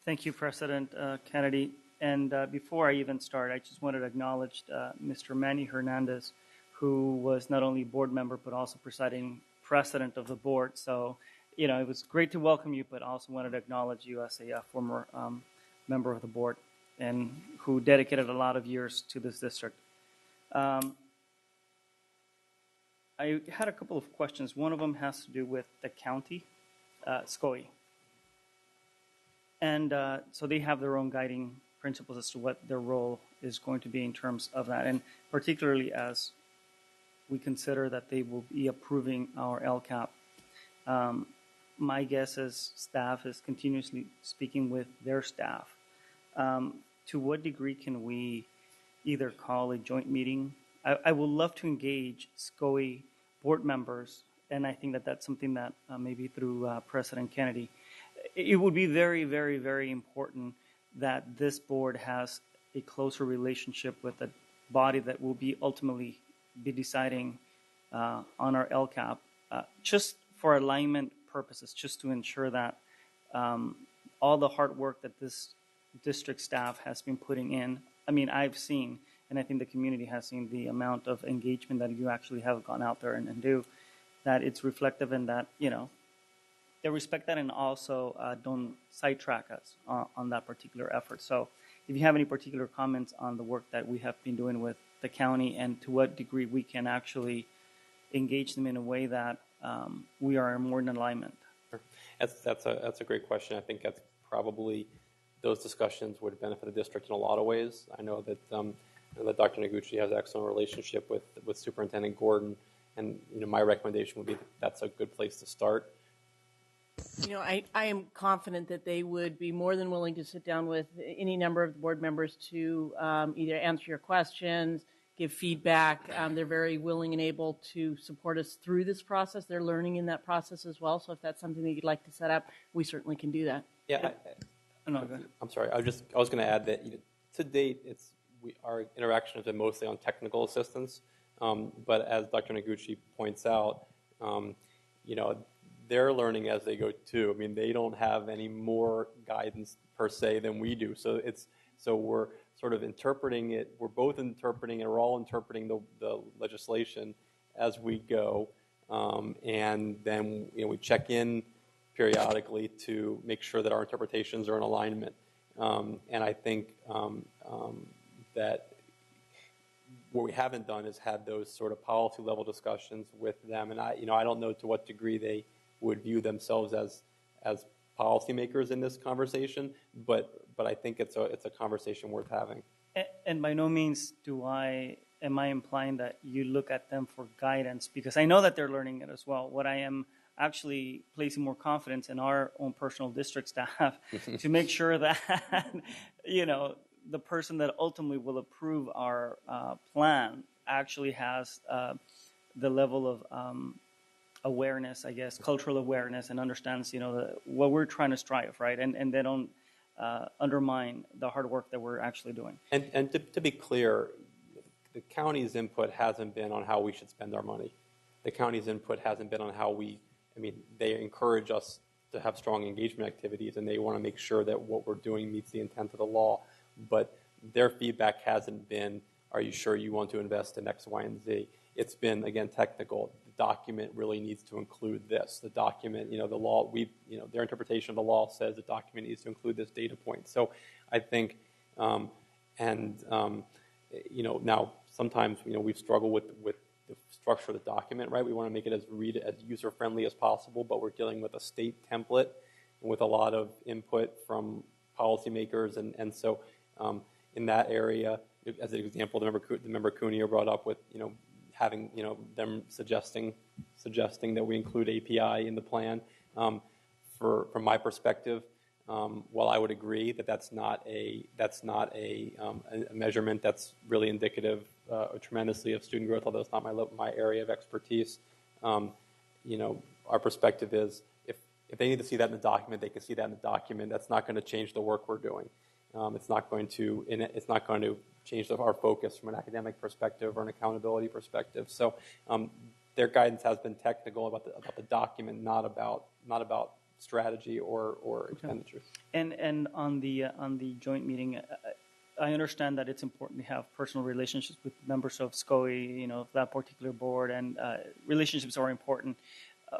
Thank you, President Kennedy. And before I even start, I just wanted to acknowledge Mr. Manny Hernandez, who was not only board member, but also presiding president of the board. So, it was great to welcome you, but also wanted to acknowledge you as a former member of the board, and who dedicated a lot of years to this district. I had a couple of questions. One of them has to do with the county, SCOE. And so they have their own guiding principles as to what their role is going to be in terms of that, and particularly as we consider that they will be approving our LCAP. My guess is staff is continuously speaking with their staff. To what degree can we either call a joint meeting? I would love to engage SCOE board members, and I think that that's something that maybe through President Kennedy, it would be very, very, very important that this board has a closer relationship with a body that will be ultimately be deciding on our LCAP, just for alignment purposes, just to ensure that all the hard work that this district staff has been putting in. I mean, I've seen, and I think the community has seen the amount of engagement that you actually have gone out there and do, that it's reflective in that, they respect that and also don't sidetrack us on that particular effort. So if you have any particular comments on the work that we have been doing with the county and to what degree we can actually engage them in a way that we are more in alignment. That's a great question. I think that's probably those discussions would benefit the district in a lot of ways. I know that that Dr. Noguchi has an excellent relationship with Superintendent Gordon, and my recommendation would be that's a good place to start. I am confident that they would be more than willing to sit down with any number of board members to either answer your questions, give feedback. They're very willing and able to support us through this process. They're learning in that process as well. So if that's something that you'd like to set up, we certainly can do that. Yeah, I'm sorry. I was going to add that to date, our interaction has been mostly on technical assistance. But as Dr. Noguchi points out, they're learning as they go too. I mean, they don't have any more guidance per se than we do. So we're sort of interpreting it. We're both interpreting, and we're all interpreting the legislation as we go. And then we check in periodically to make sure that our interpretations are in alignment. And I think that what we haven't done is had those sort of policy level discussions with them. And I don't know to what degree they would view themselves as policymakers in this conversation, but I think it's a conversation worth having. And by no means am I implying that you look at them for guidance, because I know that they're learning it as well. What I am actually placing more confidence in our own personal district staff to make sure that the person that ultimately will approve our plan actually has the level of awareness, I guess, cultural awareness, and understands what we're trying to strive, right? And they don't undermine the hard work that we're actually doing. And to be clear, the county's input hasn't been on how we should spend our money. The county's input hasn't been on how they encourage us to have strong engagement activities, and they want to make sure that what we're doing meets the intent of the law. But their feedback hasn't been, are you sure you want to invest in X, Y, and Z? It's been, again, technical. The document really needs to include this. The document, the law, their interpretation of the law says the document needs to include this data point. So I think, now sometimes, we've struggled with the structure of the document, right? We want to make it as user-friendly as possible, but we're dealing with a state template with a lot of input from policymakers, and so in that area, as an example, the member Cuneo brought up with having them suggesting that we include API in the plan. From my perspective, while I would agree that that's not a measurement that's really indicative tremendously of student growth, although it's not my area of expertise, our perspective is if they need to see that in the document, they can see that in the document. That's not going to change the work we're doing. It's not going to change our focus from an academic perspective or an accountability perspective. So their guidance has been technical about the document, not about strategy or expenditures. And on the joint meeting, I understand that it's important to have personal relationships with members of SCOE, that particular board, and relationships are important.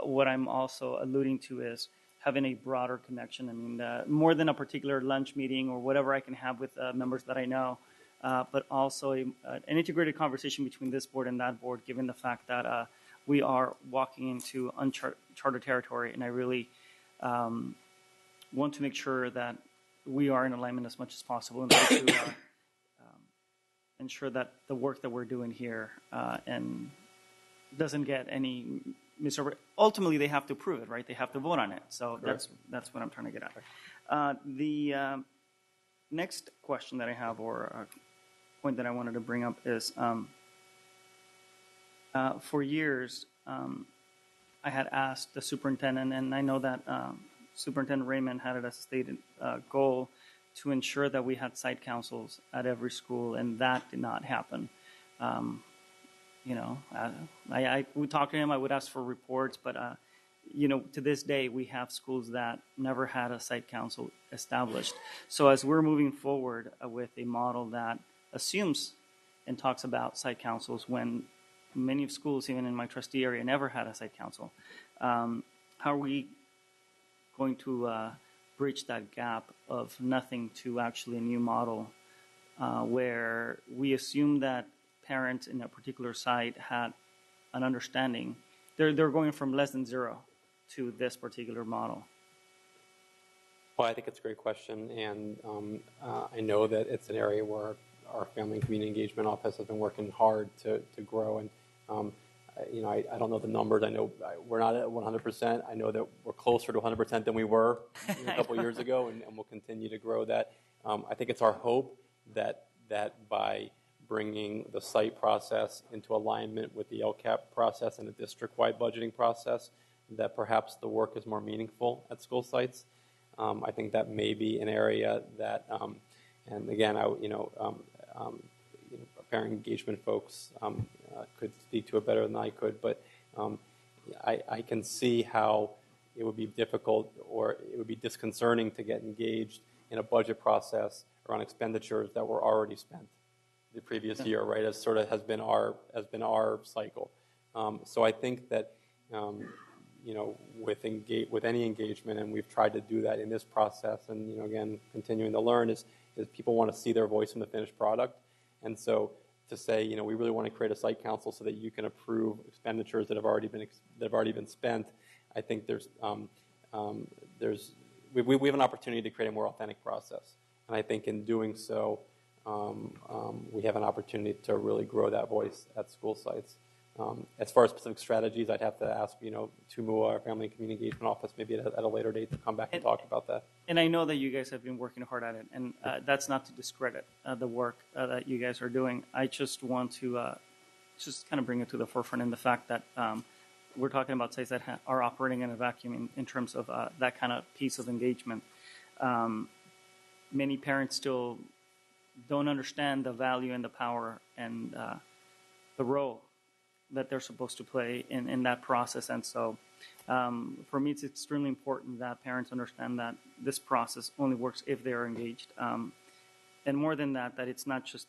What I'm also alluding to is having a broader connection. I mean, more than a particular lunch meeting or whatever I can have with members that I know, but also an integrated conversation between this board and that board, given the fact that we are walking into uncharted territory, and I really want to make sure that we are in alignment as much as possible in order to ensure that the work that we're doing here and doesn't get any ultimately, they have to prove it, right? They have to vote on it. So that's what I'm trying to get at. The next question that I have, or point that I wanted to bring up, is for years I had asked the superintendent, and I know that Superintendent Raymond had it as a stated goal to ensure that we had site councils at every school, and that did not happen. I would talk to him, I would ask for reports, but, to this day, we have schools that never had a site council established. So as we're moving forward with a model that assumes and talks about site councils, when many of schools, even in my trustee area, never had a site council, how are we going to bridge that gap of nothing to actually a new model where we assume that parents in a particular site had an understanding? They're going from less than zero to this particular model. Well, I think it's a great question, and I know that it's an area where our Family and Community Engagement Office has been working hard to grow. And I don't know the numbers. I know we're not at 100%. I know that we're closer to 100% than we were a couple years ago, and we'll continue to grow that. I think it's our hope that by bringing the site process into alignment with the LCAP process and the district-wide budgeting process, that perhaps the work is more meaningful at school sites. I think that may be an area that, and again, parent engagement folks could speak to it better than I could, but I can see how it would be difficult or it would be disconcerting to get engaged in a budget process around expenditures that were already spent the previous year, right? As sort of has been our cycle. So I think that with any engagement, and we've tried to do that in this process, and again, continuing to learn is people want to see their voice in the finished product, and so to say, we really want to create a site council so that you can approve expenditures that have already been spent. I think we have an opportunity to create a more authentic process, and I think in doing so, we have an opportunity to really grow that voice at school sites. As far as specific strategies, I'd have to ask, TUMU, our Family and Community Engagement Office, maybe at a later date to come back and talk about that. And I know that you guys have been working hard at it, and that's not to discredit the work that you guys are doing. I just want to just kind of bring it to the forefront in the fact that we're talking about sites that are operating in a vacuum in terms of that kind of piece of engagement. Many parents still don't understand the value and the power and the role that they're supposed to play in that process. And so for me, it's extremely important that parents understand that this process only works if they're engaged. And more than that, that it's not just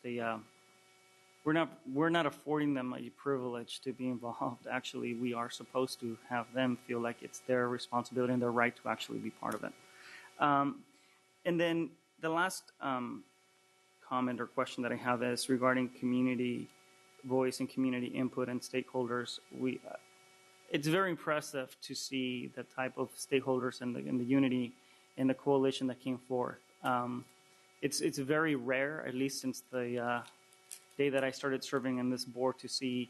we're not affording them a privilege to be involved. Actually, we are supposed to have them feel like it's their responsibility and their right to actually be part of it. And then the last comment or question that I have is regarding community voice and community input and stakeholders. It's very impressive to see the type of stakeholders and the unity and the coalition that came forth. It's very rare, at least since the day that I started serving in this board, to see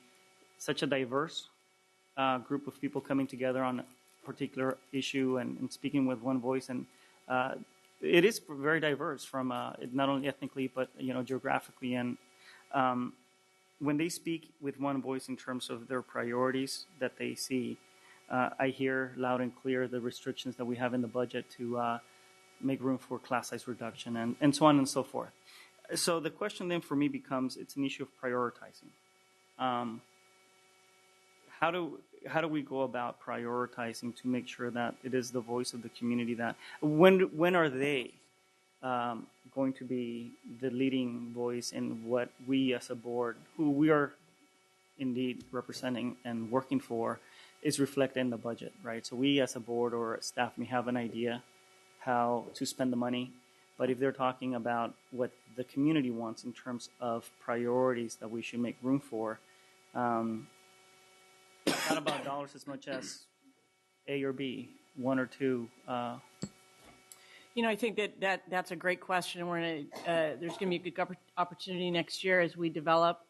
such a diverse group of people coming together on a particular issue and speaking with one voice. And it is very diverse from not only ethnically but geographically. And when they speak with one voice in terms of their priorities that they see, I hear loud and clear the restrictions that we have in the budget to make room for class size reduction and so on and so forth. So the question then for me becomes, it's an issue of prioritizing. How do we go about prioritizing to make sure that it is the voice of the community that when are they going to be the leading voice in what we as a board, who we are indeed representing and working for, is reflected in the budget, right? So we as a board or staff may have an idea how to spend the money, but if they're talking about what the community wants in terms of priorities that we should make room for, it's not about dollars as much as A or B, one or two. I think that's a great question. There's going to be a good opportunity next year as we develop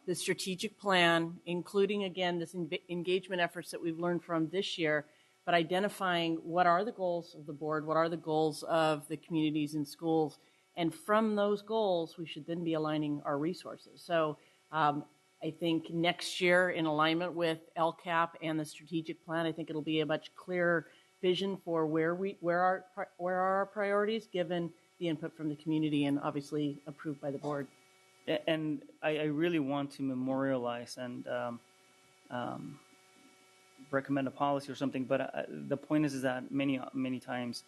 the strategic plan, including, again, this engagement efforts that we've learned from this year, but identifying what are the goals of the board, what are the goals of the communities and schools, and from those goals, we should then be aligning our resources. So I think next year, in alignment with LCAP and the strategic plan, I think it'll be a much clearer vision for where are our priorities, given the input from the community and obviously approved by the board. And I really want to memorialize and recommend a policy or something, but the point is that many times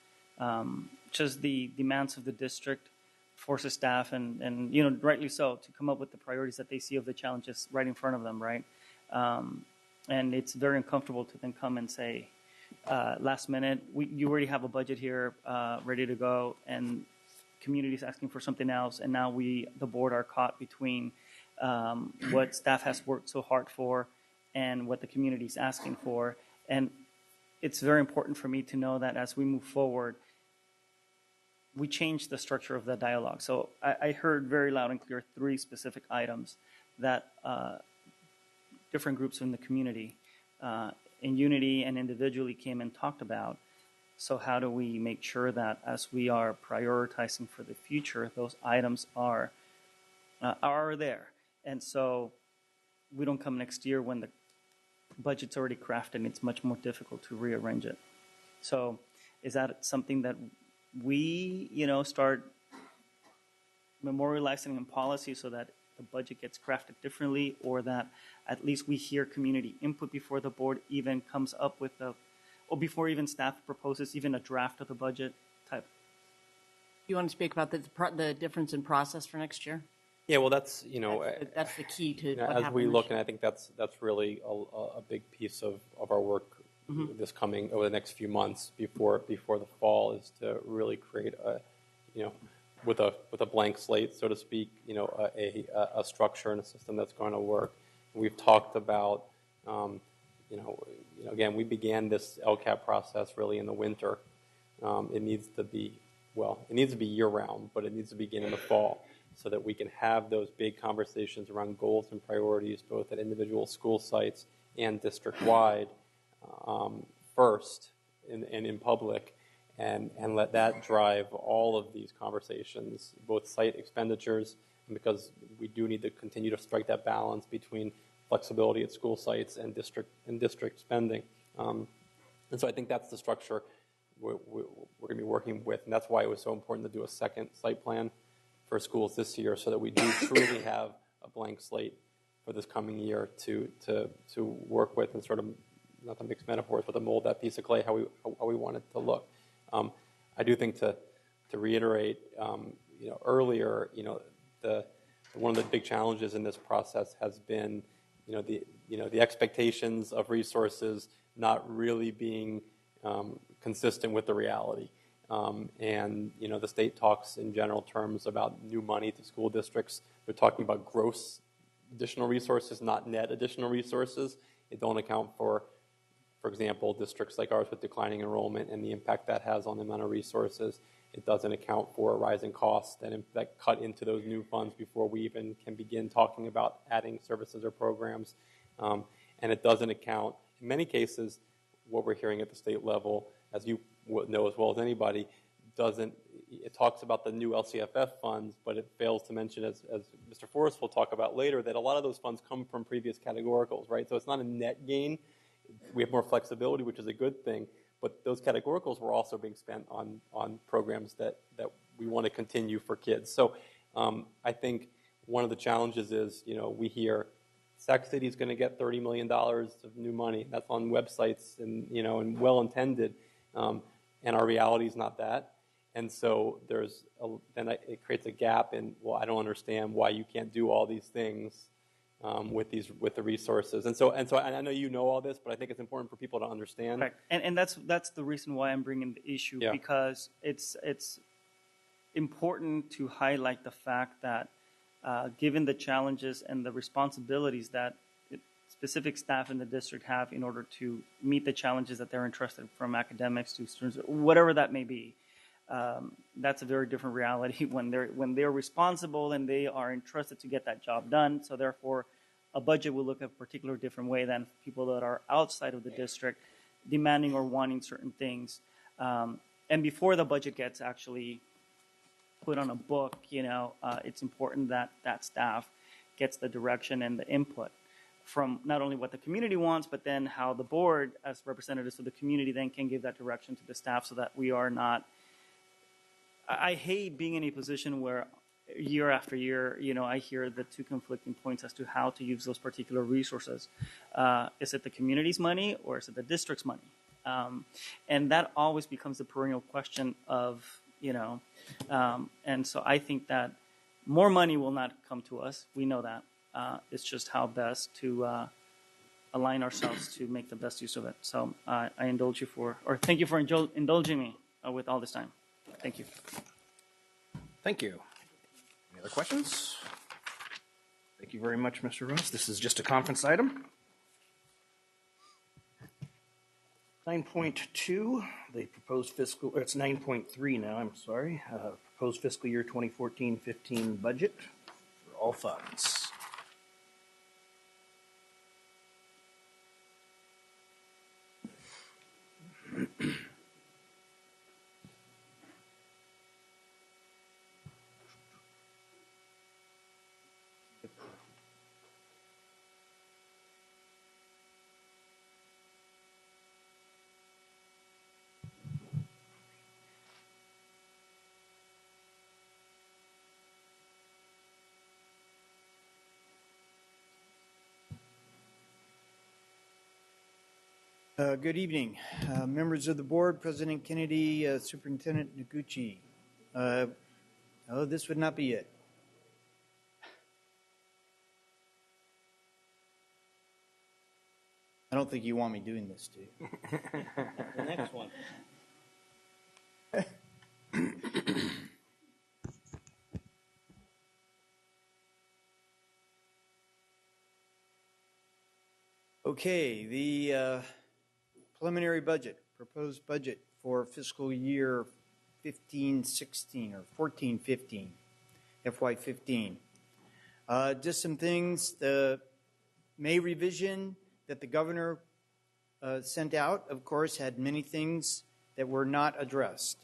just the demands of the district forces staff and rightly so to come up with the priorities that they see of the challenges right in front of them, right? And it's very uncomfortable to then come and say, last minute, you already have a budget here ready to go, and community's asking for something else, and now the board, are caught between what staff has worked so hard for and what the community's asking for. And it's very important for me to know that as we move forward, we change the structure of the dialogue. So I heard very loud and clear 3 specific items that different groups in the community in unity and individually came and talked about. So how do we make sure that as we are prioritizing for the future, those items are there? And so we don't come next year when the budget's already crafted and it's much more difficult to rearrange it. So is that something that we, start memorializing in policy so that the budget gets crafted differently, or that at least we hear community input before the board even comes up with or before even staff proposes even a draft of the budget type? You want to speak about the difference in process for next year? Yeah, well, that's that's the key to what as happened we this look, year. and I think that's really a big piece of our work Mhm. this coming over the next few months before the fall is to really create with a blank slate, so to speak, a structure and a system that's going to work. We've talked about again, we began this LCAP process really in the winter. It needs to be year round, but it needs to begin in the fall, so that we can have those big conversations around goals and priorities, both at individual school sites and district-wide, first and in public, and let that drive all of these conversations, both site expenditures, because we do need to continue to strike that balance between flexibility at school sites and district spending. And so I think that's the structure we're going to be working with, and that's why it was so important to do a second site plan for schools this year, so that we do truly have a blank slate for this coming year to work with, and sort of, not to mix metaphors, but to mold that piece of clay how we want it to look. I do think to reiterate, earlier, one of the big challenges in this process has been, the expectations of resources not really being consistent with the reality. And the state talks in general terms about new money to school districts. They're talking about gross additional resources, not net additional resources. It don't account for example, districts like ours with declining enrollment and the impact that has on the amount of resources. It doesn't account for rising costs that cut into those new funds before we even can begin talking about adding services or programs. And it doesn't account, in many cases, what we're hearing at the state level, as you know as well as anybody, it talks about the new LCFF funds, but it fails to mention, as Mr. Forrest will talk about later, that a lot of those funds come from previous categoricals, right? So it's not a net gain. We have more flexibility, which is a good thing, but those categoricals were also being spent on programs that we want to continue for kids. So I think one of the challenges is, we hear Sac City is going to get $30 million of new money. That's on websites and well-intended, and our reality is not that. And so it creates a gap in, I don't understand why you can't do all these things with the resources. And so I know you know all this, but I think it's important for people to understand. Right. And that's the reason why I'm bringing the issue, because it's important to highlight the fact that given the challenges and the responsibilities that specific staff in the district have in order to meet the challenges that they're entrusted, from academics to students, whatever that may be, that's a very different reality when they're responsible and they are entrusted to get that job done. So therefore, a budget will look a particular different way than people that are outside of the district demanding or wanting certain things. And before the budget gets actually put on a book, it's important that that staff gets the direction and the input from not only what the community wants, but then how the board, as representatives of the community, then can give that direction to the staff, so that we are not. I hate being in a position where year after year, I hear the two conflicting points as to how to use those particular resources. Is it the community's money or is it the district's money? And that always becomes the perennial question of, and so I think that more money will not come to us. We know that. It's just how best to align ourselves to make the best use of it. So I indulge you thank you for indulging me with all this time. Thank you. Thank you. Any other questions? Thank you very much, Mr. Ross. This is just a conference item. 9.2, the proposed fiscal, it's 9.3 now, I'm sorry. Proposed fiscal year 2014-15 budget for all funds. Good evening, members of the board, President Kennedy, Superintendent Noguchi. Oh, this would not be it. I don't think you want me doing this, do you? The next one. Okay, the preliminary budget, proposed budget for fiscal year 15-16 or 14-15, FY15. Just some things, the May revision that the governor sent out, of course, had many things that were not addressed.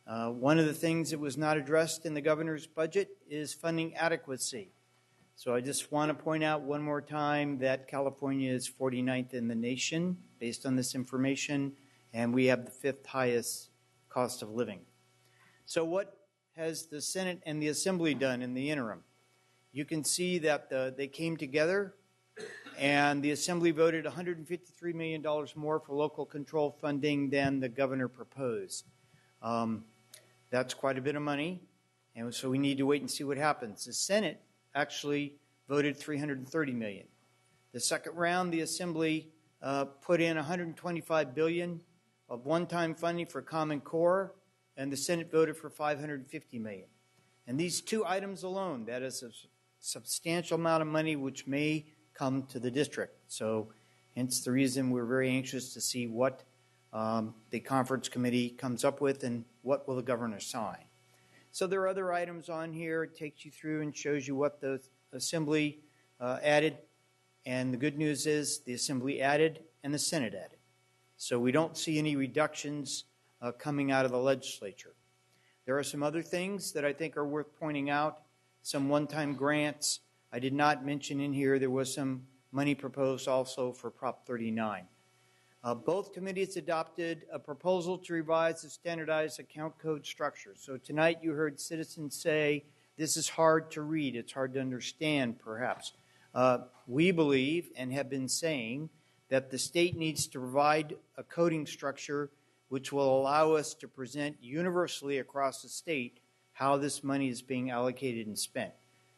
One of the things that was not addressed in the governor's budget is funding adequacy. So I just want to point out one more time that California is 49th in the nation based on this information, and we have the 5th highest cost of living. So what has the Senate and the Assembly done in the interim? You can see that they came together, and the Assembly voted $153 million more for local control funding than the governor proposed. That's quite a bit of money, and so we need to wait and see what happens. The Senate actually voted $330 million. The second round, the Assembly put in $125 billion of one-time funding for Common Core, and the Senate voted for $550 million. And these two items alone, that is a substantial amount of money which may come to the district. So hence the reason we're very anxious to see what the conference committee comes up with and what will the governor sign. So there are other items on here. It takes you through and shows you what the Assembly added. And the good news is the Assembly added and the Senate added. So we don't see any reductions coming out of the legislature. There are some other things that I think are worth pointing out. Some one-time grants. I did not mention in here there was some money proposed also for Prop 39. Both committees adopted a proposal to revise the standardized account code structure. So tonight you heard citizens say, this is hard to read, it's hard to understand perhaps. We believe and have been saying that the state needs to provide a coding structure which will allow us to present universally across the state how this money is being allocated and spent.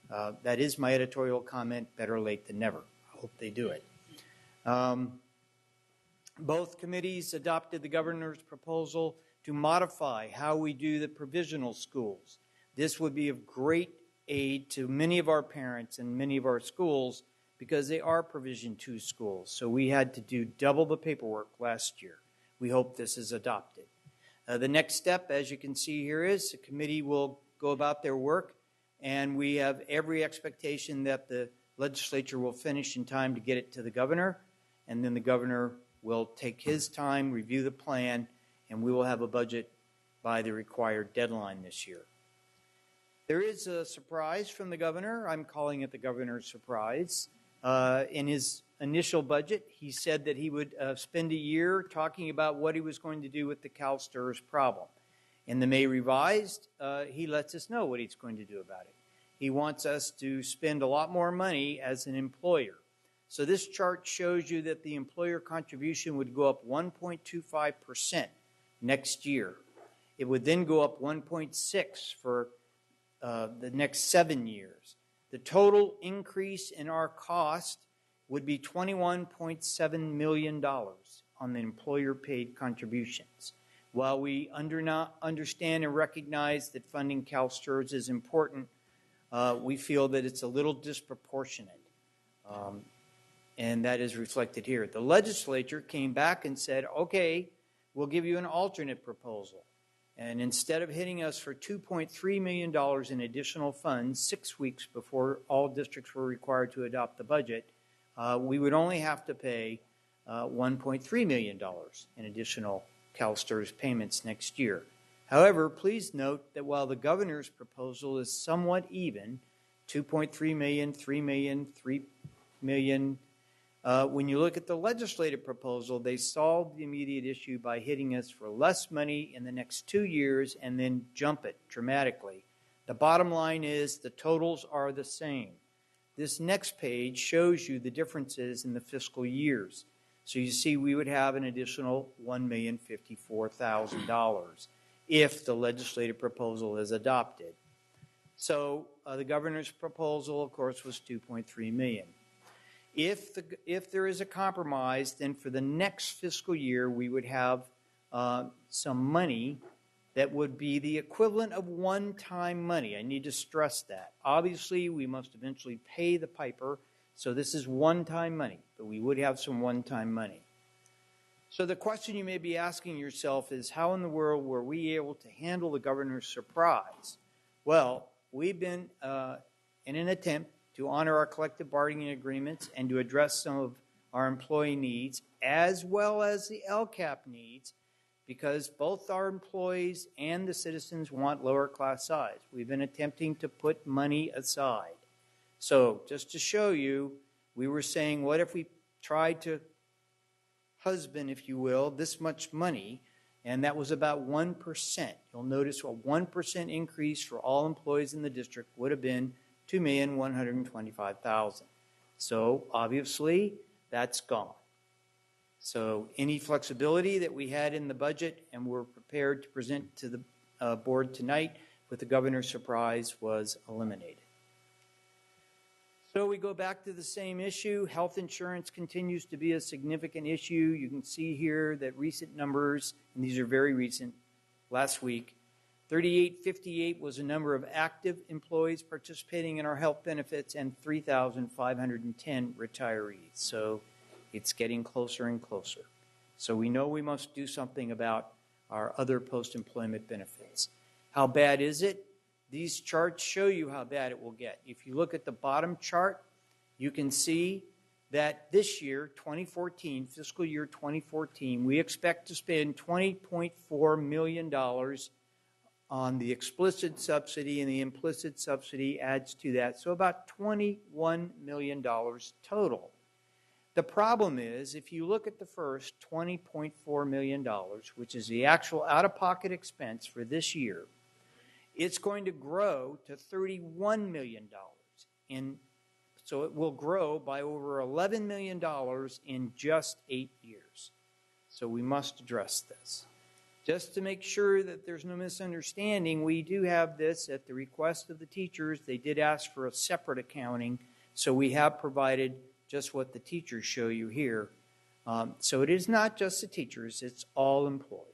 That is my editorial comment, better late than never. I hope they do it. Both committees adopted the governor's proposal to modify how we do the provisional schools. This would be of great aid to many of our parents and many of our schools because they are Provision 2 schools. So we had to do double the paperwork last year. We hope this is adopted. The next step, as you can see here, is the committee will go about their work, and we have every expectation that the legislature will finish in time to get it to the governor, and then the governor will take his time, review the plan, and we will have a budget by the required deadline this year. There is a surprise from the governor. I'm calling it the governor's surprise. In his initial budget, he said that he would spend a year talking about what he was going to do with the CalSTRS problem. In the May revised, he lets us know what he's going to do about it. He wants us to spend a lot more money as an employer. So this chart shows you that the employer contribution would go up 1.25% next year. It would then go up 1.6% for the next 7 years. The total increase in our cost would be $21.7 million on the employer-paid contributions. While we understand and recognize that funding CalSTRS is important, we feel that it's a little disproportionate. And that is reflected here. The legislature came back and said, okay, we'll give you an alternate proposal. And instead of hitting us for $2.3 million in additional funds 6 weeks before all districts were required to adopt the budget, we would only have to pay $1.3 million in additional CalSTRS payments next year. However, please note that while the governor's proposal is somewhat even, 2.3 million, 3 million, 3 million, when you look at the legislative proposal, they solved the immediate issue by hitting us for less money in the next 2 years and then jump it dramatically. The bottom line is the totals are the same. This next page shows you the differences in the fiscal years. So you see, we would have an additional $1,054,000 if the legislative proposal is adopted. So the governor's proposal, of course, was $2.3 million. If there is a compromise, then for the next fiscal year, we would have some money that would be the equivalent of one-time money. I need to stress that. Obviously, we must eventually pay the piper, so this is one-time money, but we would have some one-time money. So the question you may be asking yourself is, how in the world were we able to handle the governor's surprise? Well, we've been in an attempt to honor our collective bargaining agreements and to address some of our employee needs, as well as the LCAP needs, because both our employees and the citizens want lower class size. We've been attempting to put money aside. So just to show you, we were saying, what if we tried to husband, if you will, this much money, and that was about 1%. You'll notice a 1% increase for all employees in the district would have been $2,125,000. So obviously, that's gone. So any flexibility that we had in the budget and were prepared to present to the board tonight with the governor's surprise was eliminated. So we go back to the same issue. Health insurance continues to be a significant issue. You can see here that recent numbers, and these are very recent, last week, 3,858 was the number of active employees participating in our health benefits and 3,510 retirees. So it's getting closer and closer. So we know we must do something about our other post-employment benefits. How bad is it? These charts show you how bad it will get. If you look at the bottom chart, you can see that this year, 2014, fiscal year 2014, we expect to spend $20.4 million on the explicit subsidy, and the implicit subsidy adds to that. So about $21 million total. The problem is, if you look at the first $20.4 million, which is the actual out-of-pocket expense for this year, it's going to grow to $31 million. So it will grow by over $11 million in just 8 years. So we must address this. Just to make sure that there's no misunderstanding, we do have this at the request of the teachers. They did ask for a separate accounting, so we have provided just what the teachers show you here. So it is not just the teachers, it's all employees.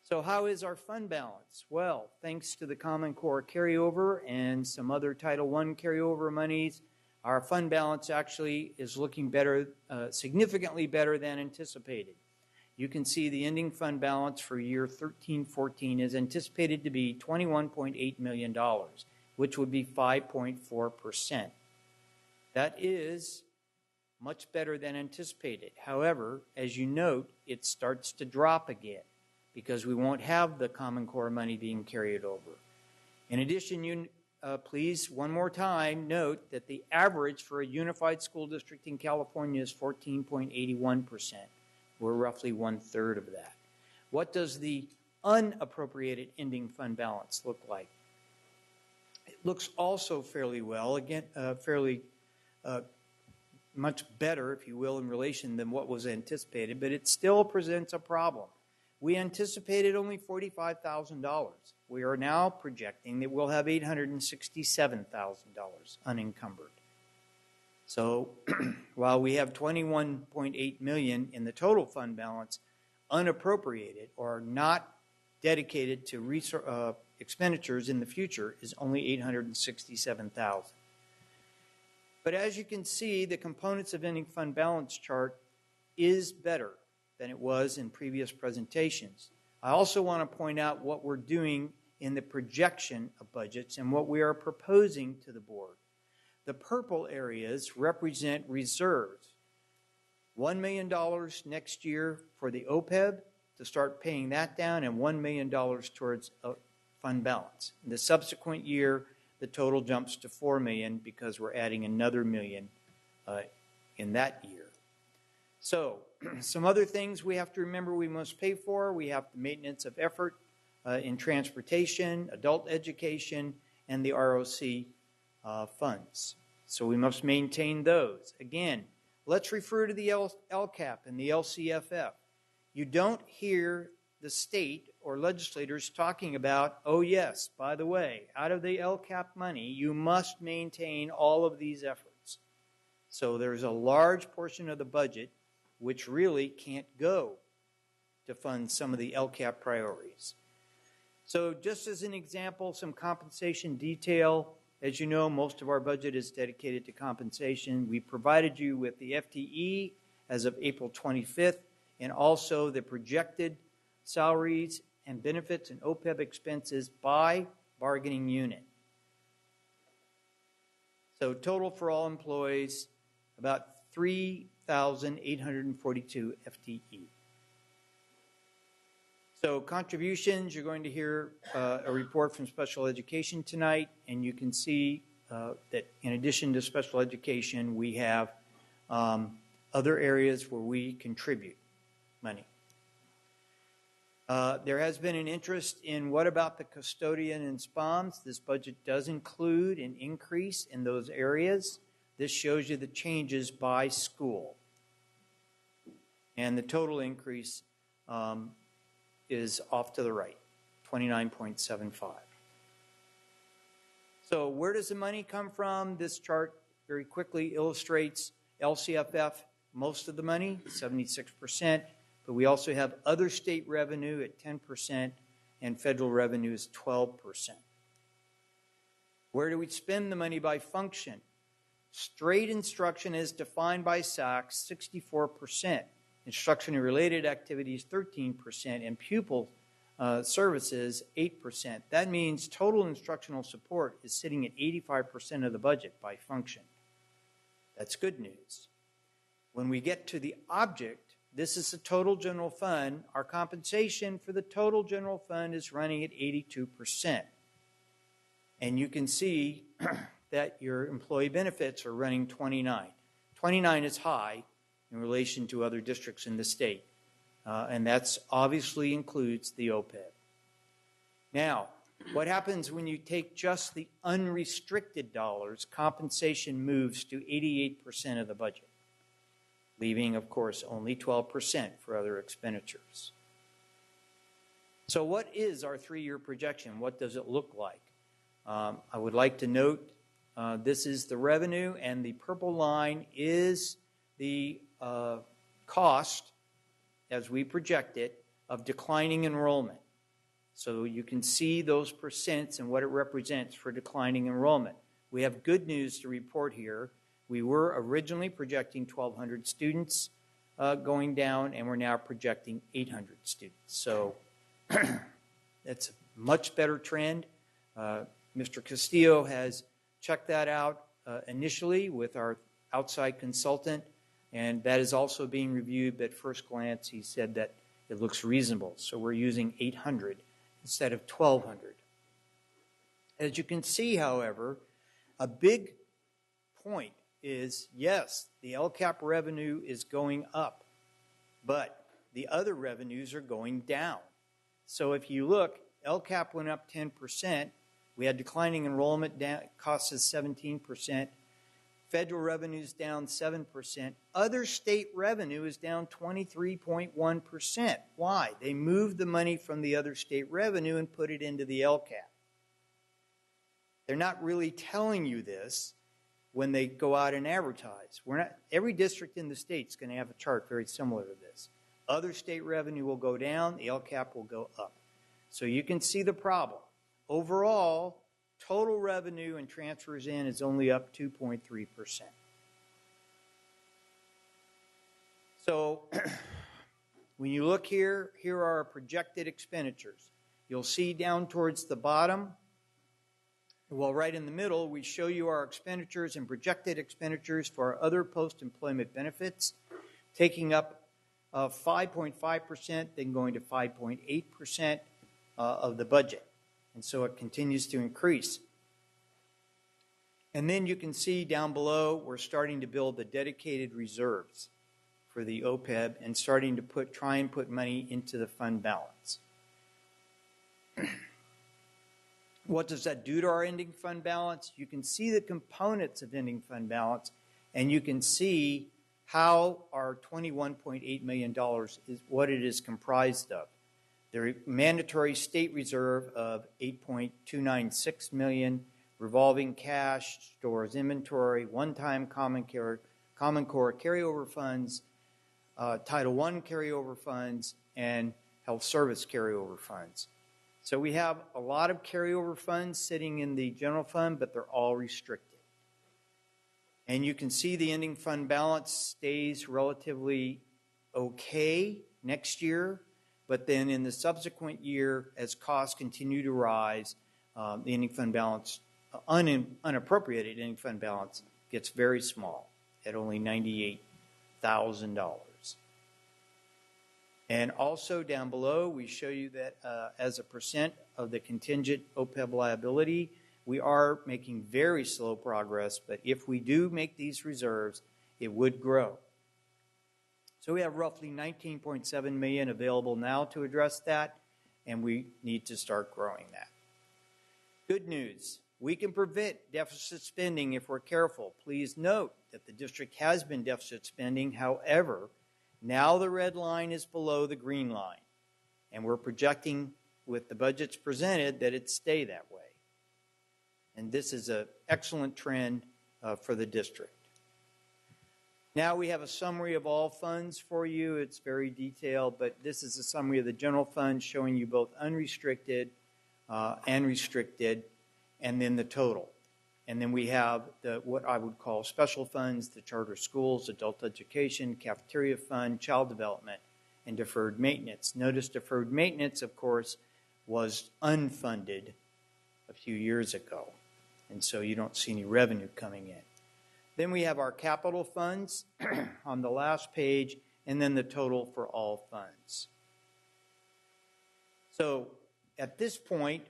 So how is our fund balance? Well, thanks to the Common Core carryover and some other Title I carryover monies, our fund balance actually is looking better, significantly better than anticipated. You can see the ending fund balance for year 13-14 is anticipated to be $21.8 million, which would be 5.4%. That is much better than anticipated. However, as you note, it starts to drop again because we won't have the Common Core money being carried over. In addition, please, one more time, note that the average for a unified school district in California is 14.81%. We're roughly 1/3 of that. What does the unappropriated ending fund balance look like? It looks also fairly well, again, much better, if you will, in relation than what was anticipated, but it still presents a problem. We anticipated only $45,000. We are now projecting that we'll have $867,000 unencumbered. So while we have $21.8 million in the total fund balance, unappropriated or not dedicated to expenditures in the future is only $867,000. But as you can see, the components of ending fund balance chart is better than it was in previous presentations. I also want to point out what we're doing in the projection of budgets and what we are proposing to the board. The purple areas represent reserves. $1 million next year for the OPEB to start paying that down, and $1 million towards fund balance. In the subsequent year, the total jumps to $4 million because we're adding another $1 million in that year. So some other things we have to remember we must pay for. We have the maintenance of effort in transportation, adult education, and the ROC funds. So we must maintain those. Again, let's refer to the LCAP and the LCFF. You don't hear the state or legislators talking about, oh yes, by the way, out of the LCAP money, you must maintain all of these efforts. So there's a large portion of the budget which really can't go to fund some of the LCAP priorities. So just as an example, some compensation detail. As you know, most of our budget is dedicated to compensation. We provided you with the FTE as of April 25th, and also the projected salaries and benefits and OPEB expenses by bargaining unit. So total for all employees, about 3,842 FTE. So contributions, you're going to hear a report from special education tonight, and you can see that in addition to special education, we have other areas where we contribute money. There has been an interest in what about the custodian and SPOMs. This budget does include an increase in those areas. This shows you the changes by school. And the total increase is off to the right, 29.75. So where does the money come from? This chart very quickly illustrates LCFF, most of the money, 76%, but we also have other state revenue at 10% and federal revenue is 12%. Where do we spend the money by function? Straight instruction is defined by SACS, 64%. Instruction and related activities, 13%, and pupil services, 8%. That means total instructional support is sitting at 85% of the budget by function. That's good news. When we get to the object, this is the total general fund. Our compensation for the total general fund is running at 82%. And you can see that your employee benefits are running 29. 29 is high in relation to other districts in the state. And that's obviously includes the OPEB. Now, what happens when you take just the unrestricted dollars? Compensation moves to 88% of the budget, leaving, of course, only 12% for other expenditures. So what is our three-year projection? What does it look like? I would like to note this is the revenue, and the purple line is the cost, as we project it, of declining enrollment. So you can see those percents and what it represents for declining enrollment. We have good news to report here. We were originally projecting 1,200 students going down, and we're now projecting 800 students. So that's a much better trend. Mr. Castillo has checked that out initially with our outside consultant, and that is also being reviewed. But at first glance, he said that it looks reasonable. So we're using 800 instead of 1,200. As you can see, however, a big point is, yes, the LCAP revenue is going up, but the other revenues are going down. So if you look, LCAP went up 10%. We had declining enrollment, down, costs us 17%. Federal revenue is down 7%. Other state revenue is down 23.1%. Why? They moved the money from the other state revenue and put it into the LCAP. They're not really telling you this when they go out and advertise. Every district in the state is going to have a chart very similar to this. Other state revenue will go down, the LCAP will go up. So you can see the problem. Overall, total revenue and transfers in is only up 2.3%. So when you look here, here are our projected expenditures. You'll see down towards the bottom, well, right in the middle, we show you our expenditures and projected expenditures for our other post-employment benefits, taking up 5.5%, then going to 5.8% of the budget. And so it continues to increase. And then you can see down below, we're starting to build the dedicated reserves for the OPEB and starting to try and put money into the fund balance. What does that do to our ending fund balance? You can see the components of ending fund balance, and you can see how our $21.8 million is what it is comprised of. The mandatory state reserve of $8.296 million, revolving cash, stores inventory, one-time Common Core carryover funds, Title I carryover funds, and health service carryover funds. So we have a lot of carryover funds sitting in the general fund, but they're all restricted. And you can see the ending fund balance stays relatively okay next year, but then in the subsequent year, as costs continue to rise, the ending fund balance, unappropriated ending fund balance, gets very small at only $98,000. And also down below, we show you that as a percent of the contingent OPEB liability, we are making very slow progress, but if we do make these reserves, it would grow. So we have roughly $19.7 million available now to address that, and we need to start growing that. Good news, we can prevent deficit spending if we're careful. Please note that the district has been deficit spending. However, now the red line is below the green line, and we're projecting with the budgets presented that it stay that way. And this is an excellent trend for the district. Now we have a summary of all funds for you. It's very detailed, but this is a summary of the general fund showing you both unrestricted and restricted, and then the total. And then we have what I would call special funds, the charter schools, adult education, cafeteria fund, child development, and deferred maintenance. Notice deferred maintenance, of course, was unfunded a few years ago, and so you don't see any revenue coming in. Then we have our capital funds on the last page, and then the total for all funds. So at this point,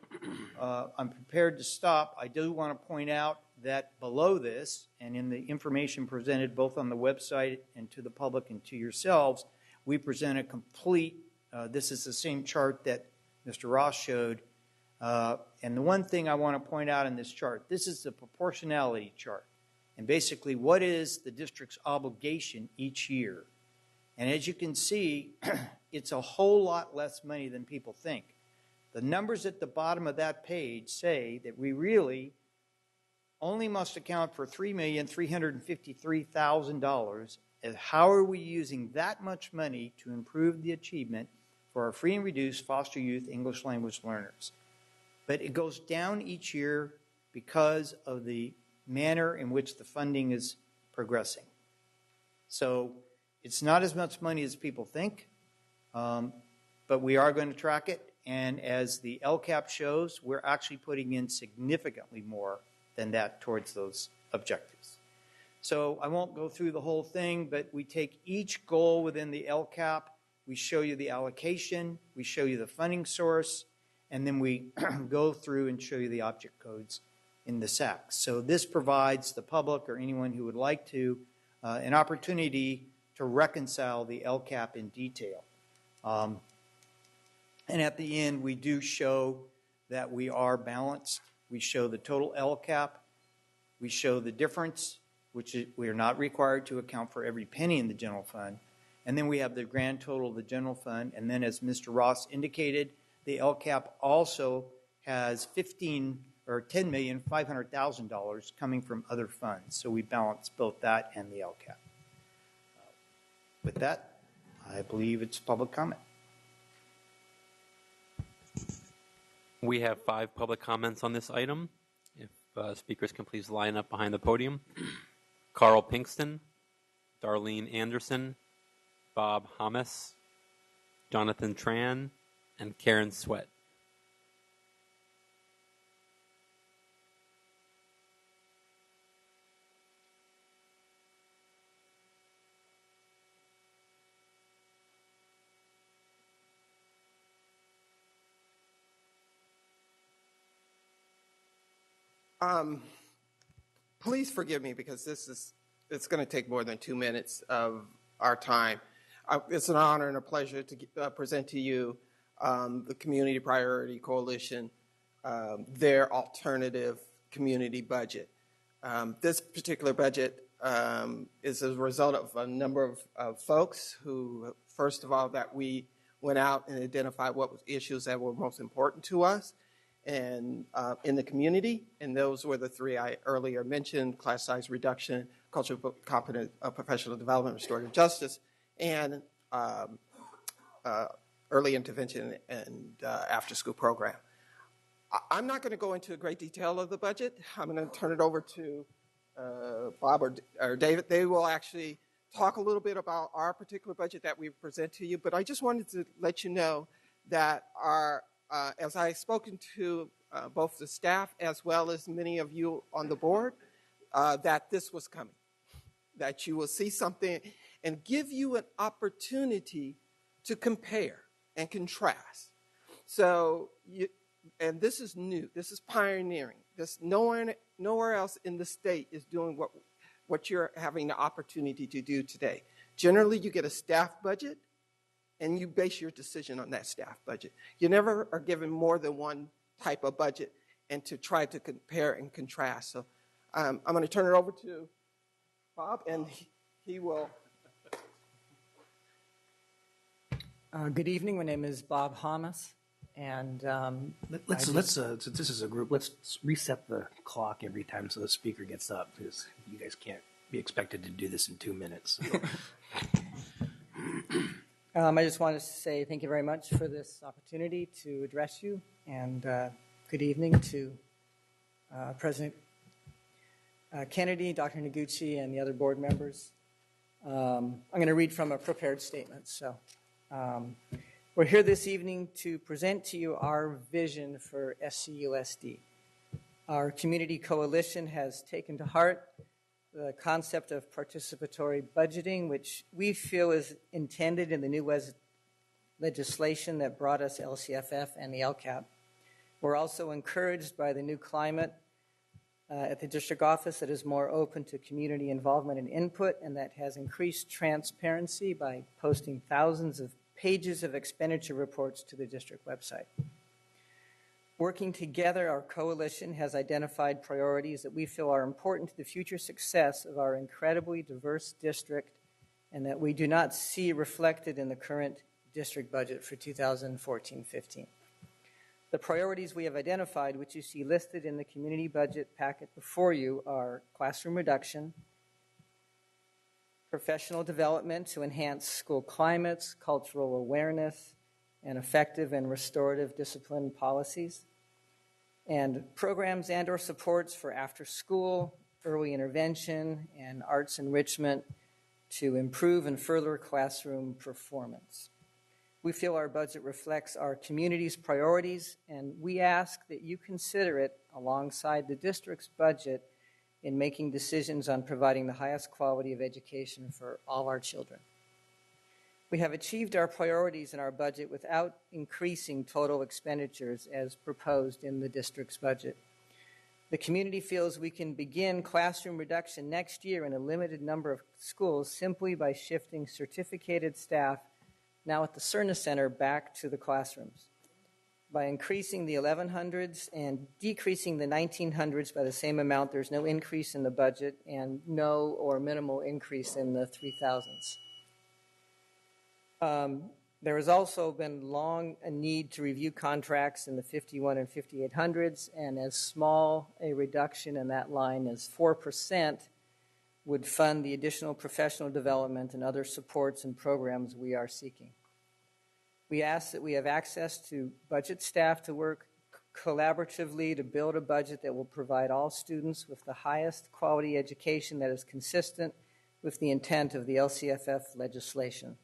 I'm prepared to stop. I do want to point out that below this, and in the information presented both on the website and to the public and to yourselves, we present a complete, this is the same chart that Mr. Ross showed. And the one thing I want to point out in this chart, this is the proportionality chart. And basically, what is the district's obligation each year? And as you can see, it's a whole lot less money than people think. The numbers at the bottom of that page say that we really only must account for $3,353,000. And how are we using that much money to improve the achievement for our free and reduced foster youth English language learners? But it goes down each year because of the manner in which the funding is progressing. So it's not as much money as people think, but we are going to track it. And as the LCAP shows, we're actually putting in significantly more than that towards those objectives. So I won't go through the whole thing, but we take each goal within the LCAP, we show you the allocation, we show you the funding source, and then we go through and show you the object codes in the SACs. So this provides the public or anyone who would like to an opportunity to reconcile the LCAP in detail. And at the end, we do show that we are balanced. We show the total LCAP. We show the difference, which we are not required to account for every penny in the general fund. And then we have the grand total of the general fund. And then, as Mr. Ross indicated, the LCAP also has $10,500,000 coming from other funds. So we balance both that and the LCAP. With that, I believe it's public comment. We have 5 public comments on this item. If speakers can please line up behind the podium. Carl Pinkston, Darlene Anderson, Bob Hamas, Jonathan Tran, and Karen Sweat. Please forgive me because it's going to take more than 2 minutes of our time. It's an honor and a pleasure to present to you the Community Priority Coalition, their alternative community budget. This particular budget is a result of a number of folks who, first of all, that we went out and identified what issues that were most important to us and in the community. And those were the three I earlier mentioned: class size reduction, cultural competent professional development, restorative justice, and early intervention and after-school program. I'm not going to go into great detail of the budget. I'm going to turn it over to Bob or David. They will actually talk a little bit about our particular budget that we present to you. But I just wanted to let you know that as I've spoken to both the staff as well as many of you on the board, that this was coming, that you will see something and give you an opportunity to compare and contrast. So, and this is new. This is pioneering. This nowhere else in the state is doing what you're having the opportunity to do today. Generally, you get a staff budget, and you base your decision on that staff budget. You never are given more than one type of budget, and to try to compare and contrast. So, I'm going to turn it over to Bob, and he will. Good evening. My name is Bob Hamas, and let's since this is a group, let's reset the clock every time so the speaker gets up, because you guys can't be expected to do this in 2 minutes. I just wanted to say thank you very much for this opportunity to address you, and good evening to President Kennedy, Dr. Noguchi, and the other board members. I'm going to read from a prepared statement. So. We're here this evening to present to you our vision for SCUSD. Our community coalition has taken to heart the concept of participatory budgeting, which we feel is intended in the new legislation that brought us LCFF and the LCAP. We're also encouraged by the new climate at the district office that is more open to community involvement and input, and that has increased transparency by posting thousands of pages of expenditure reports to the district website. Working together, our coalition has identified priorities that we feel are important to the future success of our incredibly diverse district and that we do not see reflected in the current district budget for 2014-15. The priorities we have identified, which you see listed in the community budget packet before you, are classroom reduction, professional development to enhance school climates, cultural awareness, and effective and restorative discipline policies, and programs and or supports for after school, early intervention, and arts enrichment to improve and further classroom performance. We feel our budget reflects our community's priorities, and we ask that you consider it alongside the district's budget in making decisions on providing the highest quality of education for all our children. We have achieved our priorities in our budget without increasing total expenditures as proposed in the district's budget. The community feels we can begin classroom reduction next year in a limited number of schools simply by shifting certificated staff now at the Cerna Center back to the classrooms. By increasing the 1100s and decreasing the 1900s by the same amount, there's no increase in the budget and no or minimal increase in the 3000s. There has also been long a need to review contracts in the 51 and 5800s, and as small a reduction in that line as 4% would fund the additional professional development and other supports and programs we are seeking. We ask that we have access to budget staff to work collaboratively to build a budget that will provide all students with the highest quality education that is consistent with the intent of the LCFF legislation.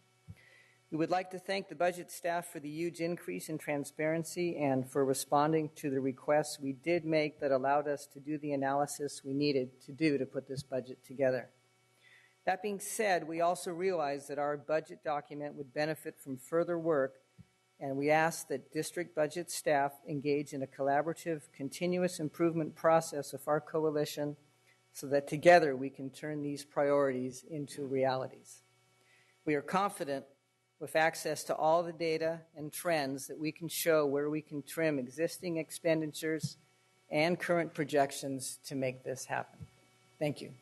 We would like to thank the budget staff for the huge increase in transparency and for responding to the requests we did make that allowed us to do the analysis we needed to do to put this budget together. That being said, we also realize that our budget document would benefit from further work, and we ask that district budget staff engage in a collaborative, continuous improvement process of our coalition so that together we can turn these priorities into realities. We are confident with access to all the data and trends that we can show where we can trim existing expenditures and current projections to make this happen. Thank you.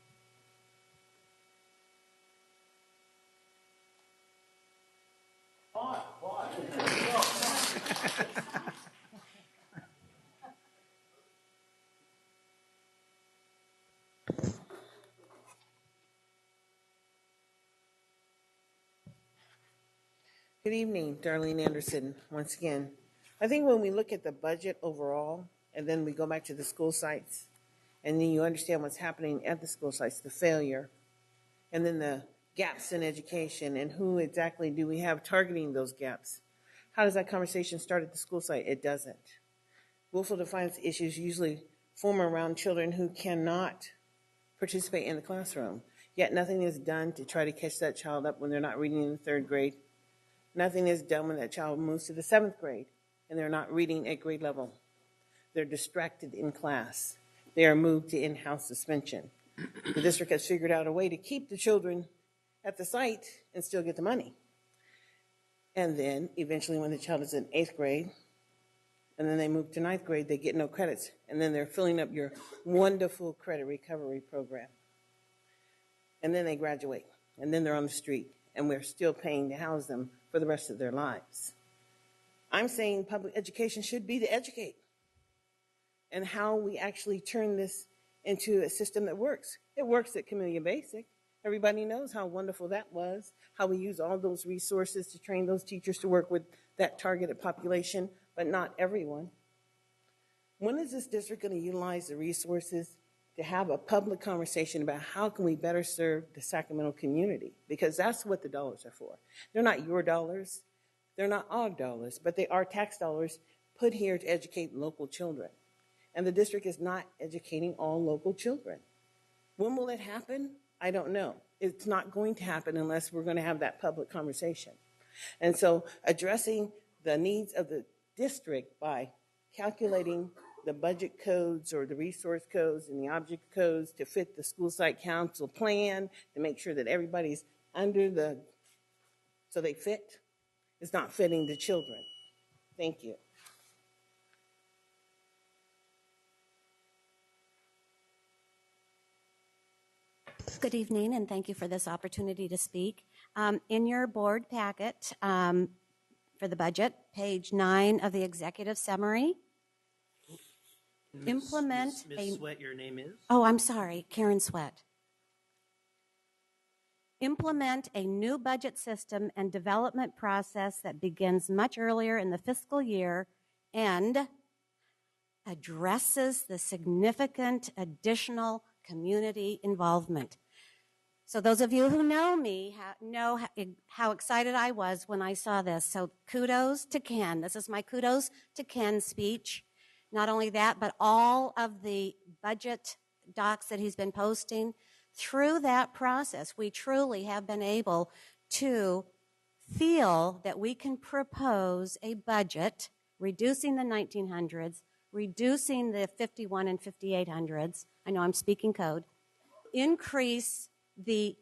Good evening, Darlene Anderson, once again. I think when we look at the budget overall, and then we go back to the school sites, and then you understand what's happening at the school sites, the failure, and then the gaps in education, and who exactly do we have targeting those gaps? How does that conversation start at the school site? It doesn't. Willful defiance issues usually form around children who cannot participate in the classroom, yet nothing is done to try to catch that child up when they're not reading in the third grade. Nothing is done when that child moves to the seventh grade and they're not reading at grade level. They're distracted in class. They are moved to in-house suspension. The district has figured out a way to keep the children at the site and still get the money. And then eventually when the child is in 8th grade and then they move to 9th grade, they get no credits. And then they're filling up your wonderful credit recovery program. And then they graduate. And then they're on the street. And we're still paying to house them for the rest of their lives. I'm saying public education should be to educate. And how we actually turn this into a system that works. It works at Camellia Basic. Everybody knows how wonderful that was, how we use all those resources to train those teachers to work with that targeted population, but not everyone. When is this district going to utilize the resources to have a public conversation about how can we better serve the Sacramento community? Because that's what the dollars are for. They're not your dollars. They're not our dollars, but they are tax dollars put here to educate local children. And the district is not educating all local children. When will it happen? I don't know. It's not going to happen unless we're going to have that public conversation. And so addressing the needs of the district by calculating the budget codes or the resource codes and the object codes to fit the school site council plan to make sure that everybody's under the, so they fit, is not fitting the children. Thank you. Good evening, and thank you for this opportunity to speak. In your board packet for the budget, page 9 of the executive summary, implement Ms. Sweat, your name is? Oh, I'm sorry, Karen Sweat. Implement a new budget system and development process that begins much earlier in the fiscal year and addresses the significant additional community involvement. So those of you who know me know how excited I was when I saw this. So kudos to Ken. This is my kudos to Ken speech. Not only that, but all of the budget docs that he's been posting. Through that process, we truly have been able to feel that we can propose a budget, reducing the 1900s, reducing the 51 and 5800s. I know I'm speaking code. Increase the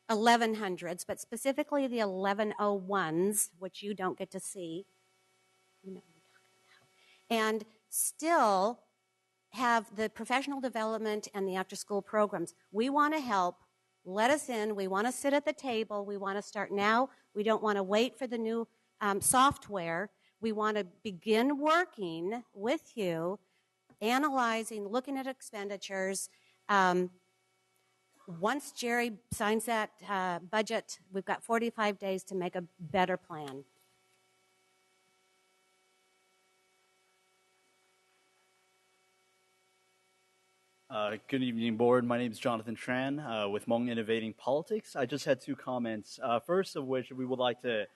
1100s, but specifically the 1101s, which you don't get to see. You know what I'm talking about. And still have the professional development and the after-school programs. We want to help. Let us in. We want to sit at the table. We want to start now. We don't want to wait for the new software. We want to begin working with you, analyzing, looking at expenditures. Once Jerry signs that budget, we've got 45 days to make a better plan. Good evening, board. My name is Jonathan Tran with Hmong Innovating Politics. I just had two comments. First of which, we would like to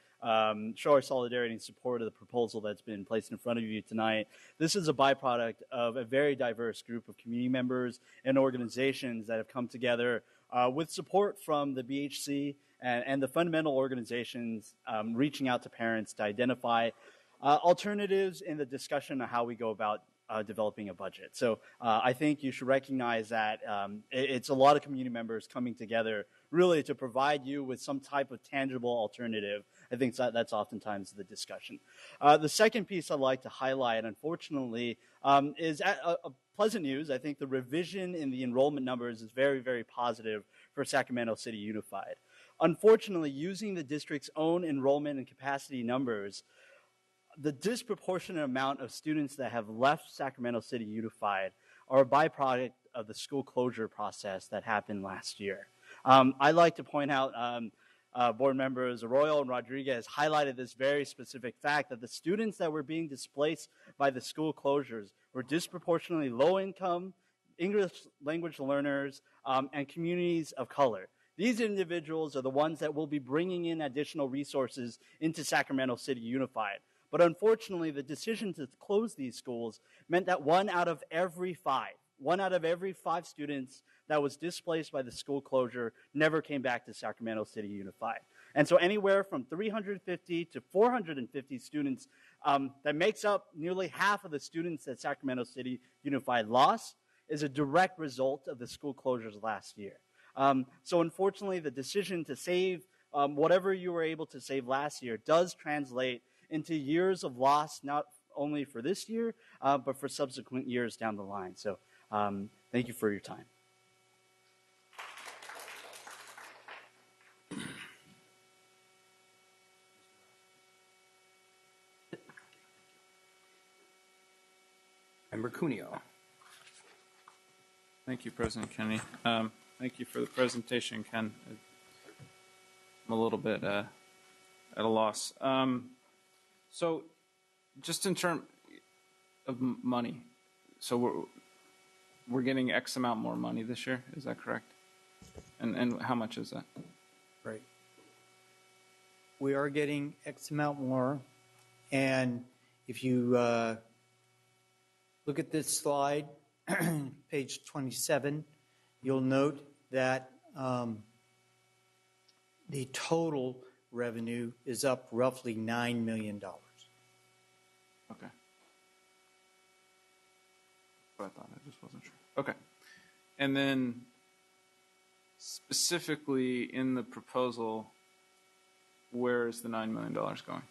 show our solidarity and support of the proposal that's been placed in front of you tonight. This is a byproduct of a very diverse group of community members and organizations that have come together with support from the BHC and the fundamental organizations reaching out to parents to identify alternatives in the discussion of how we go about developing a budget. So I think you should recognize that it's a lot of community members coming together really to provide you with some type of tangible alternative. I think that's oftentimes the discussion. The second piece I'd like to highlight, unfortunately, is a pleasant news. I think the revision in the enrollment numbers is very, very positive for Sacramento City Unified. Unfortunately, using the district's own enrollment and capacity numbers, the disproportionate amount of students that have left Sacramento City Unified are a byproduct of the school closure process that happened last year. I'd like to point out, board members Arroyo and Rodriguez highlighted this very specific fact that the students that were being displaced by the school closures were disproportionately low income, English language learners, and communities of color. These individuals are the ones that will be bringing in additional resources into Sacramento City Unified. But unfortunately, the decision to close these schools meant that one out of every five students that was displaced by the school closure never came back to Sacramento City Unified. And so anywhere from 350 to 450 students, that makes up nearly half of the students that Sacramento City Unified lost, is a direct result of the school closures last year. So unfortunately, the decision to save whatever you were able to save last year does translate into years of loss, not only for this year, but for subsequent years down the line. So thank you for your time. Member Cuneo. Thank you, President Kennedy. Thank you for the presentation, Ken. I'm a little bit at a loss. So just in terms of money, so we're getting X amount more money this year, is that correct? And how much is that? Right. We are getting X amount more, and if you look at this slide, page 27, you'll note that the total revenue is up roughly $9 million. Okay. But I thought, I just wasn't sure. Okay. And then specifically in the proposal, where is the $9 million going?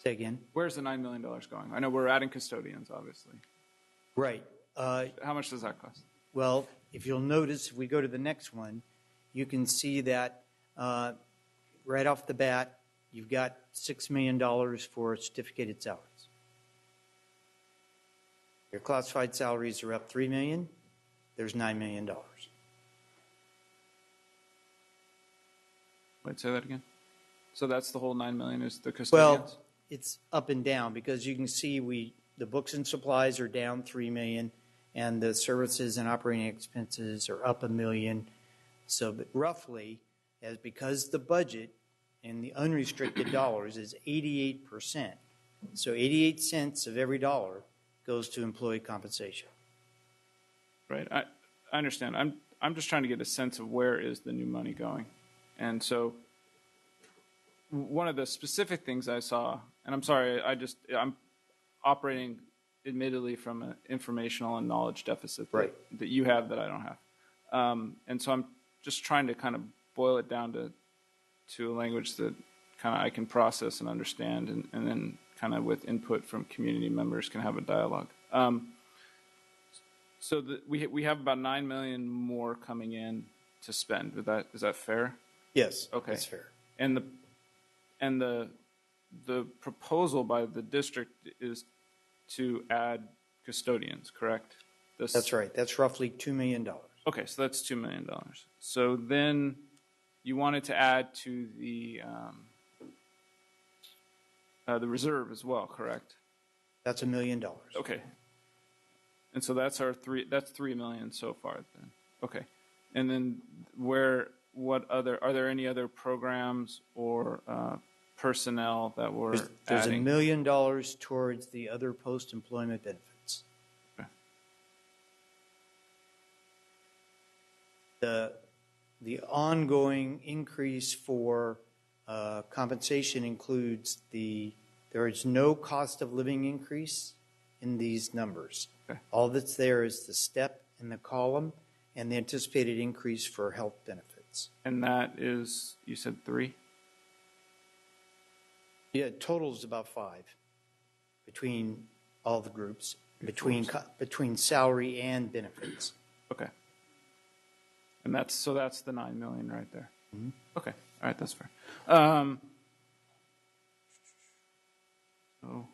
Say again? Where's the $9 million going? I know we're adding custodians, obviously. Right. How much does that cost? Well, if you'll notice, if we go to the next one, you can see that right off the bat, you've got $6 million for certificated salaries. Your classified salaries are up $3 million. There's $9 million. Wait, say that again? So that's the whole $9 million is the custodians? Well, it's up and down because you can see the books and supplies are down $3 million, and the services and operating expenses are up $1 million. So, but roughly, because the budget and the unrestricted dollars is 88%, so 88 cents of every dollar goes to employee compensation. Right. I understand. I'm just trying to get a sense of where is the new money going. And so one of the specific things I saw, and I'm sorry, I'm operating admittedly from an informational and knowledge deficit that you have that I don't have. And so I'm just trying to kind of boil it down to a language that kind of I can process and understand, and then kind of with input from community members can have a dialogue. So we have about $9 million more coming in to spend. Is that fair? Yes. Okay. That's fair. And the proposal by the district is to add custodians, correct? That's right. That's roughly $2 million. Okay, so that's $2 million. So then you wanted to add to the reserve as well, correct? That's $1 million. Okay. And so that's $3 million so far then. Okay. And then are there any other programs or personnel that we're There's adding? $1 million towards the other post-employment benefits. Okay. The ongoing increase for compensation includes there is no cost of living increase in these numbers. Okay. All that's there is the step in the column and the anticipated increase for health benefits. And that is, you said 3? Yeah, total is about 5 between all the groups, between salary and benefits. Okay. And that's the $9 million right there. Mm-hmm. Okay. All right, that's fair. So,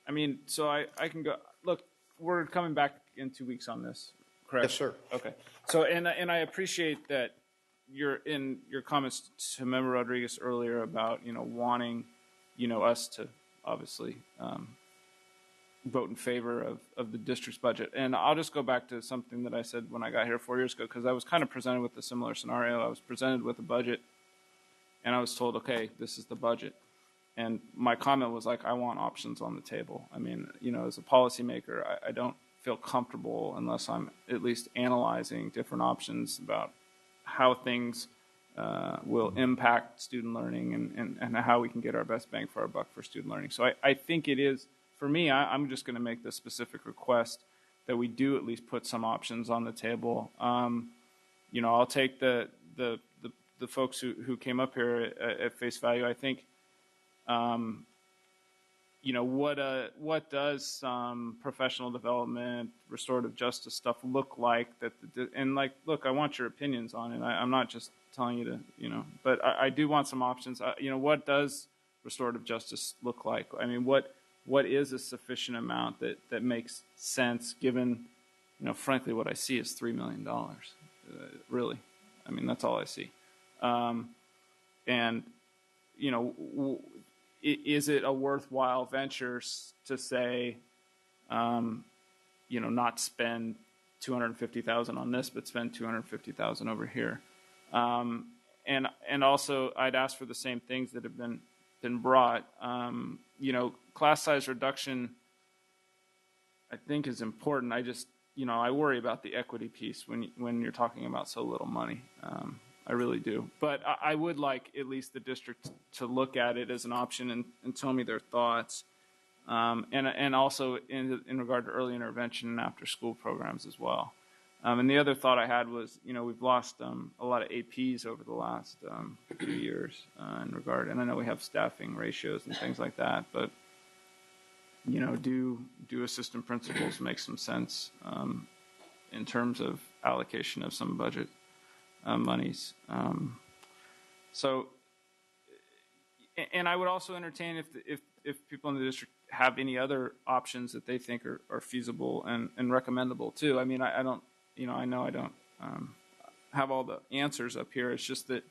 I mean, so I can go, look, we're coming back in 2 weeks on this, correct? Yes, sir. Okay. So, and I appreciate that your comments to Member Rodriguez earlier about, wanting, us to obviously vote in favor of the district's budget. And I'll just go back to something that I said when I got here 4 years ago, because I was kind of presented with a similar scenario. I was presented with a budget, and I was told, okay, this is the budget. And my comment was like, I want options on the table. I mean, as a policymaker, I don't feel comfortable unless I'm at least analyzing different options about how things will impact student learning and how we can get our best bang for our buck for student learning. So I think it is, for me, I'm just going to make the specific request that we do at least put some options on the table. I'll take the folks who came up here at face value. I think, what does some professional development, restorative justice stuff look like? Look, I want your opinions on it. I'm not just telling you to, but I do want some options. What does restorative justice look like? I mean, what is a sufficient amount that makes sense given, frankly, what I see is $3 million. Really. I mean, that's all I see. Is it a worthwhile venture to say, not spend $250,000 on this, but spend $250,000 over here? And also, I'd ask for the same things that have been brought. Class size reduction, I think, is important. I just, I worry about the equity piece when you're talking about so little money. I really do. But I would like at least the district to look at it as an option and tell me their thoughts. And also in regard to early intervention and after school programs as well. And the other thought I had was, we've lost a lot of APs over the last few years in regard. And I know we have staffing ratios and things like that. But, do assistant principals make some sense in terms of allocation of some budget monies. And I would also entertain if people in the district have any other options that they think are feasible and recommendable too. I mean, I don't, I know I don't have all the answers up here. It's just that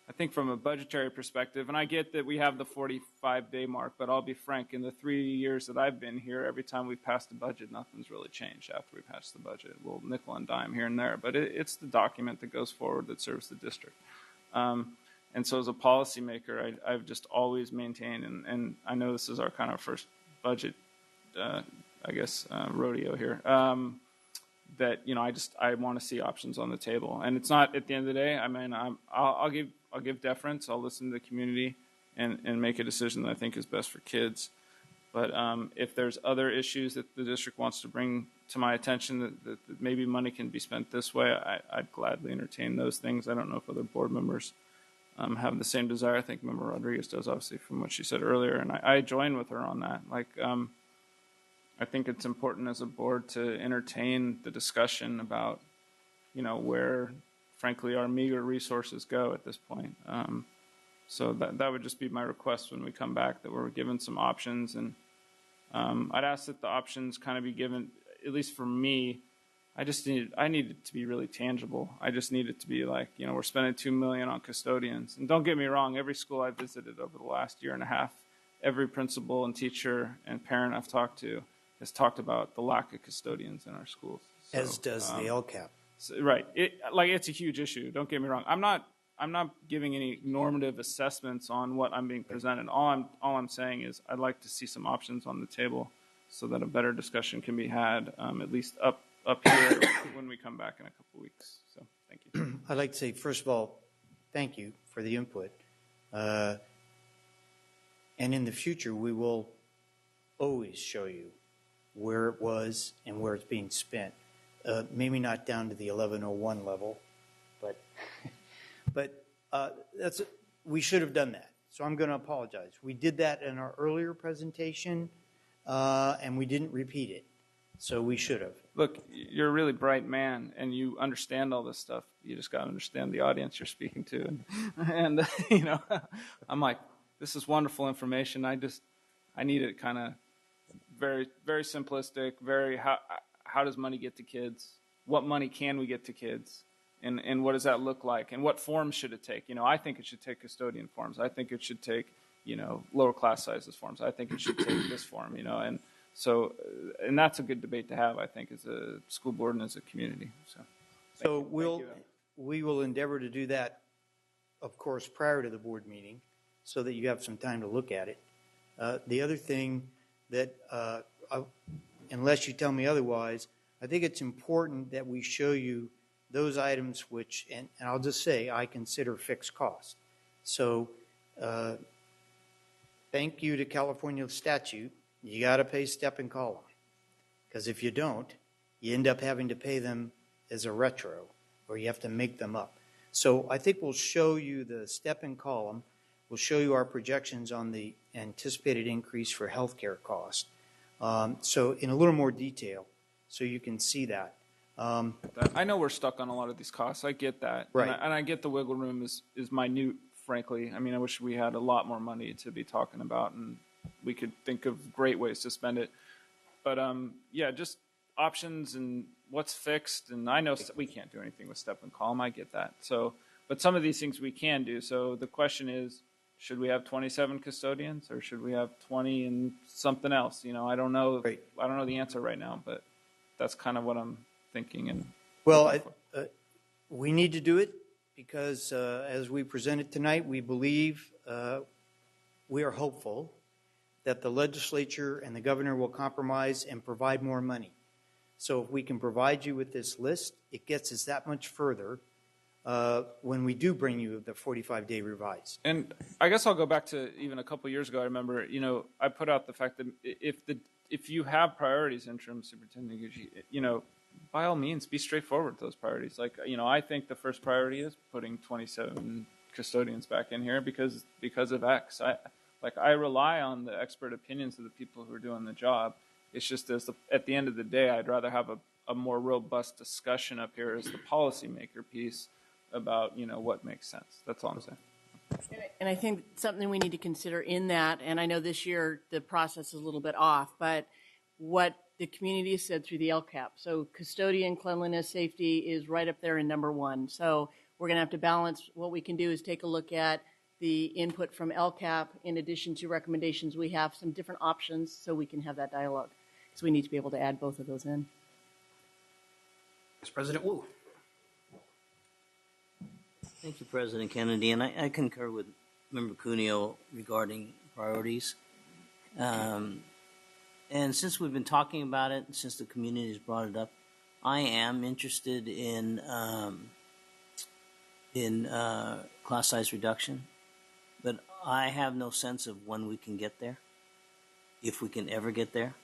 I think from a budgetary perspective, and I get that we have the 45-day mark, but I'll be frank, in the 3 years that I've been here, every time we've passed a budget, nothing's really changed after we pass the budget. We'll nickel and dime here and there, but it's the document that goes forward that serves the district. And so as a policymaker, I've just always maintained, and I know this is our kind of first budget, rodeo here, that, I want to see options on the table. And it's not, at the end of the day, I mean, I'll give deference. I'll listen to the community and make a decision that I think is best for kids. But if there's other issues that the district wants to bring to my attention that maybe money can be spent this way, I'd gladly entertain those things. I don't know if other board members have the same desire. I think Member Rodriguez does, obviously, from what she said earlier. And I join with her on that. I think it's important as a board to entertain the discussion about, where, frankly, our meager resources go at this point. So that would just be my request when we come back, that we're given some options. And I'd ask that the options kind of be given, at least for me, I need it to be really tangible. I just need it to be like, we're spending $2 million on custodians. And don't get me wrong, every school I visited over the last year and a half, every principal and teacher and parent I've talked to has talked about the lack of custodians in our schools. So, as does the LCAP. So, right. It's a huge issue. Don't get me wrong. I'm not giving any normative assessments on what I'm being presented. All I'm saying is I'd like to see some options on the table so that a better discussion can be had, at least up here when we come back in a couple of weeks. So thank you. I'd like to say, first of all, thank you for the input. And in the future, we will always show you where it was and where it's being spent. Maybe not down to the 1101 level, but we should have done that. So I'm going to apologize. We did that in our earlier presentation, and we didn't repeat it. So we should have. Look, you're a really bright man, and you understand all this stuff. You just got to understand the audience you're speaking to. And I'm like, this is wonderful information. I need it kind of very, very simplistic, very how does money get to kids? What money can we get to kids? And what does that look like? And what forms should it take? I think it should take custodian forms. I think it should take, lower class sizes forms. I think it should take this form, and so, and that's a good debate to have, I think, as a school board and as a community. So we will endeavor to do that, of course, prior to the board meeting, so that you have some time to look at it. The other thing that, unless you tell me otherwise, I think it's important that we show you those items which, and I'll just say, I consider fixed cost. So thank you to California statute, you got to pay step and column. Because if you don't, you end up having to pay them as a retro, or you have to make them up. So I think we'll show you the step and column. We'll show you our projections on the anticipated increase for healthcare costs. So in a little more detail, so you can see that. I know we're stuck on a lot of these costs. I get that. Right. And I get the wiggle room is minute, frankly. I mean, I wish we had a lot more money to be talking about, and we could think of great ways to spend it. But, yeah, just options and what's fixed. And I know we can't do anything with step and column. I get that. So, but some of these things we can do. So the question is, should we have 27 custodians, or should we have 20 and something else? I don't know. Right. I don't know the answer right now, but that's kind of what I'm thinking. And well, we need to do it because as we presented tonight, we believe, we are hopeful that the legislature and the governor will compromise and provide more money. So if we can provide you with this list, it gets us that much further when we do bring you the 45-day revised. And I guess I'll go back to even a couple years ago. I remember, I put out the fact that if you have priorities, interim superintendent, by all means, be straightforward with those priorities. Like, I think the first priority is putting 27 custodians back in here because of X. I rely on the expert opinions of the people who are doing the job. It's just at the end of the day, I'd rather have a more robust discussion up here as the policymaker piece about, what makes sense. That's all I'm saying. And I think something we need to consider in that, and I know this year the process is a little bit off, but what the community has said through the LCAP. So custodian, cleanliness, safety is right up there in number one. So we're going to have to balance. What we can do is take a look at the input from LCAP in addition to recommendations. We have some different options so we can have that dialogue. So we need to be able to add both of those in. Vice President Wu. Thank you, President Kennedy. And I concur with Member Cuneo regarding priorities. And since we've been talking about it, since the community has brought it up, I am interested in class size reduction, but I have no sense of when we can get there, if we can ever get there,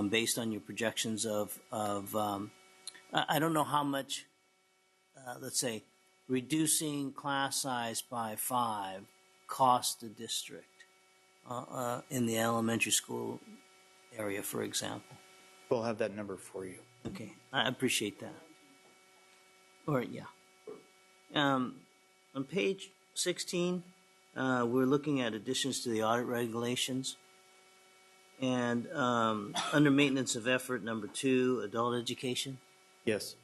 based on your projections of I don't know how much, let's say, reducing class size by 5 cost the district in the elementary school area, for example. We'll have that number for you. Okay, I appreciate that. All right, yeah. On page 16, we're looking at additions to the audit regulations. And under maintenance of effort, number 2, adult education. Yes.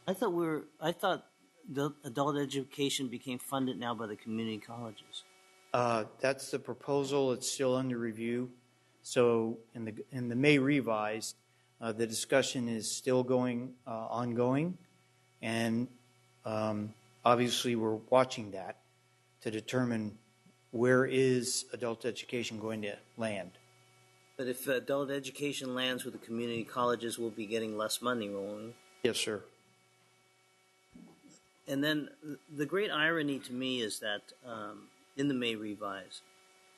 I thought the adult education became funded now by the community colleges. That's the proposal. It's still under review. So in the May revised, the discussion is still ongoing, and obviously we're watching that to determine where is adult education going to land. But if adult education lands with the community colleges, we'll be getting less money, won't we? Yes, sir. And then the great irony to me is that in the May revise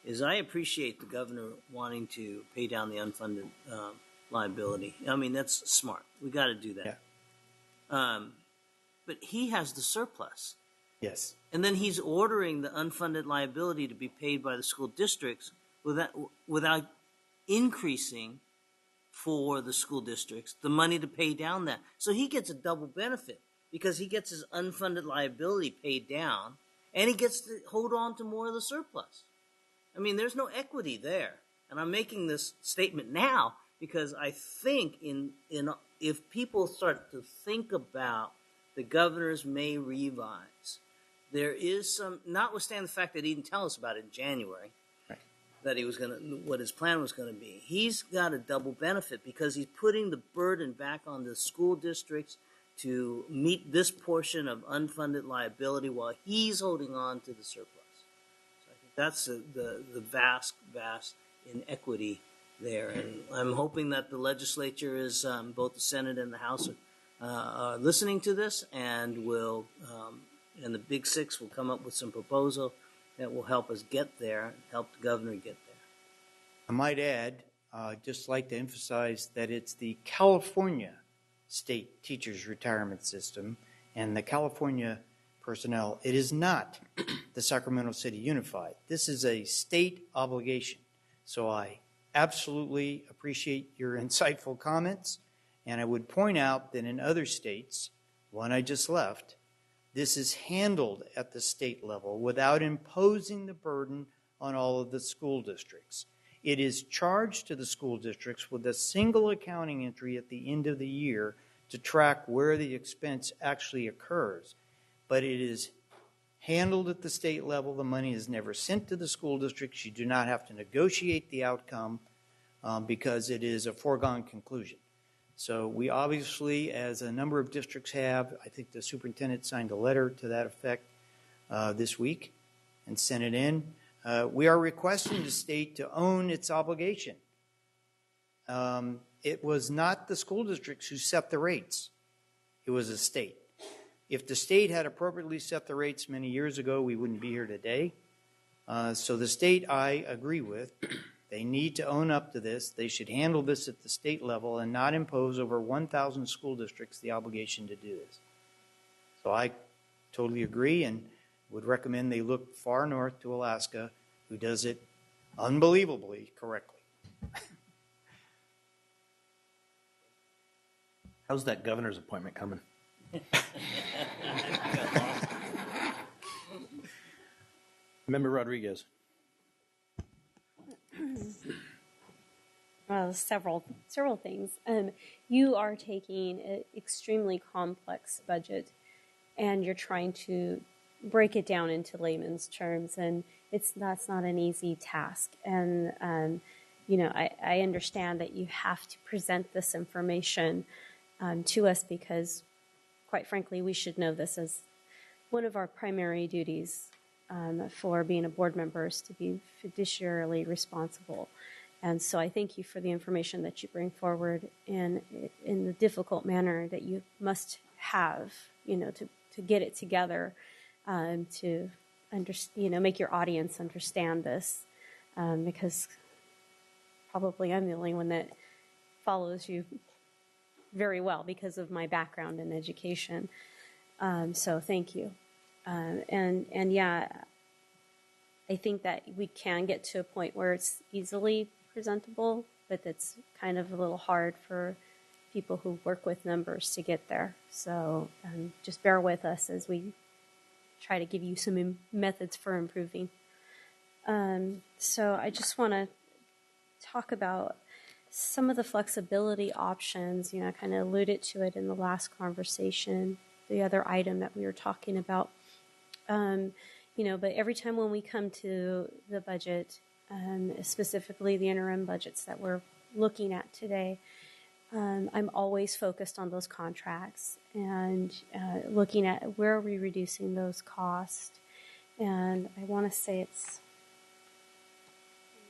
is I appreciate the governor wanting to pay down the unfunded liability. I mean, that's smart. We got to do that. Yeah. But he has the surplus. Yes. And then he's ordering the unfunded liability to be paid by the school districts without increasing for the school districts the money to pay down that. So he gets a double benefit because he gets his unfunded liability paid down and he gets to hold on to more of the surplus. I mean, there's no equity there. And I'm making this statement now because I think if people start to think about the governor's May revise, there is some, notwithstanding the fact that he didn't tell us about it in January, that he was going to, what his plan was going to be. He's got a double benefit because he's putting the burden back on the school districts to meet this portion of unfunded liability while he's holding on to the surplus. So I think that's the vast inequity there. And I'm hoping that the legislature is, both the Senate and the House are listening to this and will, and the Big Six will come up with some proposal that will help us get there, help the governor get there. I might add, just like to emphasize that it's the California State Teachers Retirement System and the California personnel. It is not the Sacramento City Unified. This is a state obligation. So I absolutely appreciate your insightful comments, and I would point out that in other states, one I just left, this is handled at the state level without imposing the burden on all of the school districts. It is charged to the school districts with a single accounting entry at the end of the year to track where the expense actually occurs. But it is handled at the state level. The money is never sent to the school districts. You do not have to negotiate the outcome because it is a foregone conclusion. So we obviously, as a number of districts have, I think the superintendent signed a letter to that effect this week and sent it in. We are requesting the state to own its obligation. It was not the school districts who set the rates. It was the state. If the state had appropriately set the rates many years ago, we wouldn't be here today. So the state, I agree with. They need to own up to this. They should handle this at the state level and not impose over 1,000 school districts the obligation to do this. So I totally agree and would recommend they look far north to Alaska, who does it unbelievably correctly. How's that governor's appointment coming? Member Rodriguez. Well, several things. You are taking an extremely complex budget, and you're trying to break it down into layman's terms, and that's not an easy task. And I understand that you have to present this information to us because, quite frankly, we should know this as one of our primary duties for being a board member is to be fiduciarily responsible. And so I thank you for the information that you bring forward in the difficult manner that you must have, to get it together, to make your audience understand this, because probably I'm the only one that follows you very well because of my background in education. So thank you. And yeah, I think that we can get to a point where it's easily presentable, but it's kind of a little hard for people who work with numbers to get there. So just bear with us as we try to give you some methods for improving. So I just want to talk about some of the flexibility options. I kind of alluded to it in the last conversation, the other item that we were talking about. But every time when we come to the budget, specifically the interim budgets that we're looking at today, I'm always focused on those contracts and looking at where are we reducing those costs. And I want to say it's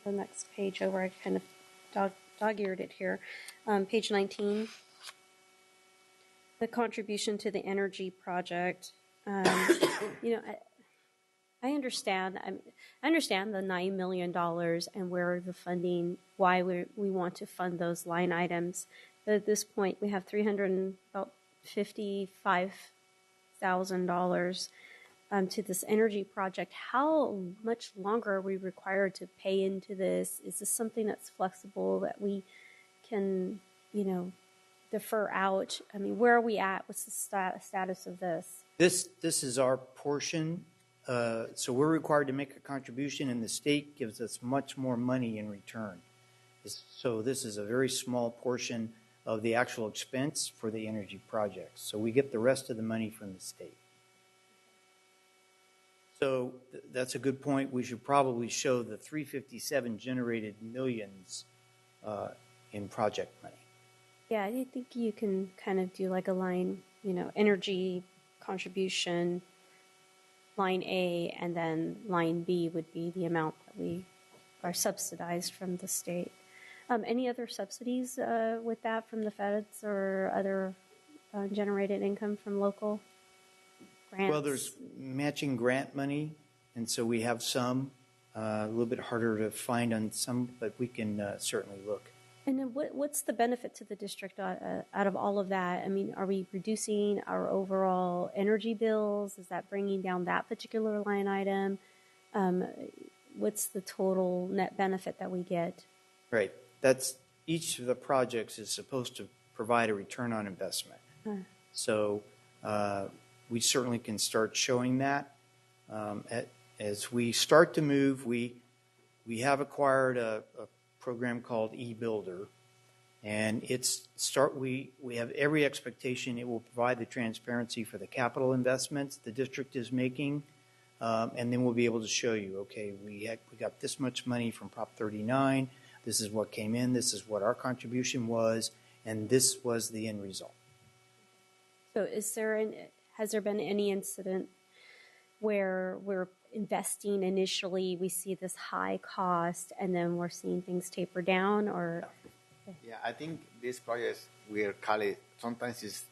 the next page over. I kind of dog-eared it here. Page 19, the contribution to the energy project. I understand. I understand the $9 million and where the funding, why we want to fund those line items. But at this point, we have $355,000 to this energy project. How much longer are we required to pay into this? Is this something that's flexible that we can, defer out? I mean, where are we at? What's the status of this? This is our portion So we're required to make a contribution, and the state gives us much more money in return. So this is a very small portion of the actual expense for the energy projects. So we get the rest of the money from the state. So that's a good point. We should probably show the 357 generated millions in project money. Yeah, I think you can kind of do like a line, energy contribution, line A, and then line B would be the amount that we are subsidized from the state. Any other subsidies with that from the feds or other generated income from local grants? Well, there's matching grant money, and so we have some. A little bit harder to find on some, but we can certainly look. And then what's the benefit to the district out of all of that? I mean, are we reducing our overall energy bills? Is that bringing down that particular line item? What's the total net benefit that we get? Right. That's each of the projects is supposed to provide a return on investment. So we certainly can start showing that. As we start to move, we have acquired a program called eBuilder, and we have every expectation it will provide the transparency for the capital investments the district is making, and then we'll be able to show you, okay, we got this much money from Prop 39, this is what came in, this is what our contribution was, and this was the end result. So has there been any incident where we're investing initially, we see this high cost, and then we're seeing things taper down, or? Yeah, I think these projects sometimes it's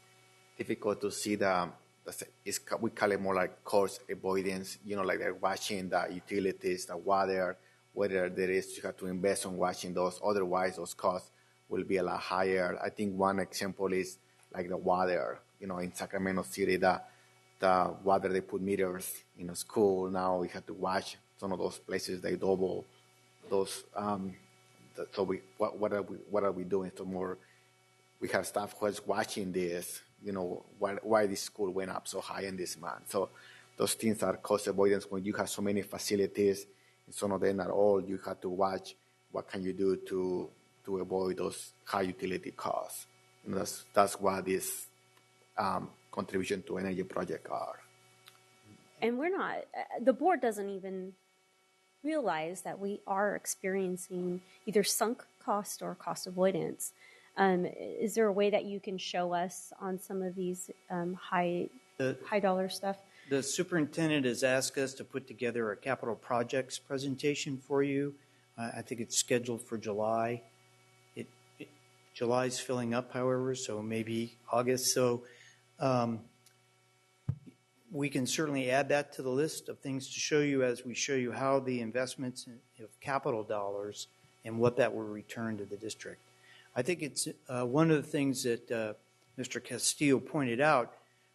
difficult to see we call it more like cost avoidance, like they're watching the utilities, the water, whether there is, you have to invest on watching those, otherwise those costs will be a lot higher. I think one example is like the water, in Sacramento City, the water, they put meters in a school. Now we have to watch some of those places. They double those. So what are we doing? So more, we have staff who is watching this. Why this school went up so high in this month. So those things are cost avoidance when you have so many facilities. And some of them are all. You have to watch what can you do to avoid those high utility costs. And that's what this contribution to energy project are. And the board doesn't even realize that we are experiencing either sunk cost or cost avoidance. Is there a way that you can show us on some of these high dollar stuff? The superintendent has asked us to put together a capital projects presentation for you. I think it's scheduled for July. July's filling up, however, so maybe August. So we can certainly add that to the list of things to show you as we show you how the investments of capital dollars and what that will return to the district. I think it's one of the things that Mr. Castillo pointed out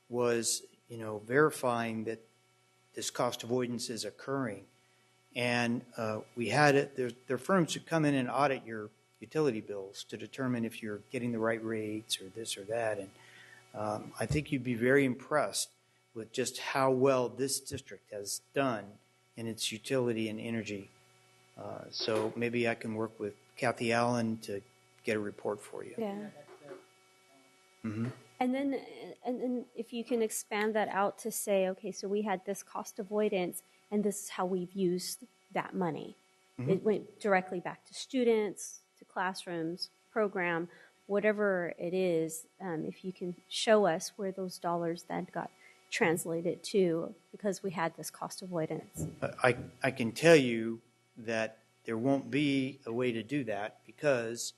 was, verifying that this cost avoidance is occurring. And we had it, there are firms who come in and audit your utility bills to determine if you're getting the right rates or this or that. And I think you'd be very impressed with just how well this district has done in its utility and energy. So maybe I can work with Kathy Allen to get a report for you. Yeah. Mm-hmm. And then if you can expand that out to say, okay, so we had this cost avoidance, and this is how we've used that money. Mm-hmm. It went directly back to students, to classrooms, program, whatever it is. If you can show us where those dollars then got translated to, because we had this cost avoidance. I can tell you that there won't be a way to do that because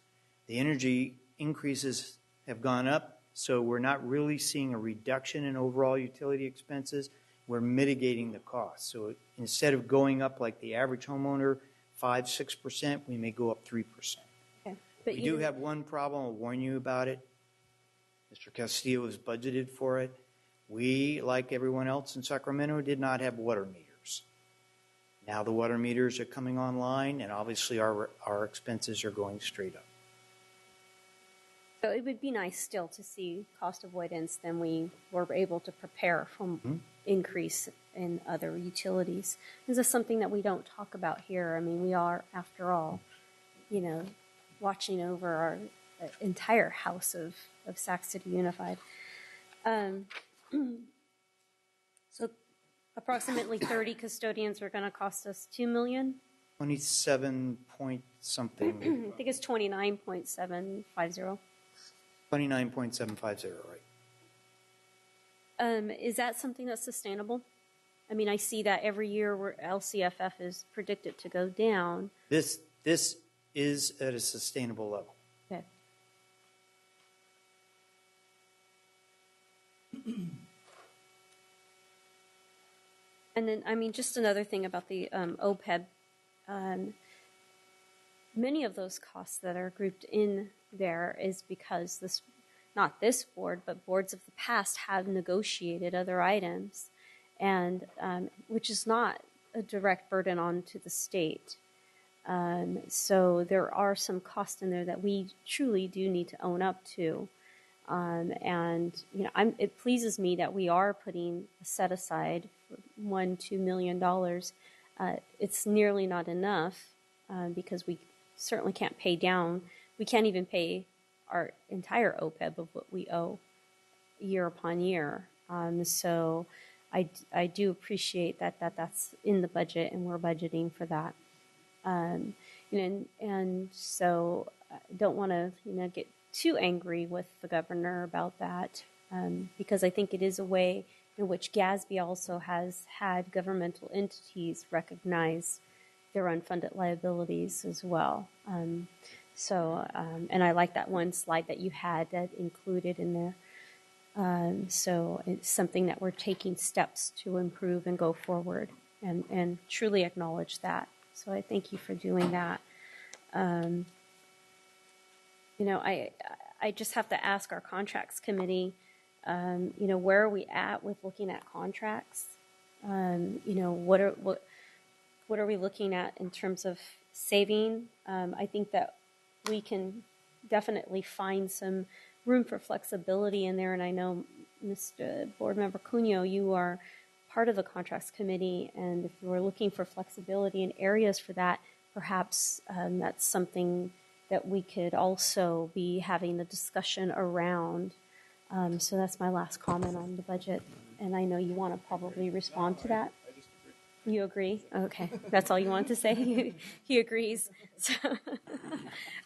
the energy increases have gone up, so we're not really seeing a reduction in overall utility expenses. We're mitigating the cost. So instead of going up like the average homeowner, 5-6%, we may go up 3%. Okay. But we do have one problem. I'll warn you about it. Mr. Castillo has budgeted for it. We, like everyone else in Sacramento, did not have water meters. Now the water meters are coming online, and obviously our expenses are going straight up. So it would be nice still to see cost avoidance than we were able to prepare from increase in other utilities. This is something that we don't talk about here. I mean, we are, after all, watching over our entire house of Sac City Unified. So approximately 30 custodians are going to cost us $2 million. 27 point something. I think it's 29.750. 29.750, right? Is that something that's sustainable? I mean, I see that every year where LCFF is predicted to go down. This is at a sustainable level. Okay. And then, I mean, just another thing about the OPEB. Many of those costs that are grouped in there is because not this board, but boards of the past have negotiated other items, and which is not a direct burden onto the state. So there are some costs in there that we truly do need to own up to. And it pleases me that we are putting a set aside for $2 million. It's nearly not enough because we certainly can't pay down. We can't even pay our entire OPEB of what we owe year upon year. So I do appreciate that's in the budget, and we're budgeting for that. And so I don't want to get too angry with the governor about that, because I think it is a way in which GASB also has had governmental entities recognize their unfunded liabilities as well. And I like that one slide that you had that included in there. So it's something that we're taking steps to improve and go forward, and truly acknowledge that. So I thank you for doing that. I just have to ask our contracts committee, where are we at with looking at contracts? What are we looking at in terms of saving? I think that we can definitely find some room for flexibility in there. And I know, Mr. Board Member Cunha, you are part of the contracts committee, and if you are looking for flexibility in areas for that, perhaps that's something that we could also be having a discussion around. So that's my last comment on the budget, and I know you want to probably respond to that. You agree? Okay, that's all you want to say? He agrees. So,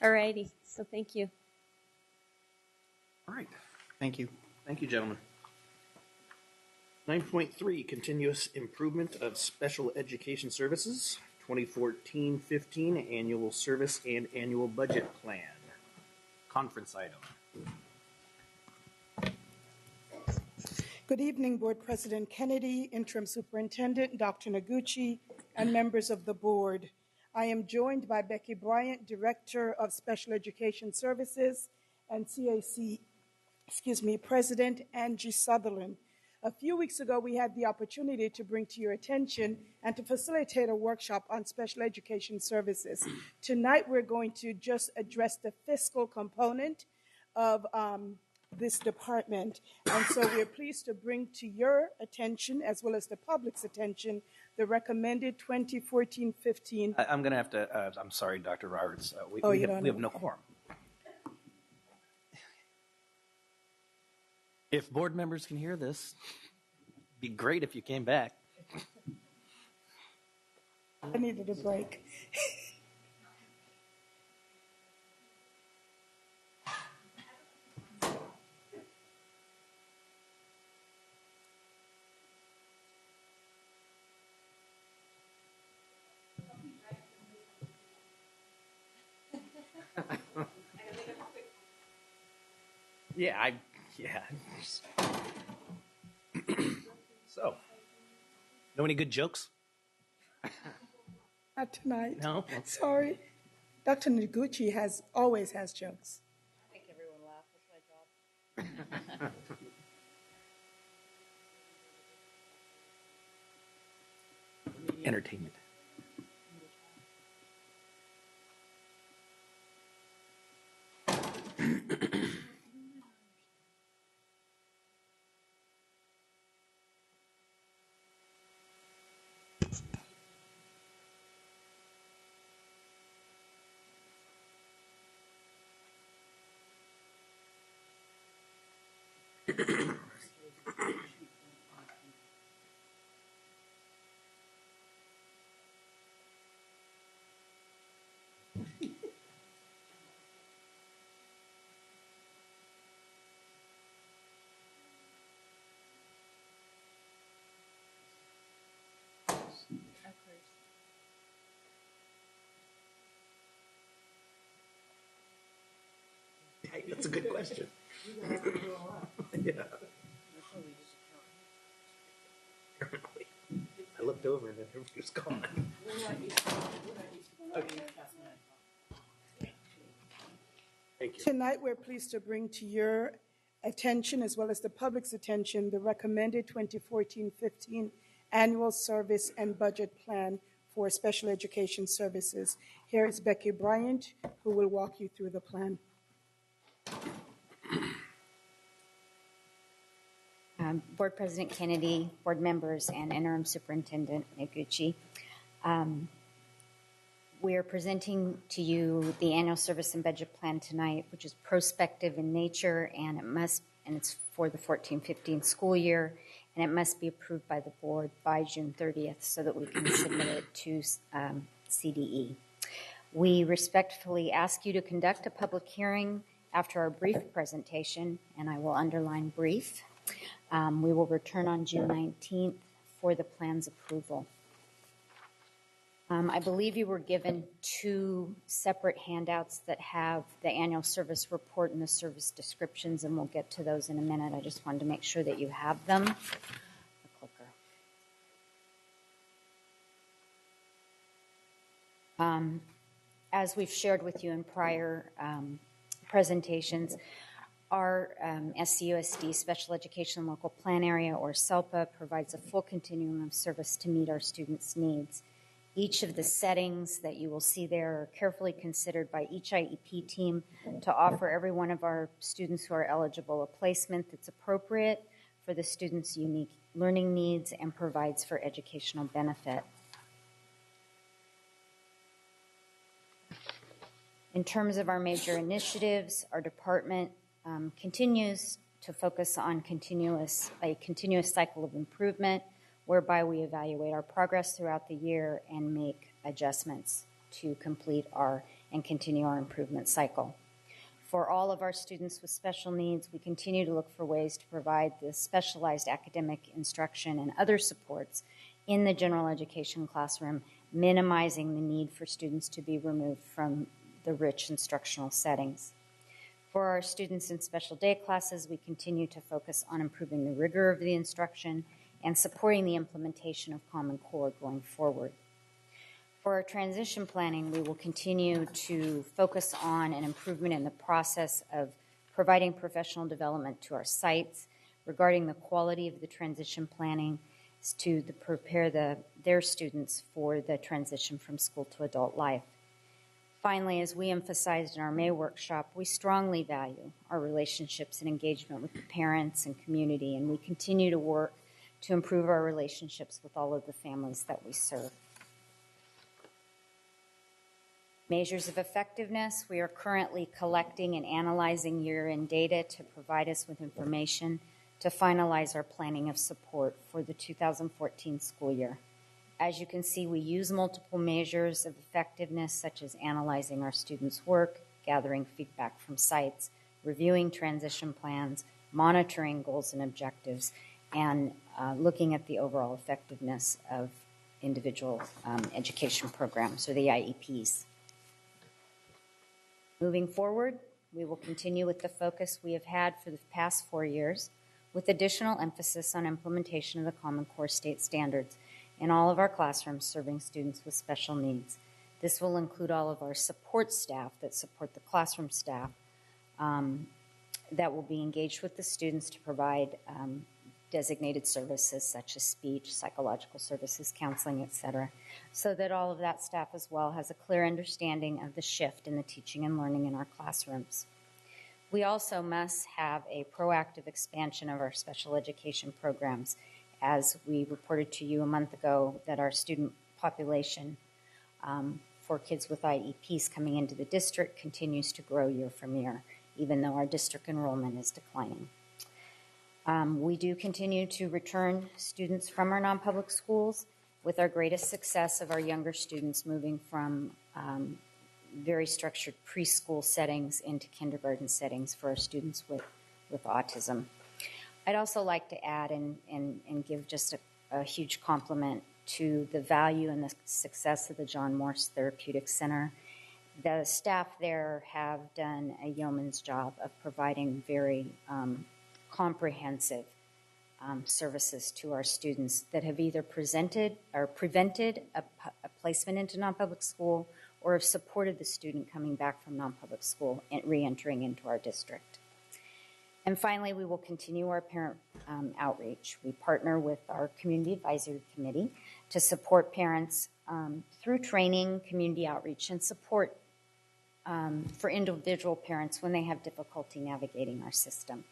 all righty, so thank you. All right. Thank you. Thank you, gentlemen. 9.3, continuous improvement of special education services, 2014-15 annual service and annual budget plan. Conference item. Good evening, Board President Kennedy, Interim Superintendent Dr. Noguchi, and members of the board. I am joined by Becky Bryant, Director of Special Education Services, and CAC, President Angie Sutherland. A few weeks ago, we had the opportunity to bring to your attention and to facilitate a workshop on special education services. Tonight, we're going to just address the fiscal component of this department. And so we're pleased to bring to your attention, as well as the public's attention, the recommended 2014-15. I'm going to have to, I'm sorry, Dr. Roberts. We have no quorum. If board members can hear this, it'd be great if you came back. I needed a break. Yeah. So, know any good jokes? Not tonight. No? Sorry. Dr. Noguchi always has jokes. I think everyone laughed. That's my job. Entertainment. That's a good question. Yeah. I looked over and then everybody was gone. Thank you. Tonight, we're pleased to bring to your attention, as well as the public's attention, the recommended 2014-15 annual service and budget plan for special education services. Here is Becky Bryant, who will walk you through the plan. Board President Kennedy, board members, and Interim Superintendent Noguchi. We are presenting to you the annual service and budget plan tonight, which is prospective in nature, and it's for the 14-15 school year, and it must be approved by the board by June 30th so that we can submit it to CDE. We respectfully ask you to conduct a public hearing after our brief presentation, and I will underline brief. We will return on June 19th for the plan's approval. I believe you were given two separate handouts that have the annual service report and the service descriptions, and we'll get to those in a minute. I just wanted to make sure that you have them. The clicker. As we've shared with you in prior presentations, our SCUSD, Special Education Local Plan Area, or SELPA, provides a full continuum of service to meet our students' needs. Each of the settings that you will see there are carefully considered by each IEP team to offer every one of our students who are eligible a placement that's appropriate for the students' unique learning needs and provides for educational benefit. In terms of our major initiatives, our department continues to focus on a continuous cycle of improvement, whereby we evaluate our progress throughout the year and make adjustments to complete and continue our improvement cycle. For all of our students with special needs, we continue to look for ways to provide the specialized academic instruction and other supports in the general education classroom, minimizing the need for students to be removed from the rich instructional settings. For our students in special day classes, we continue to focus on improving the rigor of the instruction and supporting the implementation of Common Core going forward. For our transition planning, we will continue to focus on an improvement in the process of providing professional development to our sites regarding the quality of the transition planning to prepare their students for the transition from school to adult life. Finally, as we emphasized in our May workshop, we strongly value our relationships and engagement with the parents and community, and we continue to work to improve our relationships with all of the families that we serve. Measures of effectiveness, we are currently collecting and analyzing year-end data to provide us with information to finalize our planning of support for the 2014 school year. As you can see, we use multiple measures of effectiveness, such as analyzing our students' work, gathering feedback from sites, reviewing transition plans, monitoring goals and objectives, and looking at the overall effectiveness of individual education programs, or the IEPs. Moving forward, we will continue with the focus we have had for the past 4 years, with additional emphasis on implementation of the Common Core state standards in all of our classrooms serving students with special needs. This will include all of our support staff that support the classroom staff that will be engaged with the students to provide designated services such as speech, psychological services, counseling, etc., so that all of that staff as well has a clear understanding of the shift in the teaching and learning in our classrooms. We also must have a proactive expansion of our special education programs. As we reported to you a month ago, that our student population for kids with IEPs coming into the district continues to grow year from year, even though our district enrollment is declining. We do continue to return students from our non-public schools, with our greatest success of our younger students moving from very structured preschool settings into kindergarten settings for our students with autism. I'd also like to add and give just a huge compliment to the value and the success of the John Morse Therapeutic Center. The staff there have done a yeoman's job of providing very comprehensive services to our students that have either prevented a placement into non-public school or have supported the student coming back from non-public school and re-entering into our district. And finally, we will continue our parent outreach. We partner with our Community Advisory Committee to support parents through training, community outreach, and support for individual parents when they have difficulty navigating our system.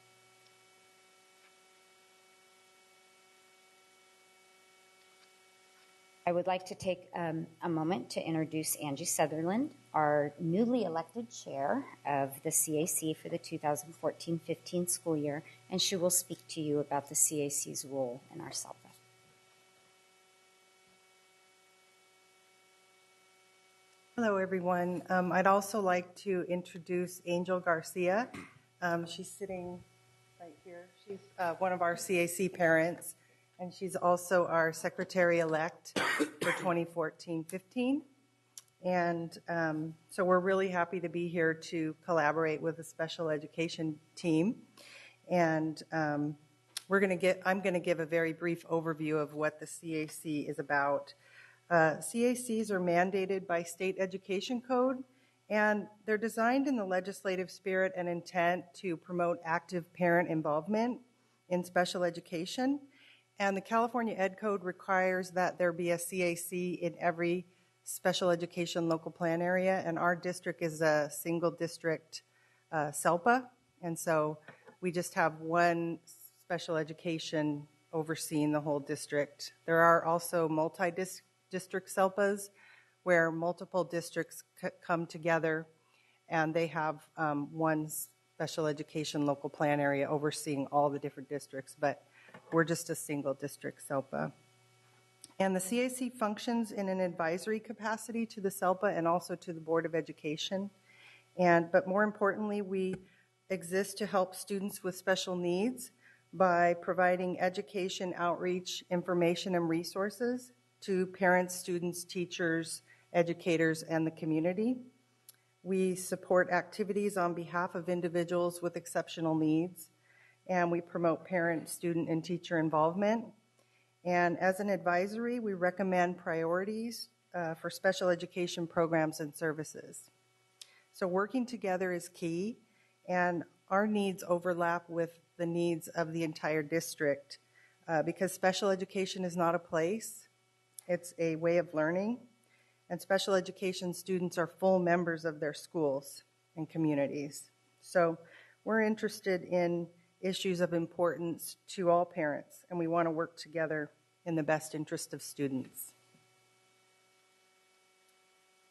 I would like to take a moment to introduce Angie Sutherland, our newly elected chair of the CAC for the 2014-15 school year, and she will speak to you about the CAC's role in our SELPA. Hello, everyone. I'd also like to introduce Angel Garcia. She's sitting right here. She's one of our CAC parents, and she's also our secretary-elect for 2014-15. And so we're really happy to be here to collaborate with the special education team. And I'm going to give a very brief overview of what the CAC is about. CACs are mandated by state education code, and they're designed in the legislative spirit and intent to promote active parent involvement in special education. And the California Ed Code requires that there be a CAC in every special education local plan area, and our district is a single district SELPA, and so we just have one special education overseeing the whole district. There are also multi-district SELPAs where multiple districts come together and they have one special education local plan area overseeing all the different districts, but we're just a single district SELPA. And the CAC functions in an advisory capacity to the SELPA and also to the Board of Education. But more importantly, we exist to help students with special needs by providing education, outreach, information, and resources to parents, students, teachers, educators, and the community. We support activities on behalf of individuals with exceptional needs, and we promote parent, student, and teacher involvement. And as an advisory, we recommend priorities for special education programs and services. So working together is key, and our needs overlap with the needs of the entire district because special education is not a place, it's a way of learning, and special education students are full members of their schools and communities. So we're interested in issues of importance to all parents, and we want to work together in the best interest of students.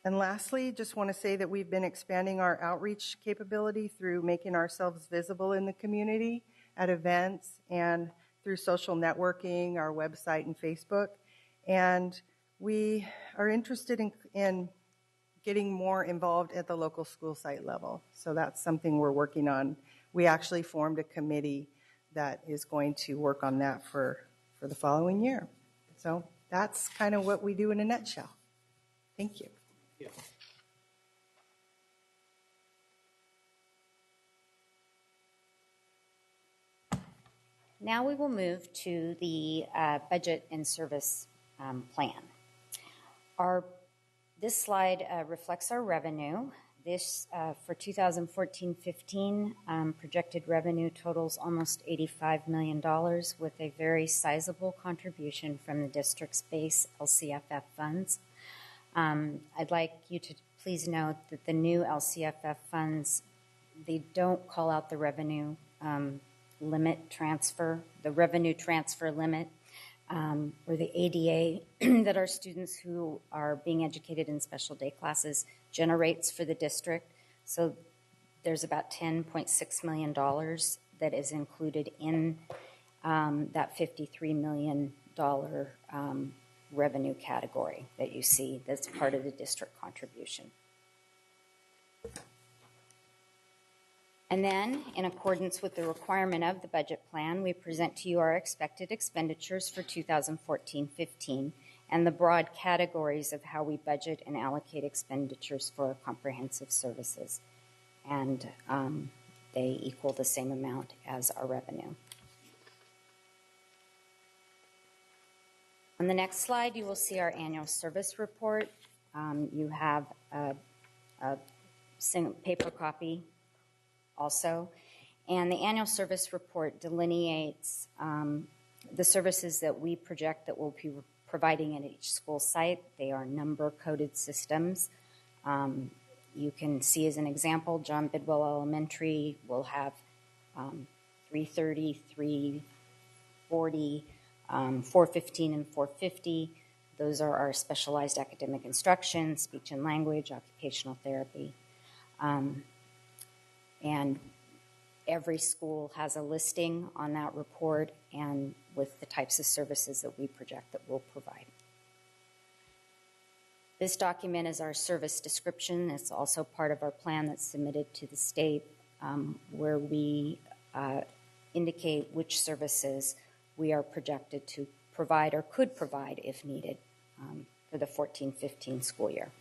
And lastly, just want to say that we've been expanding our outreach capability through making ourselves visible in the community at events and through social networking, our website and Facebook. And we are interested in getting more involved at the local school site level. So that's something we're working on. We actually formed a committee that is going to work on that for the following year. So that's kind of what we do in a nutshell. Thank you. Now we will move to the budget and service plan. This slide reflects our revenue. This, for 2014-15, projected revenue totals almost $85 million with a very sizable contribution from the district's base LCFF funds. I'd like you to please note that the new LCFF funds, they don't call out the revenue limit transfer, the revenue transfer limit, or the ADA that our students who are being educated in special day classes generates for the district. So there's about $10.6 million that is included in that $53 million revenue category that you see that's part of the district contribution. And then, in accordance with the requirement of the budget plan, we present to you our expected expenditures for 2014-15 and the broad categories of how we budget and allocate expenditures for our comprehensive services. And they equal the same amount as our revenue. On the next slide, you will see our annual service report. You have a single paper copy also. And the annual service report delineates the services that we project that we'll be providing at each school site. They are number-coded systems. You can see as an example, John Bidwell Elementary will have 330, 340, 415, and 450. Those are our specialized academic instruction, speech and language, occupational therapy. And every school has a listing on that report and with the types of services that we project that we'll provide. This document is our service description. It's also part of our plan that's submitted to the state where we indicate which services we are projected to provide or could provide if needed for the 14-15 school year.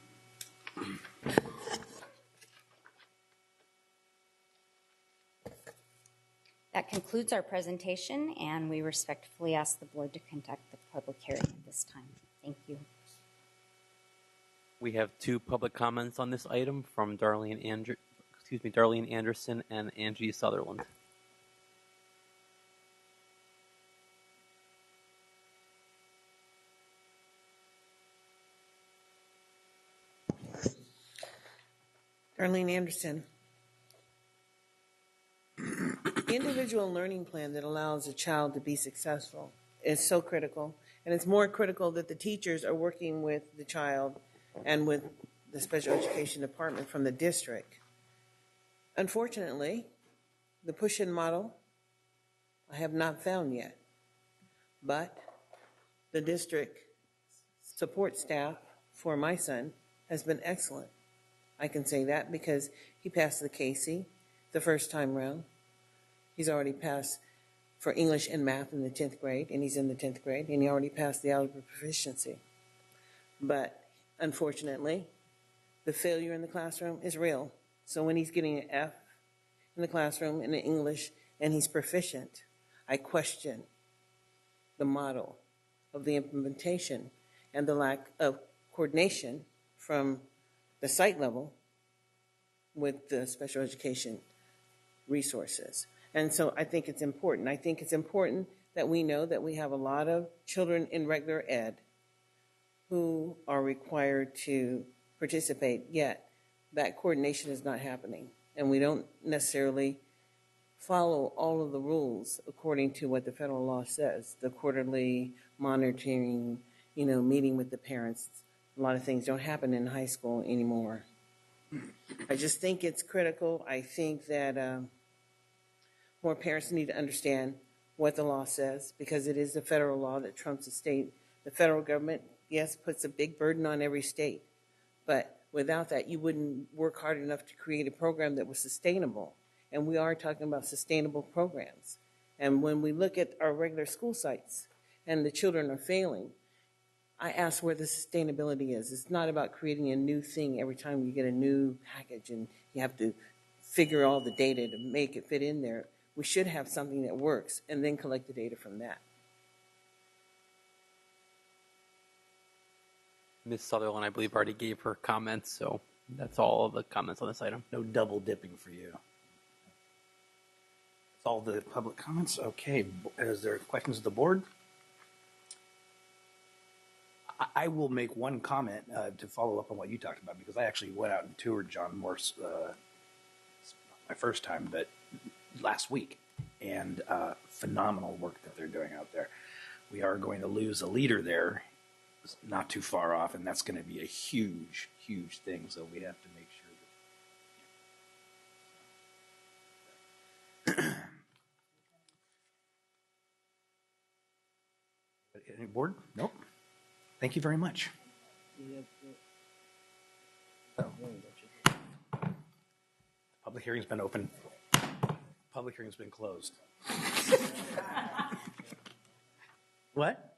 That concludes our presentation, and we respectfully ask the board to conduct the public hearing at this time. Thank you. We have two public comments on this item from Darlene Anderson and Angie Sutherland. Darlene Anderson. The individual learning plan that allows a child to be successful is so critical, and it's more critical that the teachers are working with the child and with the special education department from the district. Unfortunately, the push-in model I have not found yet, but the district support staff for my son has been excellent. I can say that because he passed the Casey the first time round. He's already passed for English and math in the 10th grade, and he's in the 10th grade, and he already passed the algebra proficiency. But unfortunately, the failure in the classroom is real. So when he's getting an F in the classroom in English and he's proficient, I question the model of the implementation and the lack of coordination from the site level with the special education resources. And so I think it's important. I think it's important that we know that we have a lot of children in regular ed who are required to participate, yet that coordination is not happening. And we don't necessarily follow all of the rules according to what the federal law says. The quarterly monitoring, meeting with the parents. A lot of things don't happen in high school anymore. I just think it's critical. I think that more parents need to understand what the law says, because it is the federal law that trumps the state. The federal government, yes, puts a big burden on every state, but without that, you wouldn't work hard enough to create a program that was sustainable. And we are talking about sustainable programs. And when we look at our regular school sites and the children are failing, I ask where the sustainability is. It's not about creating a new thing every time you get a new package and you have to figure all the data to make it fit in there. We should have something that works and then collect the data from that. Ms. Sutherland, I believe, already gave her comments, so that's all of the comments on this item. No double dipping for you. That's all the public comments. Okay, is there questions of the board? I will make one comment to follow up on what you talked about, because I actually went out and toured John Morse my first time, but last week, and phenomenal work that they're doing out there. We are going to lose a leader there, not too far off, and that's going to be a huge, huge thing. So we have to make sure that. Any board? Nope. Thank you very much. Public hearing's been open. Public hearing's been closed. What?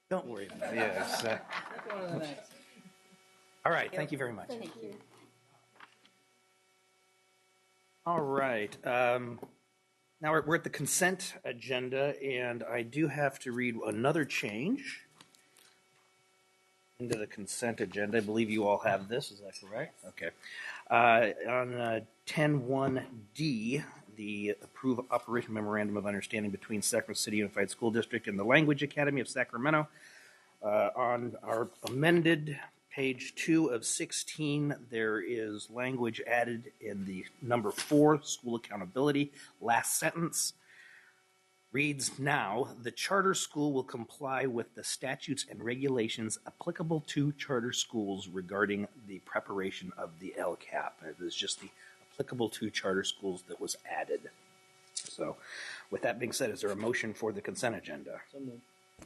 Don't worry about it. Yes. All right. Thank you very much. Thank you. All right. Now we're at the consent agenda, and I do have to read another change into the consent agenda. I believe you all have this. Is that correct? Okay. On 10.1D, the approve operation memorandum of understanding between Sacramento City Unified School District and the Language Academy of Sacramento. On our amended page 2 of 16, there is language added in the number 4, school accountability. Last sentence reads, now, the charter school will comply with the statutes and regulations applicable to charter schools regarding the preparation of the LCAP. It is just the applicable to charter schools that was added. So, with that being said, is there a motion for the consent agenda?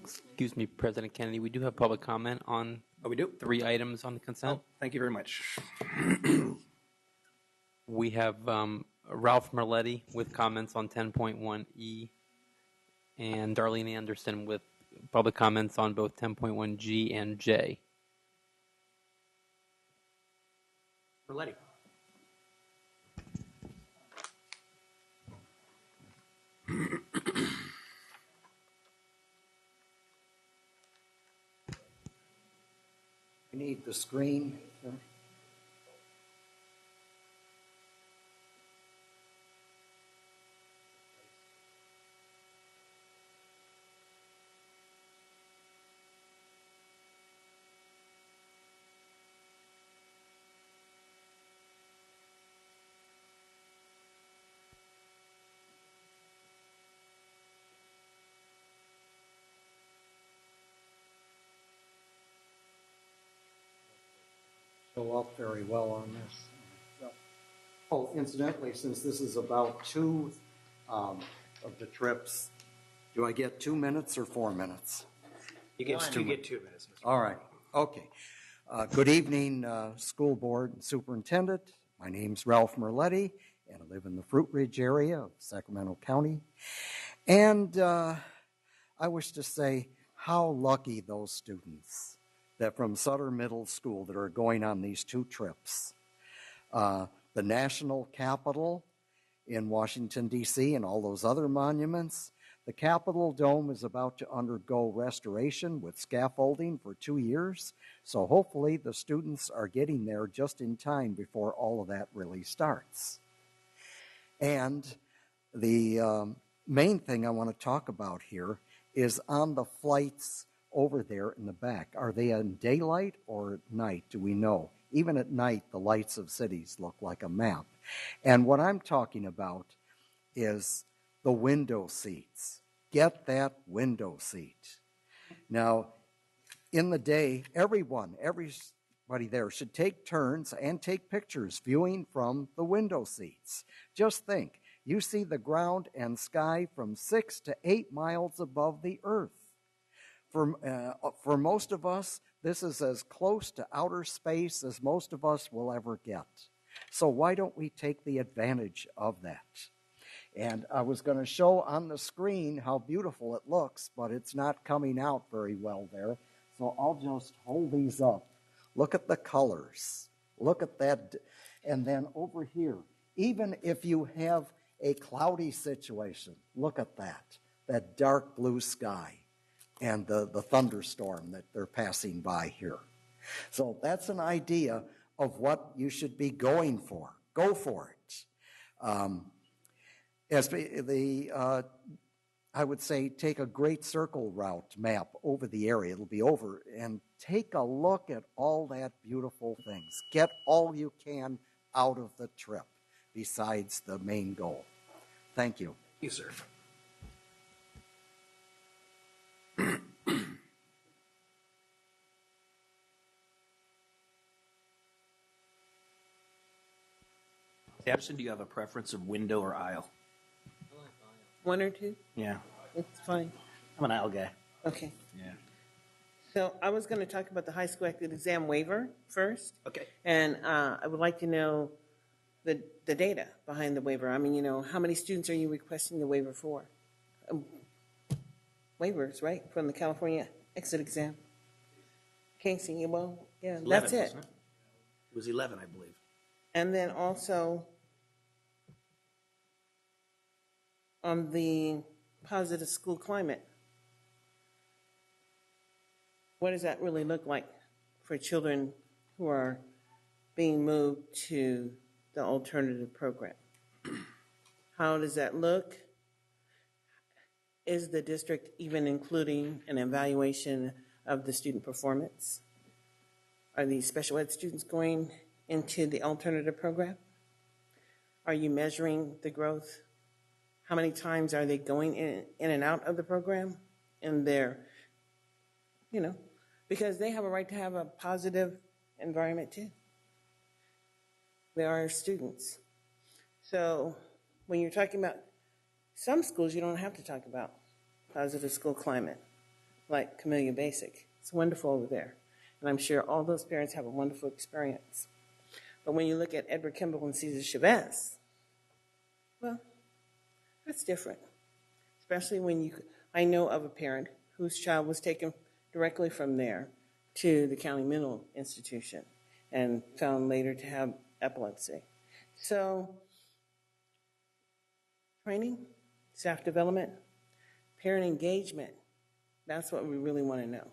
Excuse me, President Kennedy, we do have public comment on we do? 3 items on the consent. Oh, thank you very much. We have Ralph Merletti with comments on 10.1E and Darlene Anderson with public comments on both 10.1G and J. Merletti. We need the screen. Show up very well on this. Oh, incidentally, since this is about 2 of the trips, do I get 2 minutes or 4 minutes? You get 2 minutes, Mr. All right. Okay. Good evening, school board and superintendent. My name's Ralph Merletti, and I live in the Fruit Ridge area of Sacramento County. And I wish to say how lucky those students that from Sutter Middle School that are going on these 2 trips. The National Capitol in Washington, D.C., and all those other monuments. The Capitol Dome is about to undergo restoration with scaffolding for 2 years. So hopefully the students are getting there just in time before all of that really starts. And the main thing I want to talk about here is on the flights over there in the back. Are they in daylight or at night? Do we know? Even at night, the lights of cities look like a map. And what I'm talking about is the window seats. Get that window seat. Now, in the day, everybody there should take turns and take pictures viewing from the window seats. Just think, you see the ground and sky from 6 to 8 miles above the earth. For most of us, this is as close to outer space as most of us will ever get. So why don't we take the advantage of that? And I was going to show on the screen how beautiful it looks, but it's not coming out very well there. So I'll just hold these up. Look at the colors. Look at that. And then over here, even if you have a cloudy situation, look at that dark blue sky and the thunderstorm that they're passing by here. So that's an idea of what you should be going for. Go for it. I would say take a great circle route map over the area. It'll be over. And take a look at all that beautiful things. Get all you can out of the trip besides the main goal. Thank you. Thank you, sir. Anderson, do you have a preference of window or aisle? One or two? Yeah. It's fine. I'm an aisle guy. Okay. Yeah. So I was going to talk about the high school exit exam waiver first. Okay. And I would like to know the data behind the waiver. I mean, you know, how many students are you requesting the waiver for? Waivers, right, from the California exit exam? Casey, well, yeah, 11, that's it. wasn't it? It was 11, I believe. And then also on the positive school climate, what does that really look like for children who are being moved to the alternative program? How does that look? Is the district even including an evaluation of the student performance? Are these special ed students going into the alternative program? Are you measuring the growth? How many times are they going in and out of the program? And they're, you know, because they have a right to have a positive environment too. They are students. So when you're talking about some schools, you don't have to talk about positive school climate, like Camellia Basic. It's wonderful over there. And I'm sure all those parents have a wonderful experience. But when you look at Edward Kimball and Cesar Chavez, well, that's different. Especially when I know of a parent whose child was taken directly from there to the county mental institution and found later to have epilepsy. So, training, staff development, parent engagement, that's what we really want to know.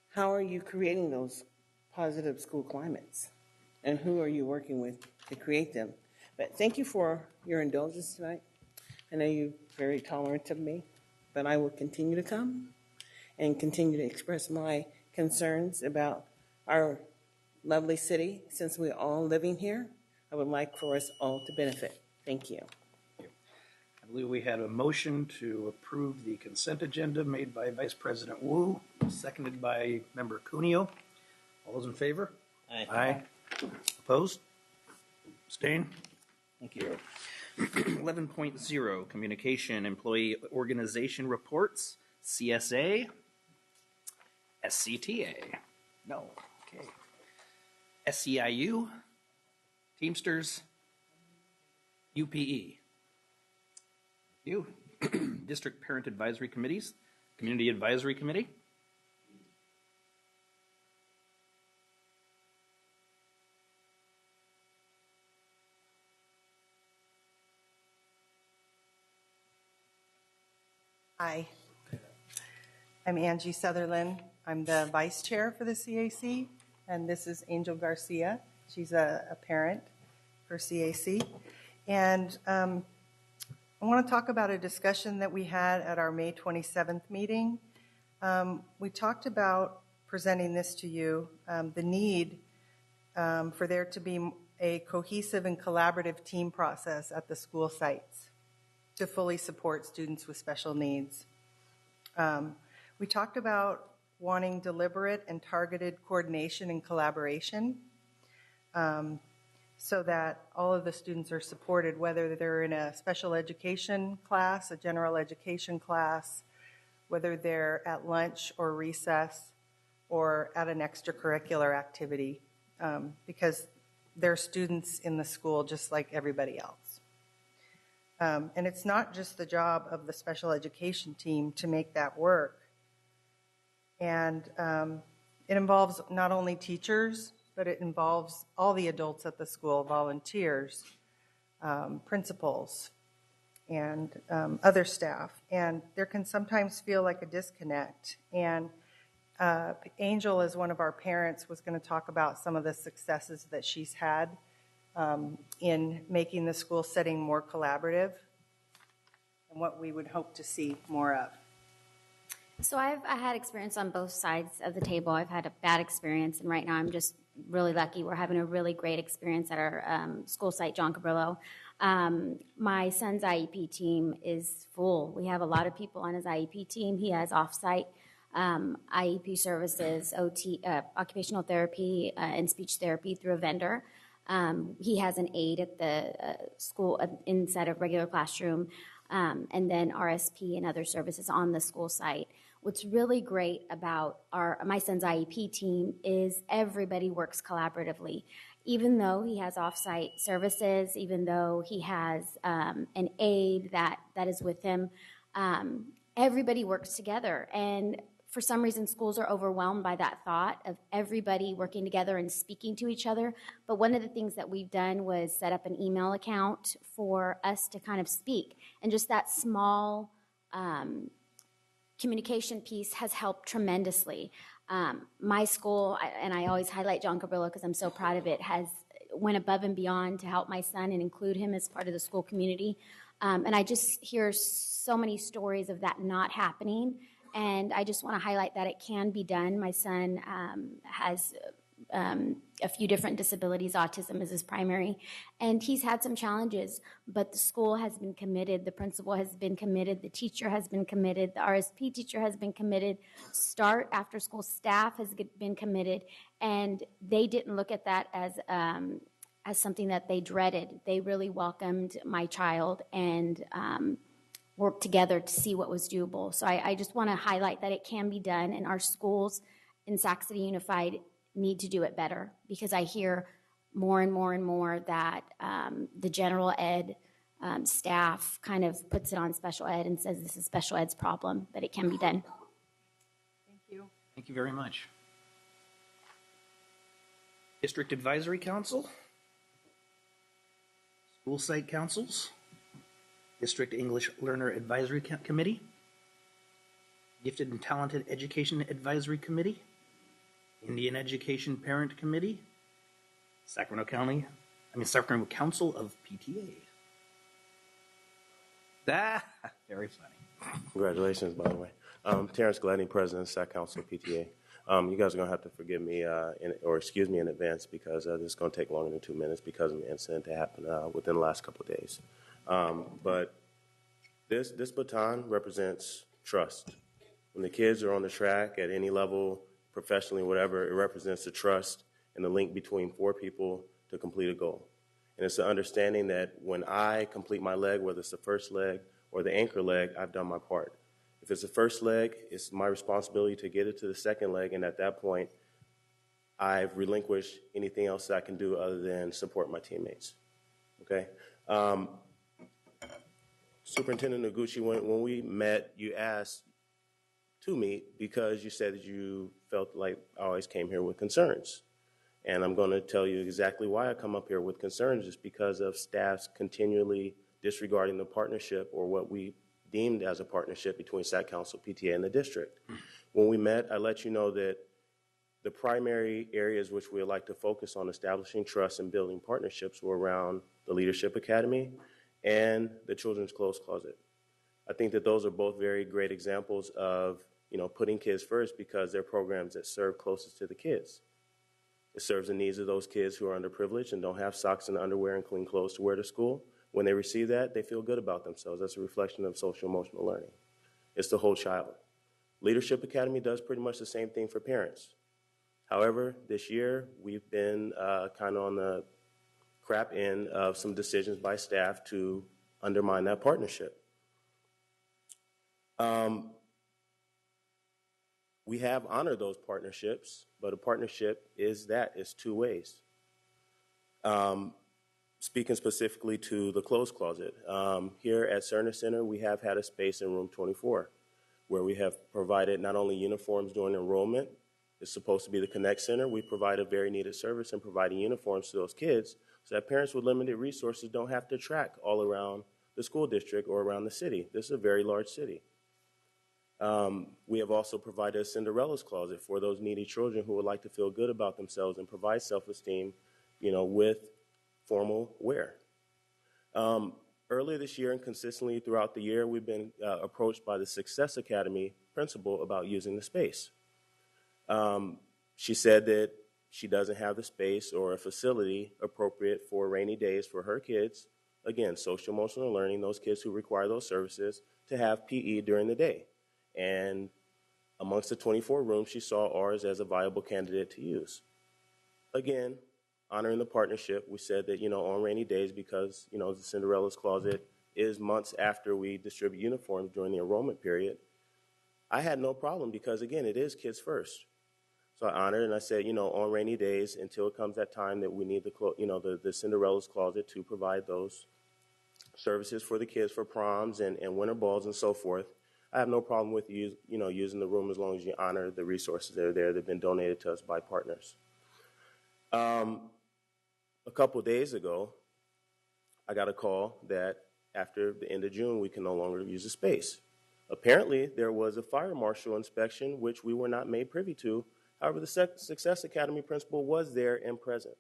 How are you creating those positive school climates? And who are you working with to create them? But thank you for your indulgence tonight. I know you're very tolerant of me, but I will continue to come and continue to express my concerns about our lovely city. Since we're all living here, I would like for us all to benefit. Thank you. I believe we had a motion to approve the consent agenda made by Vice President Wu, seconded by Member Cuneo. All those in favor? Aye. Aye. Opposed? Abstain? Thank you. 11.0, Communication Employee Organization Reports, CSA, SCTA. No. Okay. SEIU, Teamsters, UPE. You. District Parent Advisory Committees, Community Advisory Committee. Hi. I'm Angie Sutherland. I'm the vice chair for the CAC, and this is Angel Garcia. She's a parent for CAC. And I want to talk about a discussion that we had at our May 27th meeting. We talked about presenting this to you, the need for there to be a cohesive and collaborative team process at the school sites to fully support students with special needs. We talked about wanting deliberate and targeted coordination and collaboration so that all of the students are supported, whether they're in a special education class, a general education class, whether they're at lunch or recess or at an extracurricular activity, because they're students in the school just like everybody else. And it's not just the job of the special education team to make that work. And it involves not only teachers, but it involves all the adults at the school, volunteers, principals, and other staff. And there can sometimes feel like a disconnect. And Angel, as one of our parents, was going to talk about some of the successes that she's had in making the school setting more collaborative and what we would hope to see more of. So I had experience on both sides of the table. I've had a bad experience, and right now I'm just really lucky. We're having a really great experience at our school site, John Cabrillo. My son's IEP team is full. We have a lot of people on his IEP team. He has off-site IEP services, OT, occupational therapy, and speech therapy through a vendor. He has an aide at the school inside of regular classroom. and then RSP and other services on the school site. What's really great about my son's IEP team is everybody works collaboratively. Even though he has off-site services, even though he has an aide that is with him, everybody works together. And for some reason, schools are overwhelmed by that thought of everybody working together and speaking to each other. But one of the things that we've done was set up an email account for us to kind of speak. And just that small communication piece has helped tremendously. My school, and I always highlight John Cabrillo because I'm so proud of it, has went above and beyond to help my son and include him as part of the school community. And I just hear so many stories of that not happening. And I just want to highlight that it can be done. My son has a few different disabilities. Autism is his primary. And he's had some challenges, but the school has been committed. The principal has been committed. The teacher has been committed. The RSP teacher has been committed. START after school staff has been committed. And they didn't look at that as something that they dreaded. They really welcomed my child and work together to see what was doable. So I just want to highlight that it can be done, and our schools in Sac City Unified need to do it better, because I hear more and more and more that the general ed staff kind of puts it on special ed and says this is special ed's problem, but it can be done. Thank you. Thank you very much. District Advisory Council, School Site Councils, District English Learner Advisory Committee, Gifted and Talented Education Advisory Committee, Indian Education Parent Committee, Sacramento Council of PTA. Very funny. Congratulations, by the way. Terrence Gladney, President of Sac Council of PTA. You guys are going to have to forgive me or excuse me in advance because this is going to take longer than 2 minutes because of an incident that happened within the last couple of days. But this baton represents trust. When the kids are on the track at any level, professionally, whatever, it represents the trust and the link between four people to complete a goal. And it's the understanding that when I complete my leg, whether it's the first leg or the anchor leg, I've done my part. If it's the first leg, it's my responsibility to get it to the second leg, and at that point, I've relinquished anything else that I can do other than support my teammates. Okay? Superintendent Noguchi, when we met, you asked to meet because you said that you felt like I always came here with concerns. And I'm going to tell you exactly why I come up here with concerns, is because of staff's continually disregarding the partnership, or what we deemed as a partnership between Sac Council, PTA, and the district. When we met, I let you know that the primary areas which we would like to focus on establishing trust and building partnerships were around the Leadership Academy and the Children's Clothes Closet. I think that those are both very great examples of, putting kids first, because they're programs that serve closest to the kids. It serves the needs of those kids who are underprivileged and don't have socks and underwear and clean clothes to wear to school. When they receive that, they feel good about themselves. That's a reflection of social emotional learning. It's the whole child. Leadership Academy does pretty much the same thing for parents. However, this year, we've been kind of on the crap end of some decisions by staff to undermine that partnership. We have honored those partnerships, but a partnership is two ways. Speaking specifically to the clothes closet, here at Cerner Center, we have had a space in room 24 where we have provided not only uniforms during enrollment. It's supposed to be the Connect Center. We provide a very needed service in providing uniforms to those kids so that parents with limited resources don't have to track all around the school district or around the city. This is a very large city. We have also provided a Cinderella's closet for those needy children who would like to feel good about themselves and provide self-esteem, with formal wear. Earlier this year and consistently throughout the year, we've been approached by the Success Academy principal about using the space. She said that she doesn't have the space or a facility appropriate for rainy days for her kids, again, social emotional learning, those kids who require those services, to have PE during the day. And amongst the 24 rooms, she saw ours as a viable candidate to use. Again, honoring the partnership, we said that, on rainy days, because, the Cinderella's closet is months after we distribute uniforms during the enrollment period. I had no problem because, again, it is kids first. So I honored and I said, on rainy days, until it comes that time that we need the Cinderella's closet to provide those services for the kids for proms and winter balls and so forth, I have no problem with using the room as long as you honor the resources that are there that have been donated to us by partners. A couple of days ago, I got a call that after the end of June, we can no longer use the space. Apparently, there was a fire marshal inspection, which we were not made privy to. However, the Success Academy principal was there and present.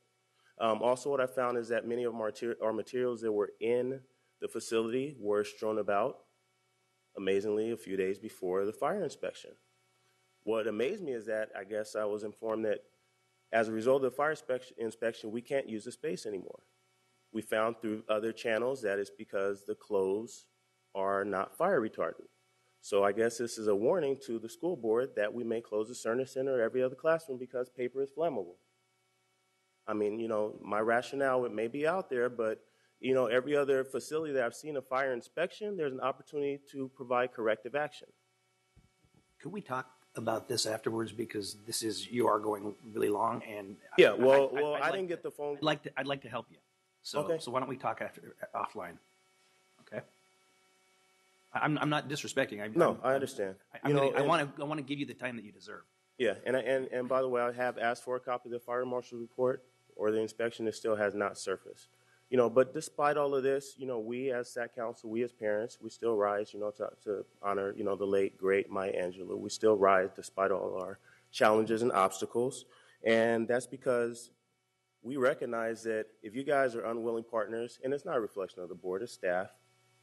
Also, what I found is that many of our materials that were in the facility were strewn about, amazingly, a few days before the fire inspection. What amazed me is that I guess I was informed that as a result of the fire inspection, we can't use the space anymore. We found through other channels that it's because the clothes are not fire retardant. So I guess this is a warning to the school board that we may close the Cerner Center or every other classroom because paper is flammable. I mean, my rationale, it may be out there, but, every other facility that I've seen a fire inspection, there's an opportunity to provide corrective action. Could we talk about this afterwards, because you are going really long, and yeah, I didn't get the phone. I'd like to help you. So, okay. So why don't we talk offline? Okay. I'm not disrespecting. I understand. I want to give you the time that you deserve. Yeah, and by the way, I have asked for a copy of the fire marshal's report or the inspection. It still has not surfaced. But despite all of this, we as SAC Council, we as parents, we still rise, to honor, the late, great Maya Angelou. We still rise despite all our challenges and obstacles. And that's because we recognize that if you guys are unwilling partners, and it's not a reflection of the board, it's staff.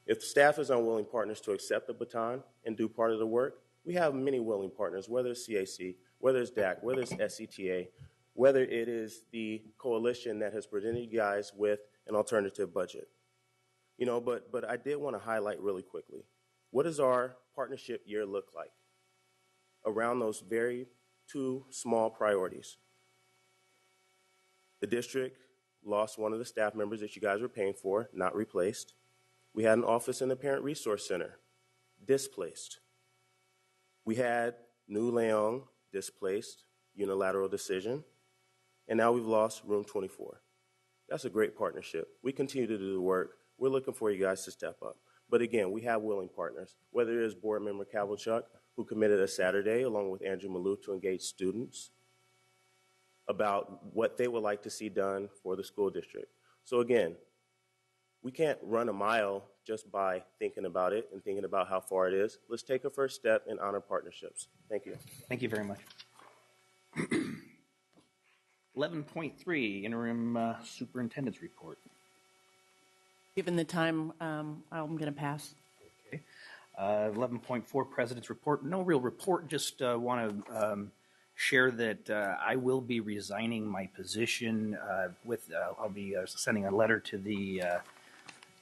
If staff is unwilling partners to accept the baton and do part of the work, we have many willing partners, whether it's CAC, whether it's DAC, whether it's SCTA, whether it is the coalition that has presented you guys with an alternative budget. But I did want to highlight really quickly, what does our partnership year look like around those very two small priorities? The district lost one of the staff members that you guys were paying for, not replaced. We had an office in the Parent Resource Center, displaced. We had New Leon, displaced, unilateral decision. And now we've lost Room 24. That's a great partnership. We continue to do the work. We're looking for you guys to step up. But again, we have willing partners, whether it is board member Kavalchuk, who committed a Saturday along with Andrew Malou to engage students about what they would like to see done for the school district. So again, we can't run a mile just by thinking about it and thinking about how far it is. Let's take a first step and honor partnerships. Thank you. Thank you very much. 11.3, interim superintendent's report. Given the time, I'm going to pass. Okay. 11.4, president's report. No real report, just want to share that I will be resigning my position I'll be sending a letter to the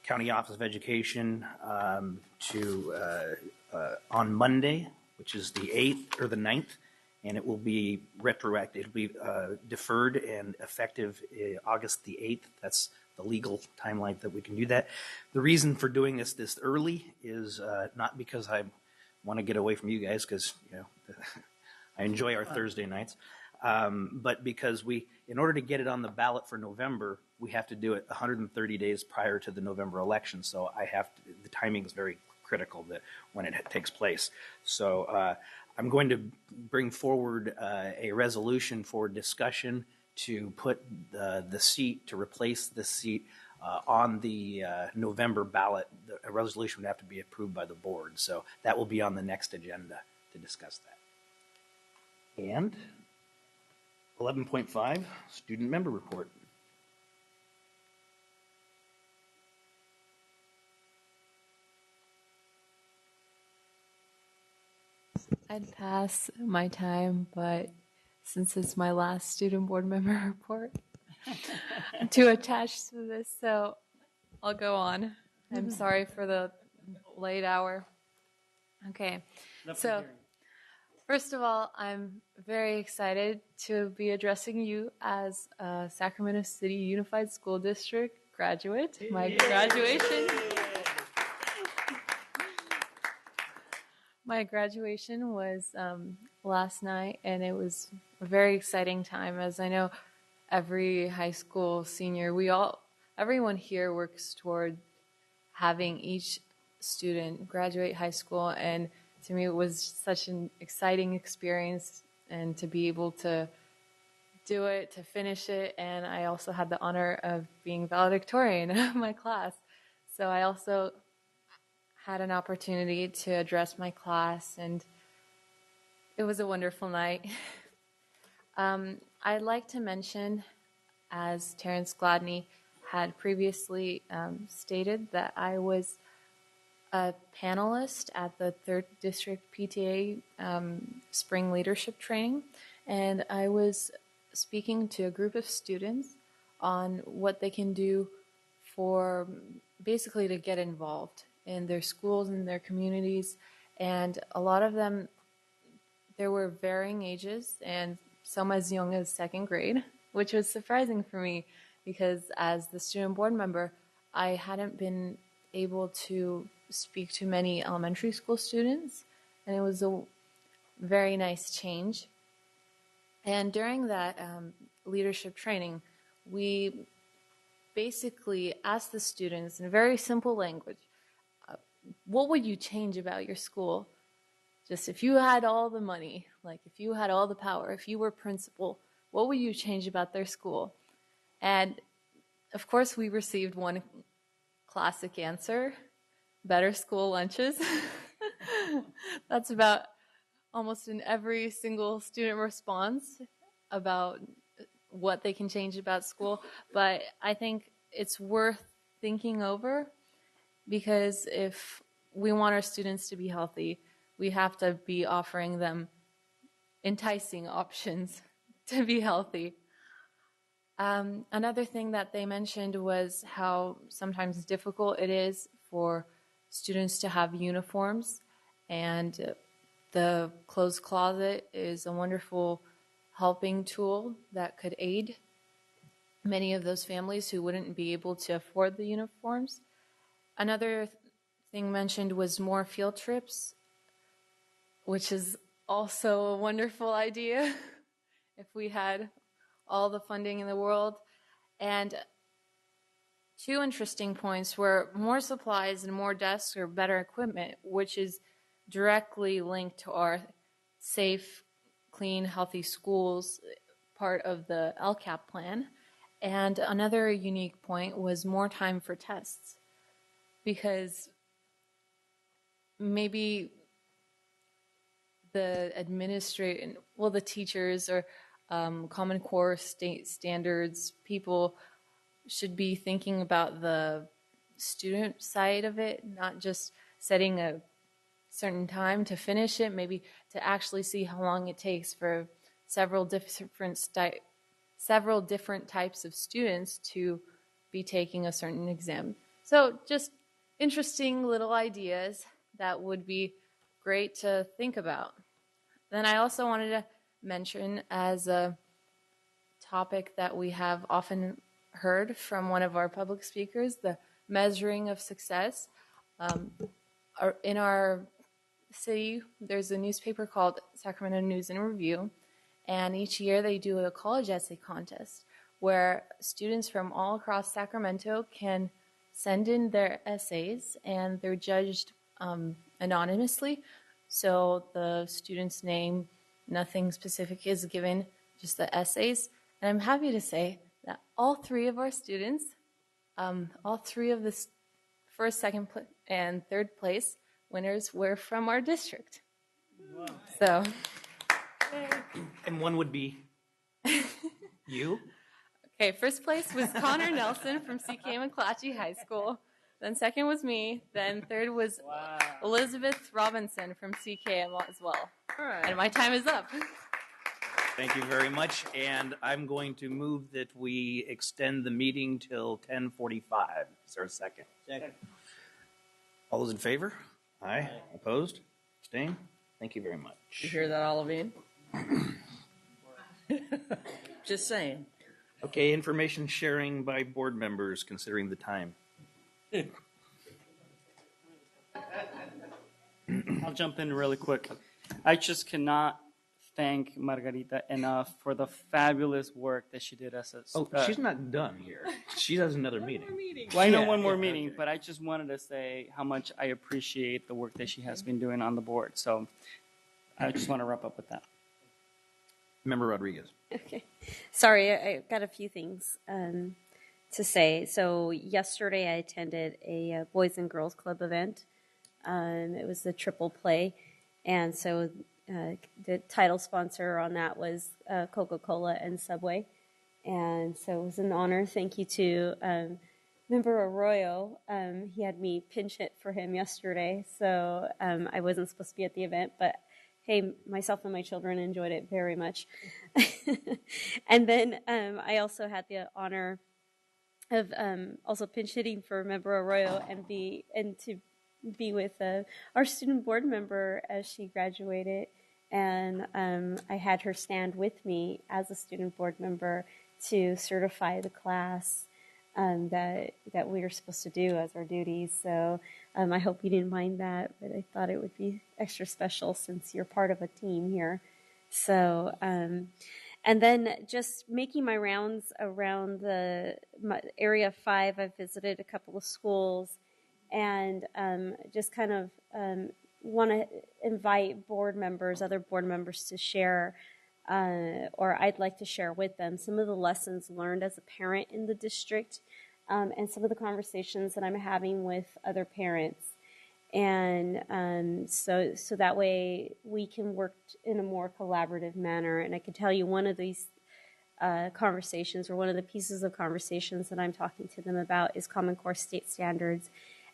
County Office of Education on Monday, which is the 8th or the 9th, and it will be retroactive. It'll be deferred and effective August the 8th. That's the legal timeline that we can do that. The reason for doing this early is not because I want to get away from you guys, because I enjoy our Thursday nights, but because in order to get it on the ballot for November, we have to do it 130 days prior to the November election. So the timing is very critical when it takes place. So I'm going to bring forward a resolution for discussion to put the seat, to replace the seat on the November ballot. A resolution would have to be approved by the board. So that will be on the next agenda to discuss that. And 11.5, student member report. I'd pass my time, but since it's my last student board member report, I'm too attached to this, so I'll go on. I'm sorry for the late hour. Okay, so first of all, I'm very excited to be addressing you as a Sacramento City Unified School District graduate. My graduation. My graduation was last night, and it was a very exciting time. As I know, every high school senior, everyone here works toward having each student graduate high school, and to me, it was such an exciting experience, and to be able to do it, to finish it, and I also had the honor of being valedictorian of my class. So I also had an opportunity to address my class, and it was a wonderful night. I'd like to mention, as Terrence Gladney had previously stated, that I was a panelist at the 3rd District PTA Spring Leadership Training, and I was speaking to a group of students on what they can do for basically to get involved in their schools and their communities. And a lot of them, there were varying ages, and some as young as 2nd grade, which was surprising for me because as the student board member, I hadn't been able to speak to many elementary school students, and it was a very nice change. And during that leadership training, we basically asked the students in very simple language, what would you change about your school? Just if you had all the money, like if you had all the power, if you were principal, what would you change about their school? And of course, we received one classic answer, better school lunches. That's about almost in every single student response about what they can change about school. But I think it's worth thinking over, because if we want our students to be healthy, we have to be offering them enticing options to be healthy. Another thing that they mentioned was how sometimes difficult it is for students to have uniforms, and the clothes closet is a wonderful helping tool that could aid many of those families who wouldn't be able to afford the uniforms. Another thing mentioned was more field trips, which is also a wonderful idea if we had all the funding in the world. And 2 interesting points were more supplies and more desks or better equipment, which is directly linked to our safe, clean, healthy schools part of the LCAP plan. And another unique point was more time for tests, because maybe the the teachers or Common Core state standards people should be thinking about the student side of it, not just setting a certain time to finish it, maybe to actually see how long it takes for several different types of students to be taking a certain exam. So just interesting little ideas that would be great to think about. Then I also wanted to mention, as a topic that we have often heard from one of our public speakers, the measuring of success. In our city, there's a newspaper called Sacramento News and Review, and each year they do a college essay contest where students from all across Sacramento can send in their essays, and they're judged anonymously. So the student's name, nothing specific is given, just the essays. And I'm happy to say that all 3 of our students, all 3 of the first, second, and third place winners were from our district. Wow. So. And one would be you? Okay, first place was Connor Nelson from CK McClatchy High School. Then second was me. Then third was Elizabeth Robinson from CKM as well. All right. And my time is up. Thank you very much. And I'm going to move that we extend the meeting till 10:45. Is there a second? Second. All those in favor? Aye. Opposed? Abstained? Thank you very much. You hear that, Olivine? Just saying. Okay, information sharing by board members considering the time. I'll jump in really quick. I just cannot thank Margarita enough for the fabulous work that she did as a. Oh, she's not done here. She has another meeting. Well, I know Yeah, one more yeah, meeting, okay. but I just wanted to say how much I appreciate the work that she has been doing on the board. So I just want to wrap up with that. Member Rodriguez. Okay. Sorry, I got a few things to say. So yesterday I attended a Boys and Girls Club event. It was the triple play. And so the title sponsor on that was Coca-Cola and Subway. And so it was an honor. Thank you to Member Arroyo. He had me pinch hit for him yesterday. So I wasn't supposed to be at the event, but hey, myself and my children enjoyed it very much. And then I also had the honor of also pinch hitting for Member Arroyo and to be with our student board member as she graduated. And I had her stand with me as a student board member to certify the class that we were supposed to do as our duties. So I hope you didn't mind that, but I thought it would be extra special since you're part of a team here. So, and then just making my rounds around my Area 5, I visited a couple of schools and just kind of want to invite board members, other board members to share or I'd like to share with them some of the lessons learned as a parent in the district and some of the conversations that I'm having with other parents. And so that way we can work in a more collaborative manner. And I can tell you one of these conversations or one of the pieces of conversations that I'm talking to them about is Common Core state standards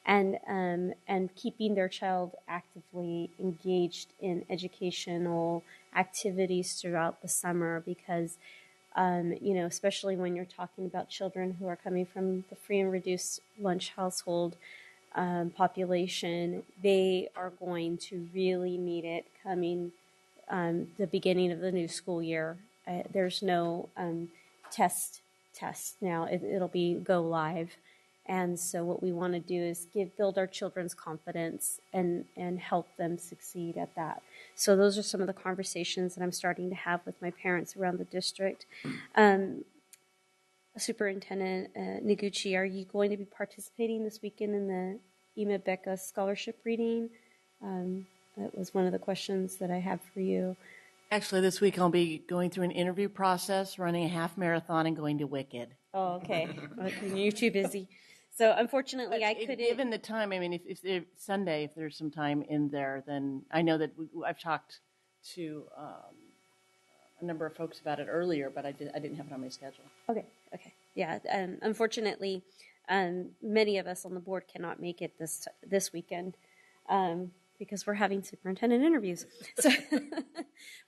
and keeping their child actively engaged in educational activities throughout the summer because, especially when you're talking about children who are coming from the free and reduced lunch household population, they are going to really need it coming the beginning of the new school year. There's no test now. It'll be go live. And so what we want to do is build our children's confidence and help them succeed at that. So those are some of the conversations that I'm starting to have with my parents around the district. Superintendent Noguchi, are you going to be participating this weekend in the Ema Becca scholarship reading? That was one of the questions that I have for you. Actually, this week I'll be going through an interview process, running a half marathon, and going to Wicked. Oh, okay. You're too busy. So unfortunately, I couldn't. Given the time, I mean, if Sunday, if there's some time in there, then I know that I've talked to a number of folks about it earlier, but I didn't have it on my schedule. Okay. Yeah. Unfortunately, many of us on the board cannot make it this weekend because we're having superintendent interviews. So,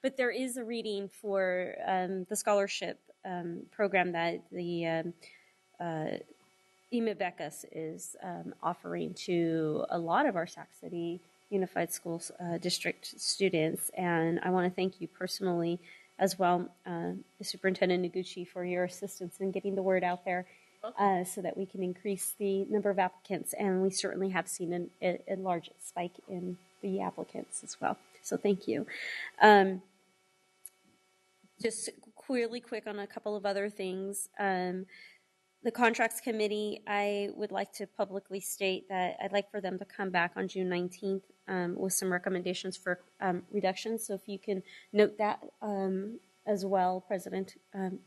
but there is a reading for the scholarship program that the Ema Becca's is offering to a lot of our Sac City Unified Schools District students. And I want to thank you personally as well, Superintendent Noguchi, for your assistance in getting the word out there so that we can increase the number of applicants. And we certainly have seen a large spike in the applicants as well. So thank you. Just really quick on a couple of other things. The Contracts Committee, I would like to publicly state that I'd like for them to come back on June 19th with some recommendations for reductions. So if you can note that as well, President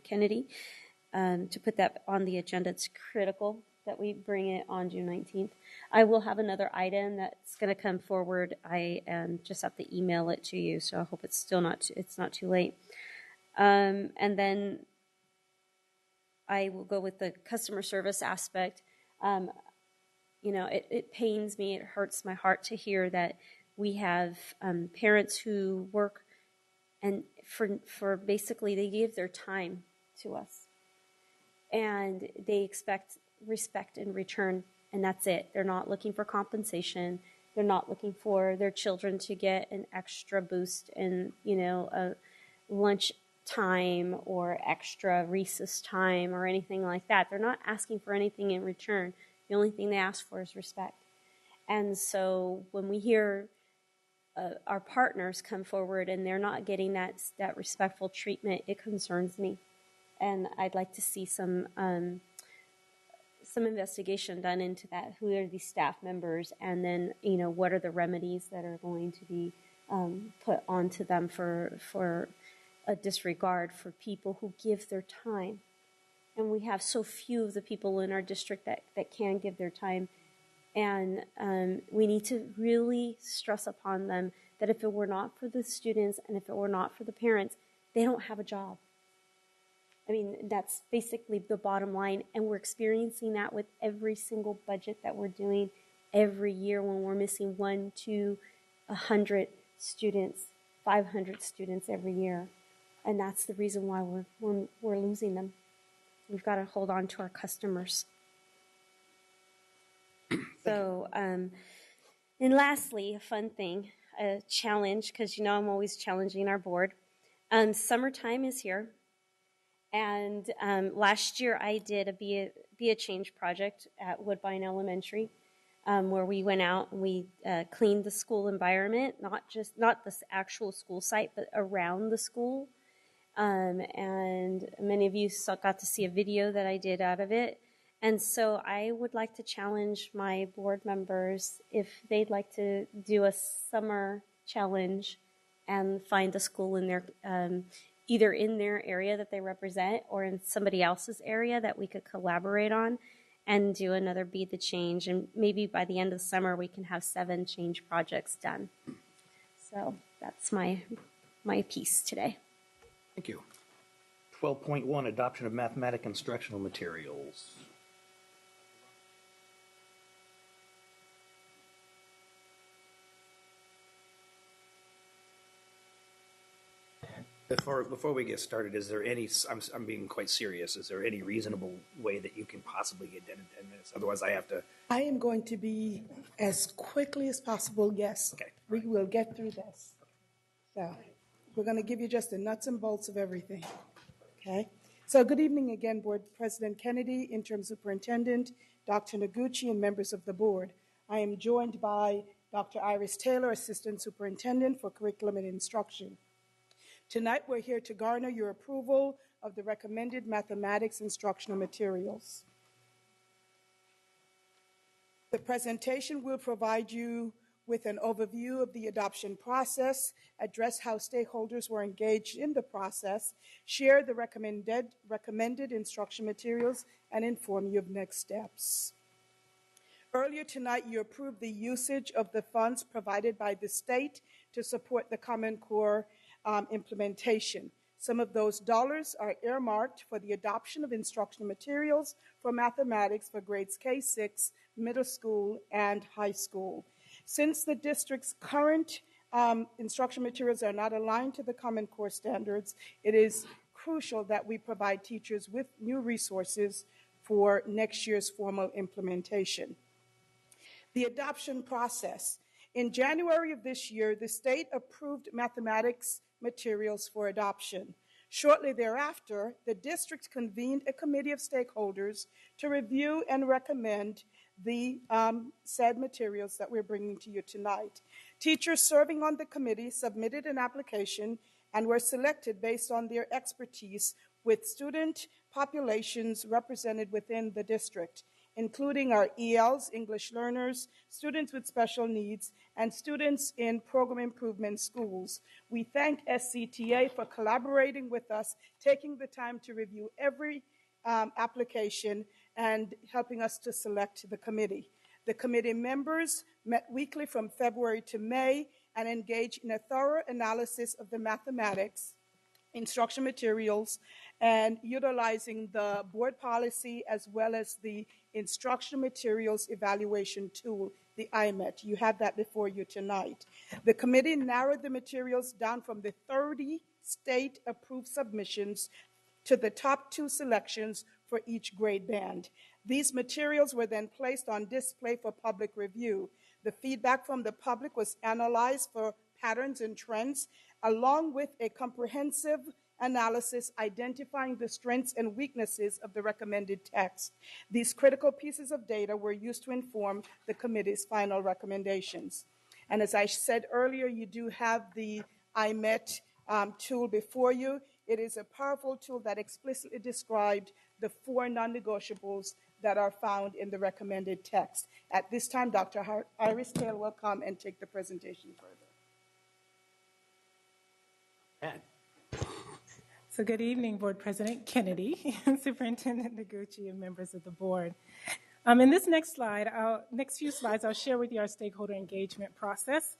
Kennedy, to put that on the agenda. It's critical that we bring it on June 19th. I will have another item that's going to come forward. I just have to email it to you, so I hope it's not too late. And then I will go with the customer service aspect. It pains me, it hurts my heart to hear that we have parents who work and for basically they give their time to us. And they expect respect in return, and that's it. They're not looking for compensation. They're not looking for their children to get an extra boost in, a lunch time or extra recess time or anything like that. They're not asking for anything in return. The only thing they ask for is respect. And so when we hear our partners come forward and they're not getting that respectful treatment, it concerns me, and I'd like to see some investigation done into that. Who are these staff members, and then what are the remedies that are going to be put onto them for a disregard for people who give their time. And we have so few of the people in our district that can give their time. And we need to really stress upon them that if it were not for the students and if it were not for the parents, they don't have a job. I mean, that's basically the bottom line. And we're experiencing that with every single budget that we're doing every year when we're missing 1, 2, 100 students, 500 students every year. And that's the reason why we're losing them. We've got to hold on to our customers. So, and lastly, a fun thing, a challenge, because I'm always challenging our board. Summertime is here. And last year I did a Be a Change project at Woodbine Elementary, where we went out and we cleaned the school environment, not the actual school site, but around the school. And many of you got to see a video that I did out of it. And so I would like to challenge my board members if they'd like to do a summer challenge and find a school in their either in their area that they represent or in somebody else's area that we could collaborate on and do another Be the Change. And maybe by the end of the summer, we can have 7 change projects done. So that's my piece today. Thank you. 12.1, adoption of mathematic instructional materials. Before we get started, is there any, I'm being quite serious, is there any reasonable way that you can possibly get done in 10 minutes? Otherwise I have to. I am going to be as quickly as possible, yes. Okay. We will get through this. So we're going to give you just the nuts and bolts of everything. Okay? So good evening again, Board President Kennedy, Interim Superintendent, Dr. Noguchi, and members of the board. I am joined by Dr. Iris Taylor, Assistant Superintendent for Curriculum and Instruction. Tonight, we're here to garner your approval of the recommended mathematics instructional materials. The presentation will provide you with an overview of the adoption process, address how stakeholders were engaged in the process, share the recommended instruction materials, and inform you of next steps. Earlier tonight, you approved the usage of the funds provided by the state to support the Common Core implementation. Some of those dollars are earmarked for the adoption of instructional materials for mathematics for grades K-6, middle school, and high school. Since the district's current instruction materials are not aligned to the Common Core standards, it is crucial that we provide teachers with new resources for next year's formal implementation. The adoption process. In January of this year, the state approved mathematics materials for adoption. Shortly thereafter, the district convened a committee of stakeholders to review and recommend the said materials that we're bringing to you tonight. Teachers serving on the committee submitted an application and were selected based on their expertise with student populations represented within the district, including our ELs, English learners, students with special needs, and students in program improvement schools. We thank SCTA for collaborating with us, taking the time to review every application and helping us to select the committee. The committee members met weekly from February to May and engaged in a thorough analysis of the mathematics instruction materials and utilizing the board policy as well as the instructional materials evaluation tool, the IMET. You have that before you tonight. The committee narrowed the materials down from the 30 state-approved submissions to the top 2 selections for each grade band. These materials were then placed on display for public review. The feedback from the public was analyzed for patterns and trends, along with a comprehensive analysis identifying the strengths and weaknesses of the recommended text. These critical pieces of data were used to inform the committee's final recommendations. And as I said earlier, you do have the IMET tool before you. It is a powerful tool that explicitly described the 4 non-negotiables that are found in the recommended text. At this time, Dr. Iris Taylor will come and take the presentation further. So good evening, Board President Kennedy, Superintendent Noguchi, and members of the board. In this next few slides, I'll share with you our stakeholder engagement process.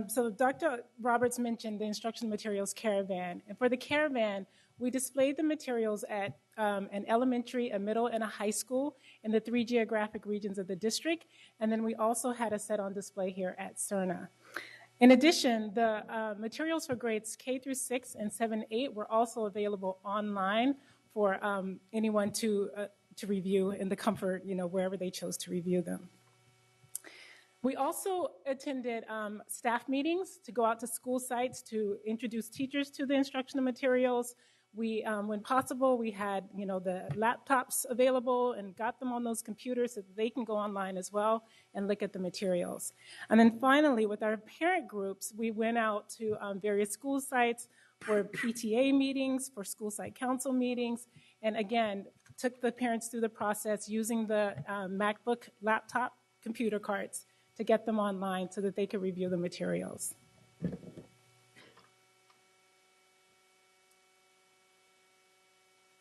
So Dr. Roberts mentioned the instructional materials caravan. And for the caravan, we displayed the materials at an elementary, a middle, and a high school in the 3 geographic regions of the district. And then we also had a set on display here at Cerna. In addition, the materials for grades K through 6 and 7-8 were also available online for anyone to review in the comfort, wherever they chose to review them. We also attended staff meetings to go out to school sites to introduce teachers to the instructional materials. We, when possible, we had, the laptops available and got them on those computers so that they can go online as well and look at the materials. And then finally, with our parent groups, we went out to various school sites for PTA meetings, for school site council meetings, and again, took the parents through the process using the MacBook laptop computer cards to get them online so that they could review the materials.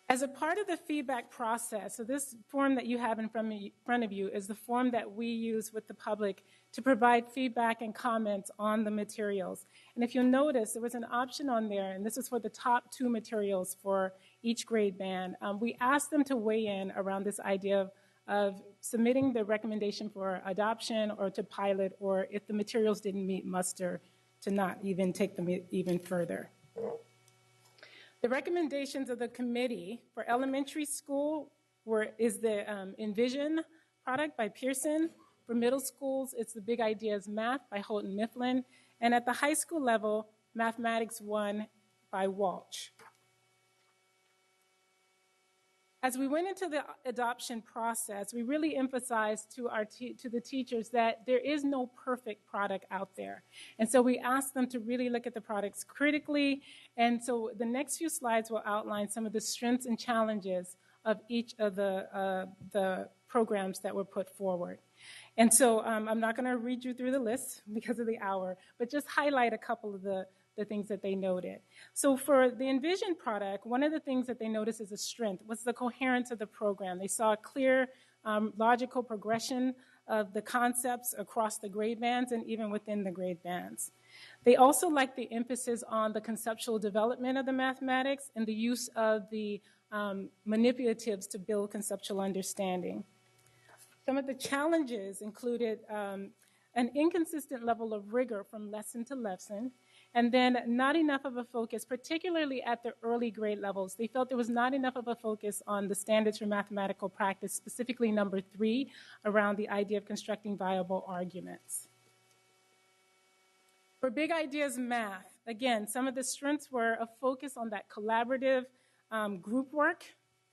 As a part of the feedback process, so this form that you have in front of you is the form that we use with the public to provide feedback and comments on the materials. And if you'll notice, there was an option on there, and this is for the top 2 materials for each grade band. We asked them to weigh in around this idea of submitting the recommendation for adoption or to pilot, or if the materials didn't meet muster, to not even take them even further. The recommendations of the committee for elementary school is the Envision product by Pearson. For middle schools, it's the Big Ideas Math by Houghton Mifflin. And at the high school level, Mathematics 1 by Walsh. As we went into the adoption process, we really emphasized to the teachers that there is no perfect product out there. And so we asked them to really look at the products critically. And so the next few slides will outline some of the strengths and challenges of each of the programs that were put forward. And so I'm not going to read you through the list because of the hour, but just highlight a couple of the things that they noted. So for the Envision product, one of the things that they noticed as a strength was the coherence of the program. They saw a clear, logical progression of the concepts across the grade bands and even within the grade bands. They also liked the emphasis on the conceptual development of the mathematics and the use of the manipulatives to build conceptual understanding. Some of the challenges included an inconsistent level of rigor from lesson to lesson, and then not enough of a focus, particularly at the early grade levels. They felt there was not enough of a focus on the standards for mathematical practice, specifically number 3, around the idea of constructing viable arguments. For Big Ideas Math, again, some of the strengths were a focus on that collaborative group work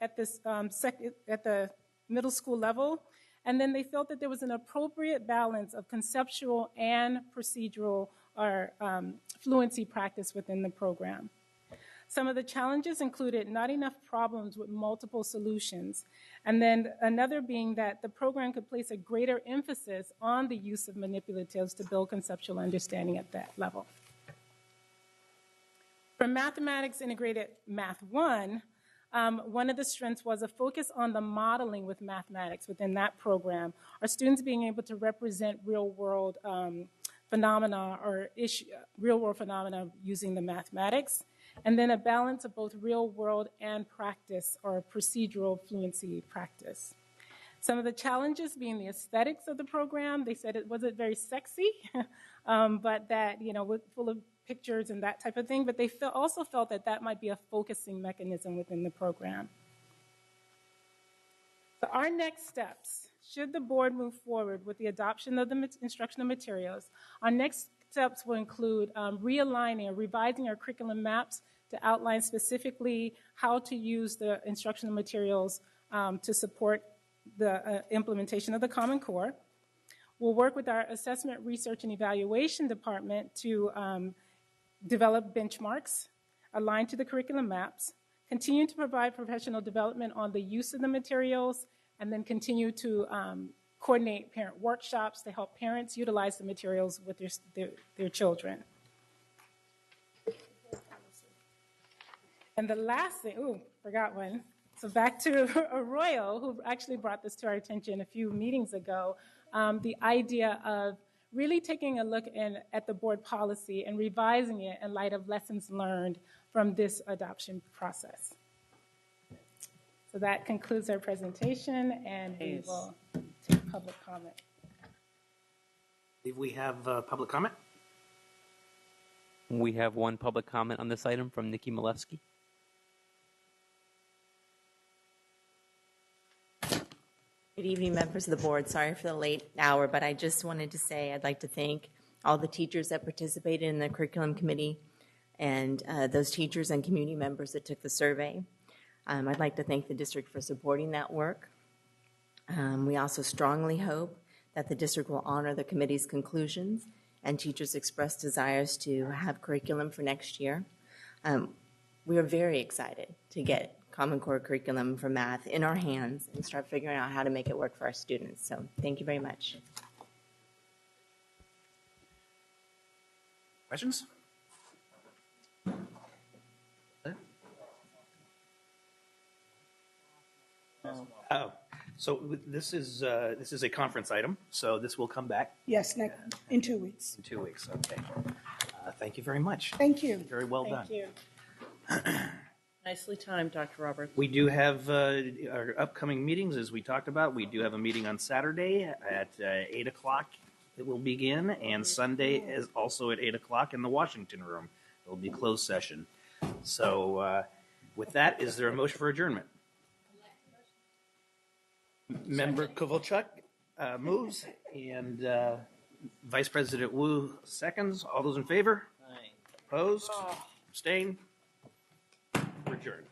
at the middle school level, and then they felt that there was an appropriate balance of conceptual and procedural or fluency practice within the program. Some of the challenges included not enough problems with multiple solutions, and then another being that the program could place a greater emphasis on the use of manipulatives to build conceptual understanding at that level. For Mathematics Integrated Math 1, one of the strengths was a focus on the modeling with mathematics within that program, our students being able to represent real-world phenomena or real-world phenomena using the mathematics, and then a balance of both real-world and practice or procedural fluency practice. Some of the challenges being the aesthetics of the program. They said it wasn't very sexy, but that, full of pictures and that type of thing, but they also felt that that might be a focusing mechanism within the program. So our next steps, should the board move forward with the adoption of the instructional materials, our next steps will include realigning or revising our curriculum maps to outline specifically how to use the instructional materials to support the implementation of the Common Core. We'll work with our Assessment, Research, and Evaluation Department to develop benchmarks aligned to the curriculum maps, continue to provide professional development on the use of the materials, and then continue to coordinate parent workshops to help parents utilize the materials with their children. And the last thing, forgot one. So back to Arroyo, who actually brought this to our attention a few meetings ago, the idea of really taking a look at the board policy and revising it in light of lessons learned from this adoption process. So that concludes our presentation, and we will take public comment. I believe we have public comment. We have one public comment on this item from Nikki Milewski. Good evening, members of the board. Sorry for the late hour, but I just wanted to say I'd like to thank all the teachers that participated in the curriculum committee and those teachers and community members that took the survey. I'd like to thank the district for supporting that work. We also strongly hope that the district will honor the committee's conclusions and teachers' expressed desires to have curriculum for next year. We are very excited to get Common Core curriculum for math in our hands and start figuring out how to make it work for our students. So thank you very much. Questions? Oh, so this is a conference item, so this will come back Yes, in 2 weeks. in 2 weeks. Okay. Thank you very much. Thank you. Very well done. Thank you. Nicely timed, Dr. Roberts. We do have our upcoming meetings, as we talked about. We do have a meeting on Saturday at 8 o'clock. It will begin, and Sunday is also at 8 o'clock in the Washington room. It will be closed session. So with that, is there a motion for adjournment? Member Kovalchuk moves, and Vice President Wu seconds. All those in favor? Aye. Opposed? Abstained? We're adjourned.